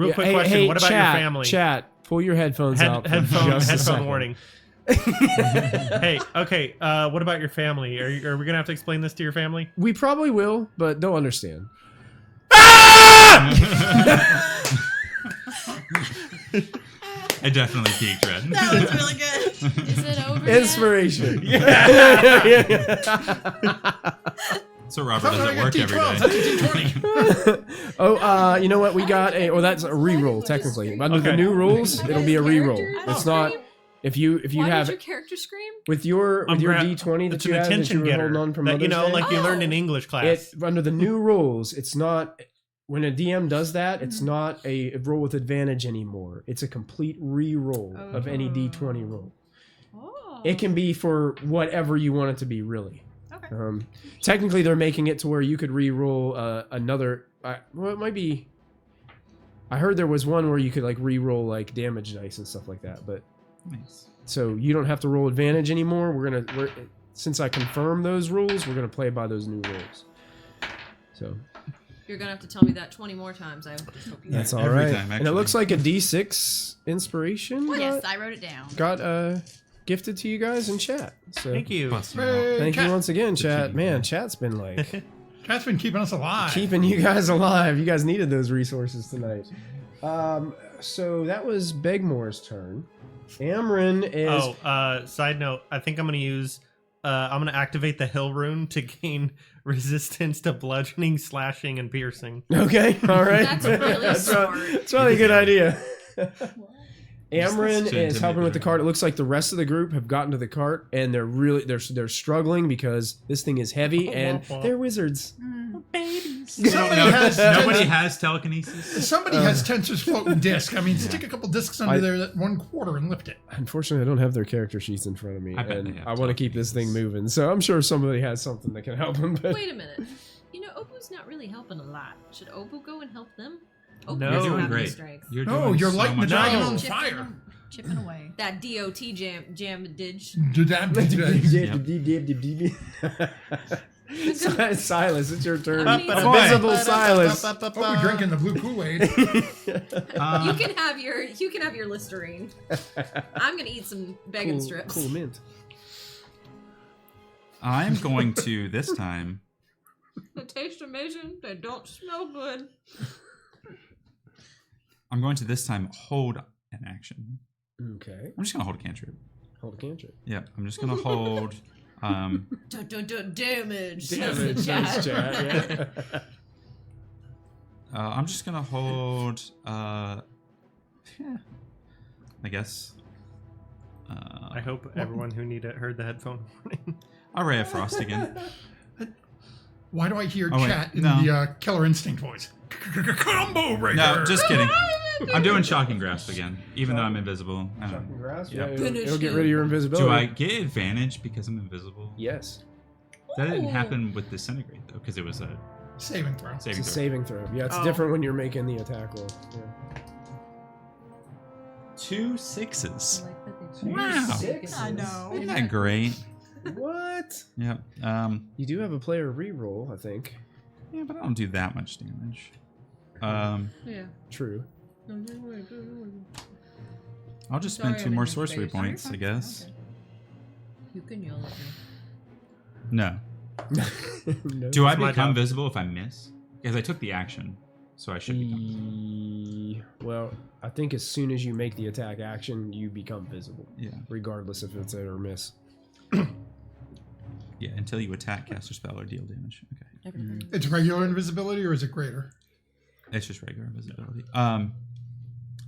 yeah, quick question. What about chat, your family? Chat, pull your headphones out. for just a Headphone second. warning. Hey. Okay. What about your family? Are we gonna have to explain this to your family? We probably will, but they'll understand. It definitely peaked red. That was really good. Is it over? yet? Inspiration. So Robert doesn't work every That's day. a D20. Oh, you know what? We got a. Oh, that's a reroll technically. Under the Okay. new rules, it'll be a reroll. Characters It's scream? not. If you Why have did your character scream? with your I'm D20 that It's you an have that you attention were getter. holding on from That, you Mother's know, Day, like you learned in English class. under the new rules, it's not. When a DM does that, it's not a roll with advantage anymore. It's a complete re-roll of any D20 roll. Oh. It can be for whatever you want it to be, really. Okay. Technically, they're making it to where you could re-roll another. Well, it might be. I heard there was one where you could like re-roll like damage dice and stuff like that, but Nice. so you don't have to roll advantage anymore. Since I confirmed those rules, we're gonna play by those new rules. So You're gonna have to tell me that 20 more times. I just hope you. that's all every right. time, And it actually. looks like a D6 inspiration. Yes, I wrote it down. got gifted to you guys in chat. So Thank you. Busting out. Hey, Thank you chat. once again, chat. cheating. Man, chat's been like Chat's been keeping us alive. keeping you guys alive. You guys needed those resources tonight. So that was Begmore's turn. Amron is. Side note. I think I'm gonna use. I'm gonna activate the Hill Rune to gain resistance to bludgeoning, slashing, and piercing. Okay, all right. That's really smart. That's probably a good idea. Amron To is helping with the intimidate cart. It looks like the rest of the group have gotten to the cart, and they're struggling because this thing is heavy, and they're wizards. Nobody has telekinesis. Somebody has Tensor's floating disc. I mean, stick a couple discs under there, that 1/4, and lift it. Unfortunately, I don't have their character sheets in front of me, I bet and they have I want to keep this thing moving. So I'm sure somebody has something that can help them. But Wait a minute. You know, Obu's not really helping a lot. Should Obu go and help them? Obu No. You're doesn't doing have any great. strength. You're No, doing you're so lighting the much dragon better. on Chipping, fire. chipping away. That DOT jam didge. Do that. Silas, it's your turn. I mean, Invisible Silas. Oh, we're drinking the blue Kool-Aid. You can have your Listerine. I'm gonna eat some bacon strips. Cool mint. I'm going to this time. They taste amazing. They don't smell good. I'm going to this time hold an action. Okay. I'm just gonna hold a cantrip. Hold a cantrip. Yeah, I'm just gonna hold. Dun, dun, dun, damage. Damage. That's the Nice chat. chat, yeah. I'm just gonna hold. Yeah, I guess. I hope everyone who heard the headphone warning. A ray of frost again. Why do I hear Oh, wait, chat in no. the Killer Instinct voice? Combo breaker. No, just kidding. I'm doing shocking grasp again, even though I'm invisible. Shocking grasp? Yeah. It'll get rid of your invisibility. Do I get advantage because I'm invisible? Yes. That didn't Ooh. happen with disintegrate though, because it was a Saving throw. It's saving a throw. saving throw. Yeah, it's Oh. different when you're making the attack roll. Yeah. 2 6s. Wow. Sixes? I know. Isn't that great? What? Yep. You do have a player reroll, I think. Yeah, but I don't do that much damage. Yeah. True. I'll just Sorry, spend 2 I'm more in your sorcery face. points, I guess. You can yell at me. No. No. Do I my become job. visible if I miss? Because I took the action, so I should become. Well, I think as soon as you make the attack action, you become visible, Yeah. regardless if it's a hit or miss. Yeah. Until you attack, cast a spell, or deal damage. Okay. It's regular invisibility or is it greater? It's just regular invisibility.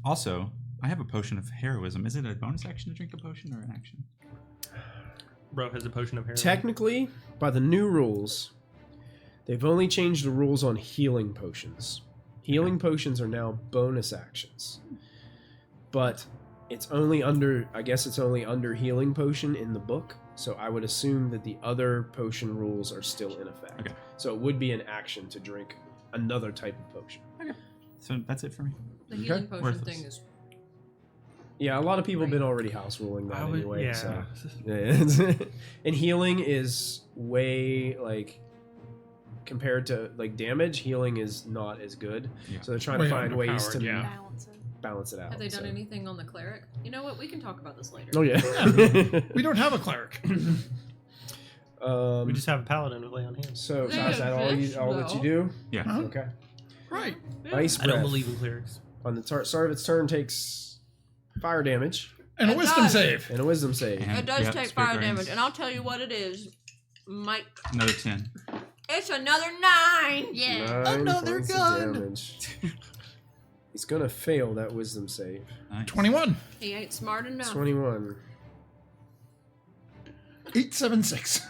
Also, I have a potion of heroism. Is it a bonus action to drink a potion or an action? Bro has a potion of heroin. Technically, by the new rules, they've only changed the rules on healing potions. Healing potions are now bonus actions. But it's only under, I guess it's only under healing potion in the book. So I would assume that the other potion rules are still in effect. Okay. So it would be an action to drink another type of potion. So that's it for me. The healing potion Worthless. thing is. Yeah, a lot of people have been already house ruling that I would- anyway. yeah. So. Yeah. And healing is way, like, compared to, like, damage, healing is not as good. Yeah. So they're trying Way to find ways underpowered, to yeah. Balance it. balance it out. Have they done so. anything on the cleric? You know what? We can talk about this later. Oh, yeah. We don't have a cleric. We just have a paladin with lay on hands. So They is that all that you no. do? Yeah. Huh? Okay. Right. Ice I don't breath. believe in clerics. On the start of its turn, takes fire damage And a It wisdom does. save. and a wisdom save. And- It does yep, take spirit fire drains. damage, and I'll tell you what it is, Mike. Another 10. It's another 9. Yeah. 9 Another points of gun. damage. He's gonna fail that wisdom save. Nice. 21. He ain't smart enough. 21. 876.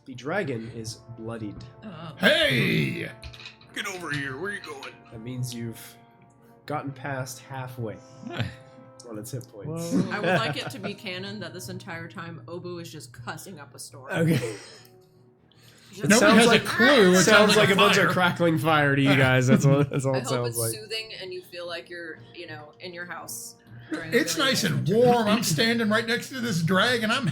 The dragon is bloodied. Hey! Get over here. Where you going? That means you've gotten past halfway on its hit points. I would like it to be canon that this entire time Obu is just cussing up a storm. Okay. Just- Nobody sounds has like- a clue. It Sounds like a bunch fire. of crackling fire to you guys. That's all. That's all I it hope sounds it's like. soothing and you feel like you're, in your house. during It's really nice cold and winter. warm. I'm standing right next to this dragon. I'm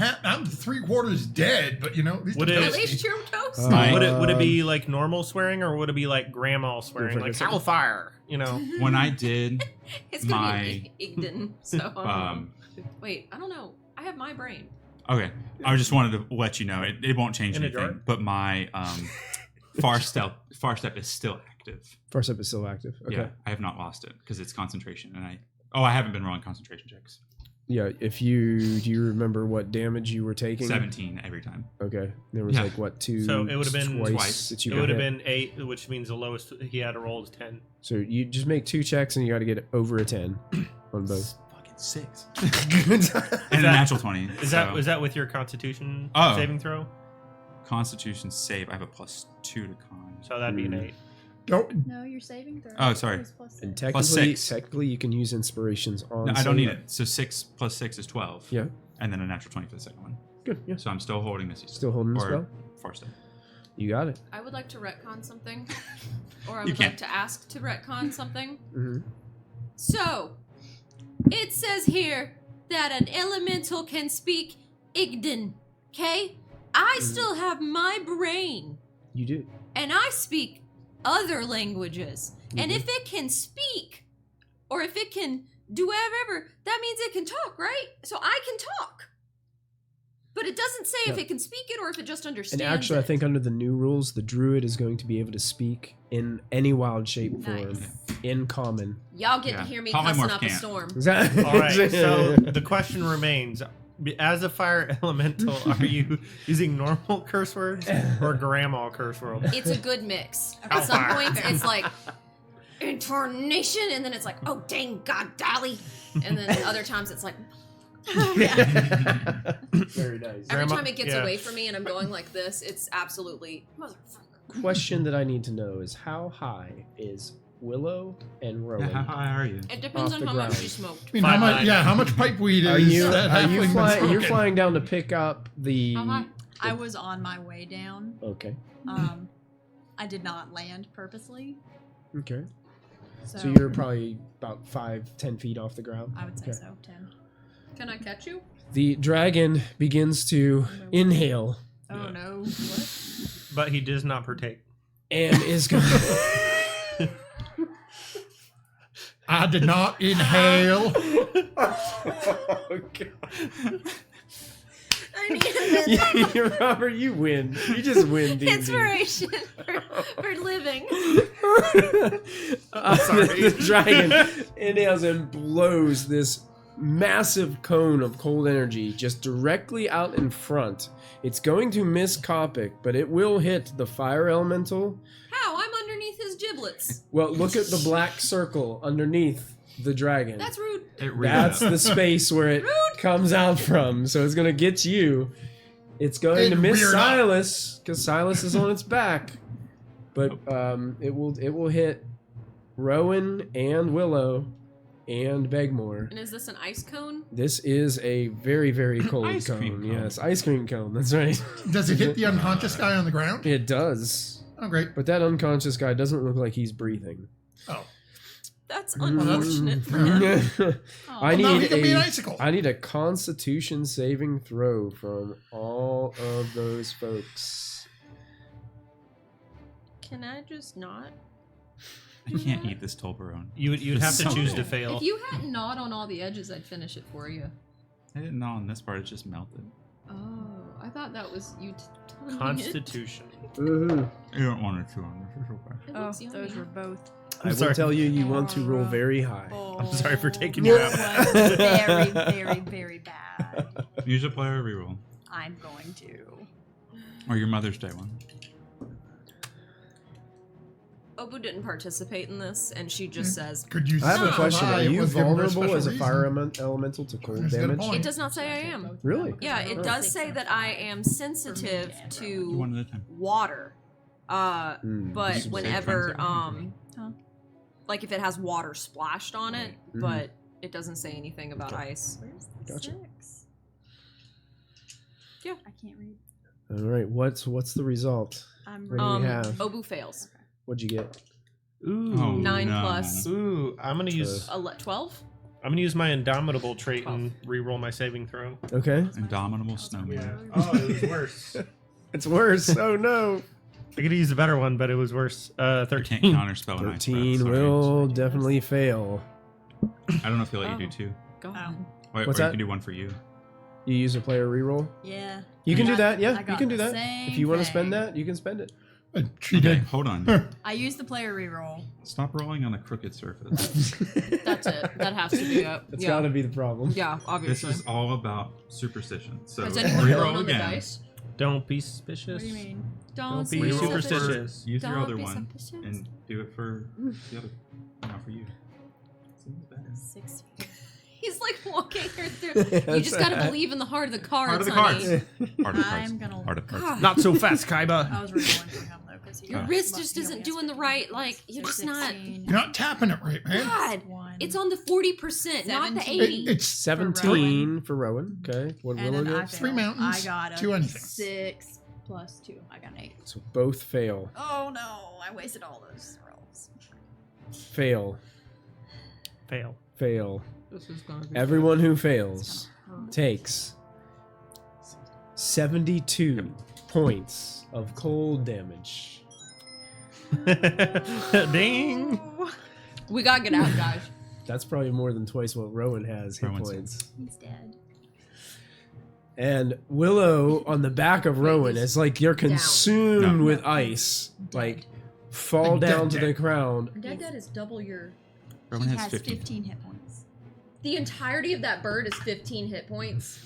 3/4 dead, but at least Would I'm it- At toasty. least you're toast. Would it be like normal swearing or would it be like grandma swearing, like second. hellfire? When I did, It's gonna be Igden. So wait, I don't know. I have my brain. okay, I just wanted to let you know it won't change In a anything. jar? But my far step is still active. First up is still active. Okay. Yeah, I have not lost it because it's concentration, and I haven't been rolling concentration checks. Yeah. Do you remember what damage you were taking? 17 every time. Okay. There was Yeah. like what, 2? So it would have been twice. that you It got would have hit? been 8, which means the lowest he had to roll is 10. So you just make 2 checks and you got to get over a 10 on both. Fucking 6. And a natural 20. Is that with your Constitution Oh. saving throw? Constitution save? I have a +2 to con. So that'd be an 8. Don't. No, you're saving throw. Oh, sorry. Is plus And six. Plus technically, 6. technically, you can use inspirations on. No, I don't need save. it. So 6 + 6 is 12. Yeah. And then a natural 20 for the second one. Good. Yeah. So I'm still holding this. Still holding the or spell. Far step. You got it. I would like to retcon something. Or I You would can't. like to ask to retcon something. Mm-hmm. So, it says here that an elemental can speak Igden, okay? I still have my brain, You do. and I speak other languages. And if it can speak, or if it can do whatever, that means it can talk, right? So I can talk. But it doesn't say if Yeah. it can speak it or if it just And understands actually, it. I think under the new rules, the druid is going to be able to speak in any wild shape form Nice. in common. Y'all get Yeah. to hear me Polymorph cussing up a can't. storm. Is that? All right. So the question remains: as a fire elemental, are you using normal curse words or grandma curse words? It's a good mix. At some points, it's like incarnation, and then it's like, oh dang god, Dolly, and then other times it's like, Very nice. every Grandma- time it gets yeah. away from me and I'm going like this, it's absolutely motherfucker. Question that I need to know is how high is Willow and Rowan? How high are you? It depends Off on the how much ground. you smoked. I mean, how much? 5'9". Yeah, how much pipe weed Are is you? that Are you halfling been flying? You're smoking? flying down to pick up the. How high? I was on my way down. Okay. I did not land purposely. Okay. So, So you're probably about 5-10 feet off the ground. I would say Okay. so. 10. Can I catch you? The dragon begins to inhale Oh no. What? But he does not partake. and is going. I did not inhale. Oh, God. I I need a Robert, you win. You just win, D&D. inspiration for living. The dragon inhales and blows this massive cone of cold energy just directly out in front. It's going to miss Kopic, but it will hit the fire elemental. How? I'm underneath his giblets. Well, look at the black circle underneath the dragon. That's rude. That's the space where it comes out from. So it's going to get you. It's going to miss weird up. Silas because Silas is on its back. But it will hit Rowan and Willow and Begmore. And is this an ice cone? This is a very, very cold Ice cream cone. cone. Yes, ice cream cone. That's right. Does it hit the unconscious guy on the ground? It does. Oh, great. But that unconscious guy doesn't look like he's breathing. Oh. That's Mm. unfortunate for him. I Well, now he need can be an icicle. I need a Constitution saving throw from all of those folks. Can I just not? I can't eat this Toblerone. You'd have to So choose to good. fail. If you had gnawed on all the edges, I'd finish it for you. I didn't know on this part. It just melted. Oh, I thought that was you telling me Constitution. Woohoo. You don't want to chew on this. It's okay. It Oh, looks yummy. those were both. I will sorry. tell you, you want to roll very high. I'm sorry for taking you out. That was very, very, very bad. Use a player reroll. I'm going to. Or your Mother's Day one. Obu didn't participate in this, and she just says, Could you I have a say question. why Are it you was given for vulnerable as a special fire reason? elemental to cold He's got a damage? point. it does not say I am. Really? Yeah, it does say that I am sensitive Do to one at a time. water. But You say whenever, friends like if it has water splashed on it, Mhm. but it doesn't say anything about Okay. ice. Where's the Gotcha. 6? Yeah. I can't read. All right. What's the result? I'm What do we reading. have? Obu fails. What'd you get? Ooh. Oh, 9 no. plus Ooh, I'm gonna use 12. my Indomitable trait and re-roll my saving throw. Okay. Indomitable snowman. Oh, it was worse. It's worse. Oh no. I could have used a better one, but it was worse. I 13. can't counterspell an ice breath, 13 sorry. will definitely fail. I don't know if he'll let you do two. God. Wait, What's or that? you can do one for you. You use a player reroll? Yeah. You can I do got- that. Yeah, I you got can do the that. same If you want to thing. spend that, you can spend it. She Okay, did. hold on. I used the player reroll. Stop rolling on a crooked surface. That's it. That has to be it. That's Yeah. gotta be the problem. Yeah, This obviously. is all about superstition. So Has anyone blown reroll on the again. dice? Don't be suspicious. What do you mean? Don't be Reroll superstitious. for- Use your Don't other be one superstitious. and do it for the other. Not for you. Seems better. 6. He's like walking her through. You just gotta believe in the heart of the cards, Heart of the honey. cards. Heart of cards. I'm gonna. Heart of cards. God. Not so fast, Kaiba. I was rerolling for him though because Your wrist just isn't doing the right, like, you're just not. You're not tapping it right, man. God, One. it's on the 40%, not the 17. 80. It's 17 for Rowan. Okay. What And Willow then I gets? Three failed. mountains, I got a 2 anything. 6 plus 2. I got an 8. So both fail. Oh no! I wasted all those rolls. Fail. Fail. Fail. This is gonna be Everyone who fails Hurt. takes 72 points of cold damage. Ding. We gotta get out, guys. That's probably more than twice what Rowan has hit Rowan's- points. He's dead. And Willow on the back of Rowan is like you're consumed No. with ice. Like fall Like down to dead. the ground. Dead is double your. Rowan He has has 15. 15 hit points. The entirety of that bird is 15 hit points.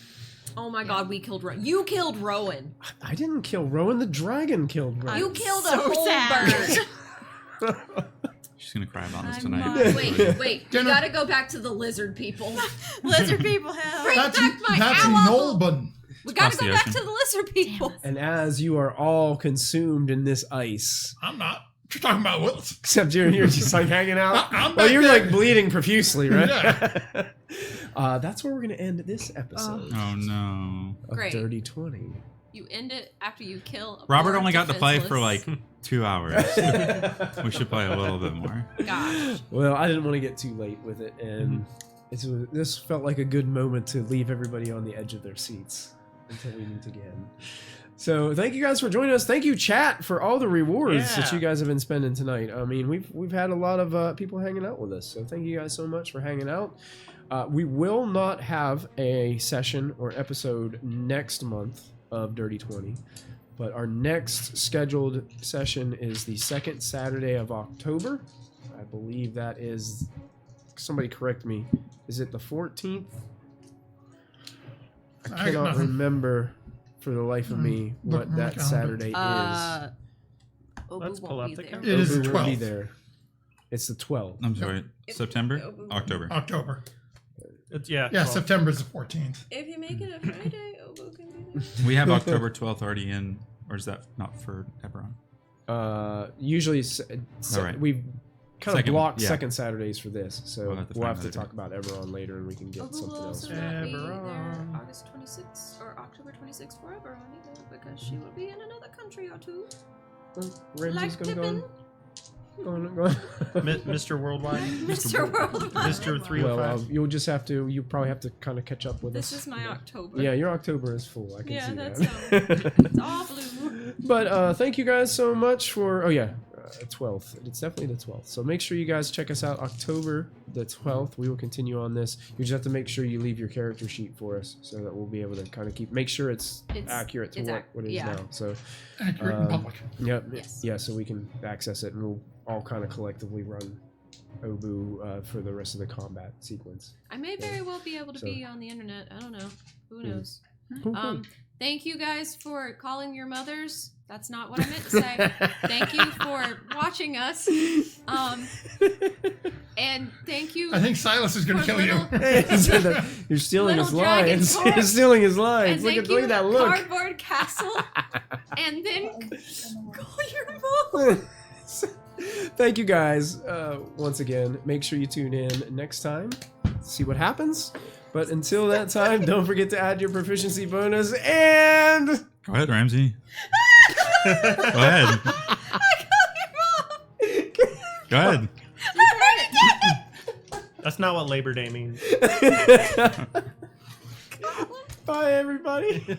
Oh my god, we killed Rowan. You killed Rowan. I didn't kill Rowan, the dragon killed Rowan. You killed a so whole sad. bird. She's gonna cry about this I'm tonight. not- Wait, you Jenna- gotta go back to the lizard people. Lizard people help. Bring That's back my that's owl. Nolban. We gotta Across go the back ocean. to the lizard people. And as you are all consumed in this ice, I'm not. What you talking about, Willis? except you're just like hanging out. I'm Well, back you're there. like bleeding profusely, right? That's where we're gonna end this episode Oh no. of Great. Dirty 20. You end it after you kill. A Robert bird only got to play for like defenseless. 2 hours. We should play a little bit more. Gosh. Well, I didn't want to get too late with it, and this felt like a good moment to leave everybody on the edge of their seats until we meet again. So thank you guys for joining us. Thank you, chat, for all the rewards that Yeah. you guys have been spending tonight. I mean, we've had a lot of people hanging out with us, so thank you guys so much for hanging out. We will not have a session or episode next month of Dirty 20, but our next scheduled session is the second Saturday of October. I believe that is, somebody correct me, is it the 14th? I cannot remember for the life of me what that Saturday is. Obu Let's pull won't up be the there. It is the Obu will be 12th. there. It's the 12th. I'm sorry. September? Obu- October. October. It's, yeah. Yeah, 12. September is the 14th. If you make it a Friday, Obu can be there. We have October 12th already in, or is that not for Eberron? Usually All right. we kind of Second, blocked yeah. second Saturdays for this, so We'll have to we'll find have to another talk about Eberron later, and we can get Obu something will else. also not be there Eberron. August 26th or October 26th for Eberron either, because she will be in another country or two. Ramsey's Like gonna Pippin. go on. Mr. Worldwide. Mr. Worldwide. Mr. 305. Well, you'll probably have to kind of catch up with This us. is my October. Yeah, your October is full. I can Yeah, see that's that. It's all blue. But thank you guys so much for. 12th. It's definitely the 12th. So make sure you guys check us out October the 12th. We will continue on this. You just have to make sure you leave your character sheet for us so that we'll be able to kind of make sure it's accurate to what it is now. So Accurate in public. Yep. Yes. Yeah, so we can access it and we'll all kind of collectively run Obu for the rest of the combat sequence. I may very well be able to So- be on the internet. I don't know. Who knows? Cool. Thank you guys for calling your mothers. That's not what I meant to say. Thank you for watching us. And thank you. I think Silas is going to kill you. You're stealing his Little dragon lines. corpse. You're stealing his And lines. Look thank at you, that look. Cardboard Castle. And then call your mom. Thank you guys once again. Make sure you tune in next time to see what happens. But until that time, don't forget to add your proficiency bonus and Go ahead, Ramsey. Go ahead. Go ahead. That's not what Labor Day means. bye everybody. Bye.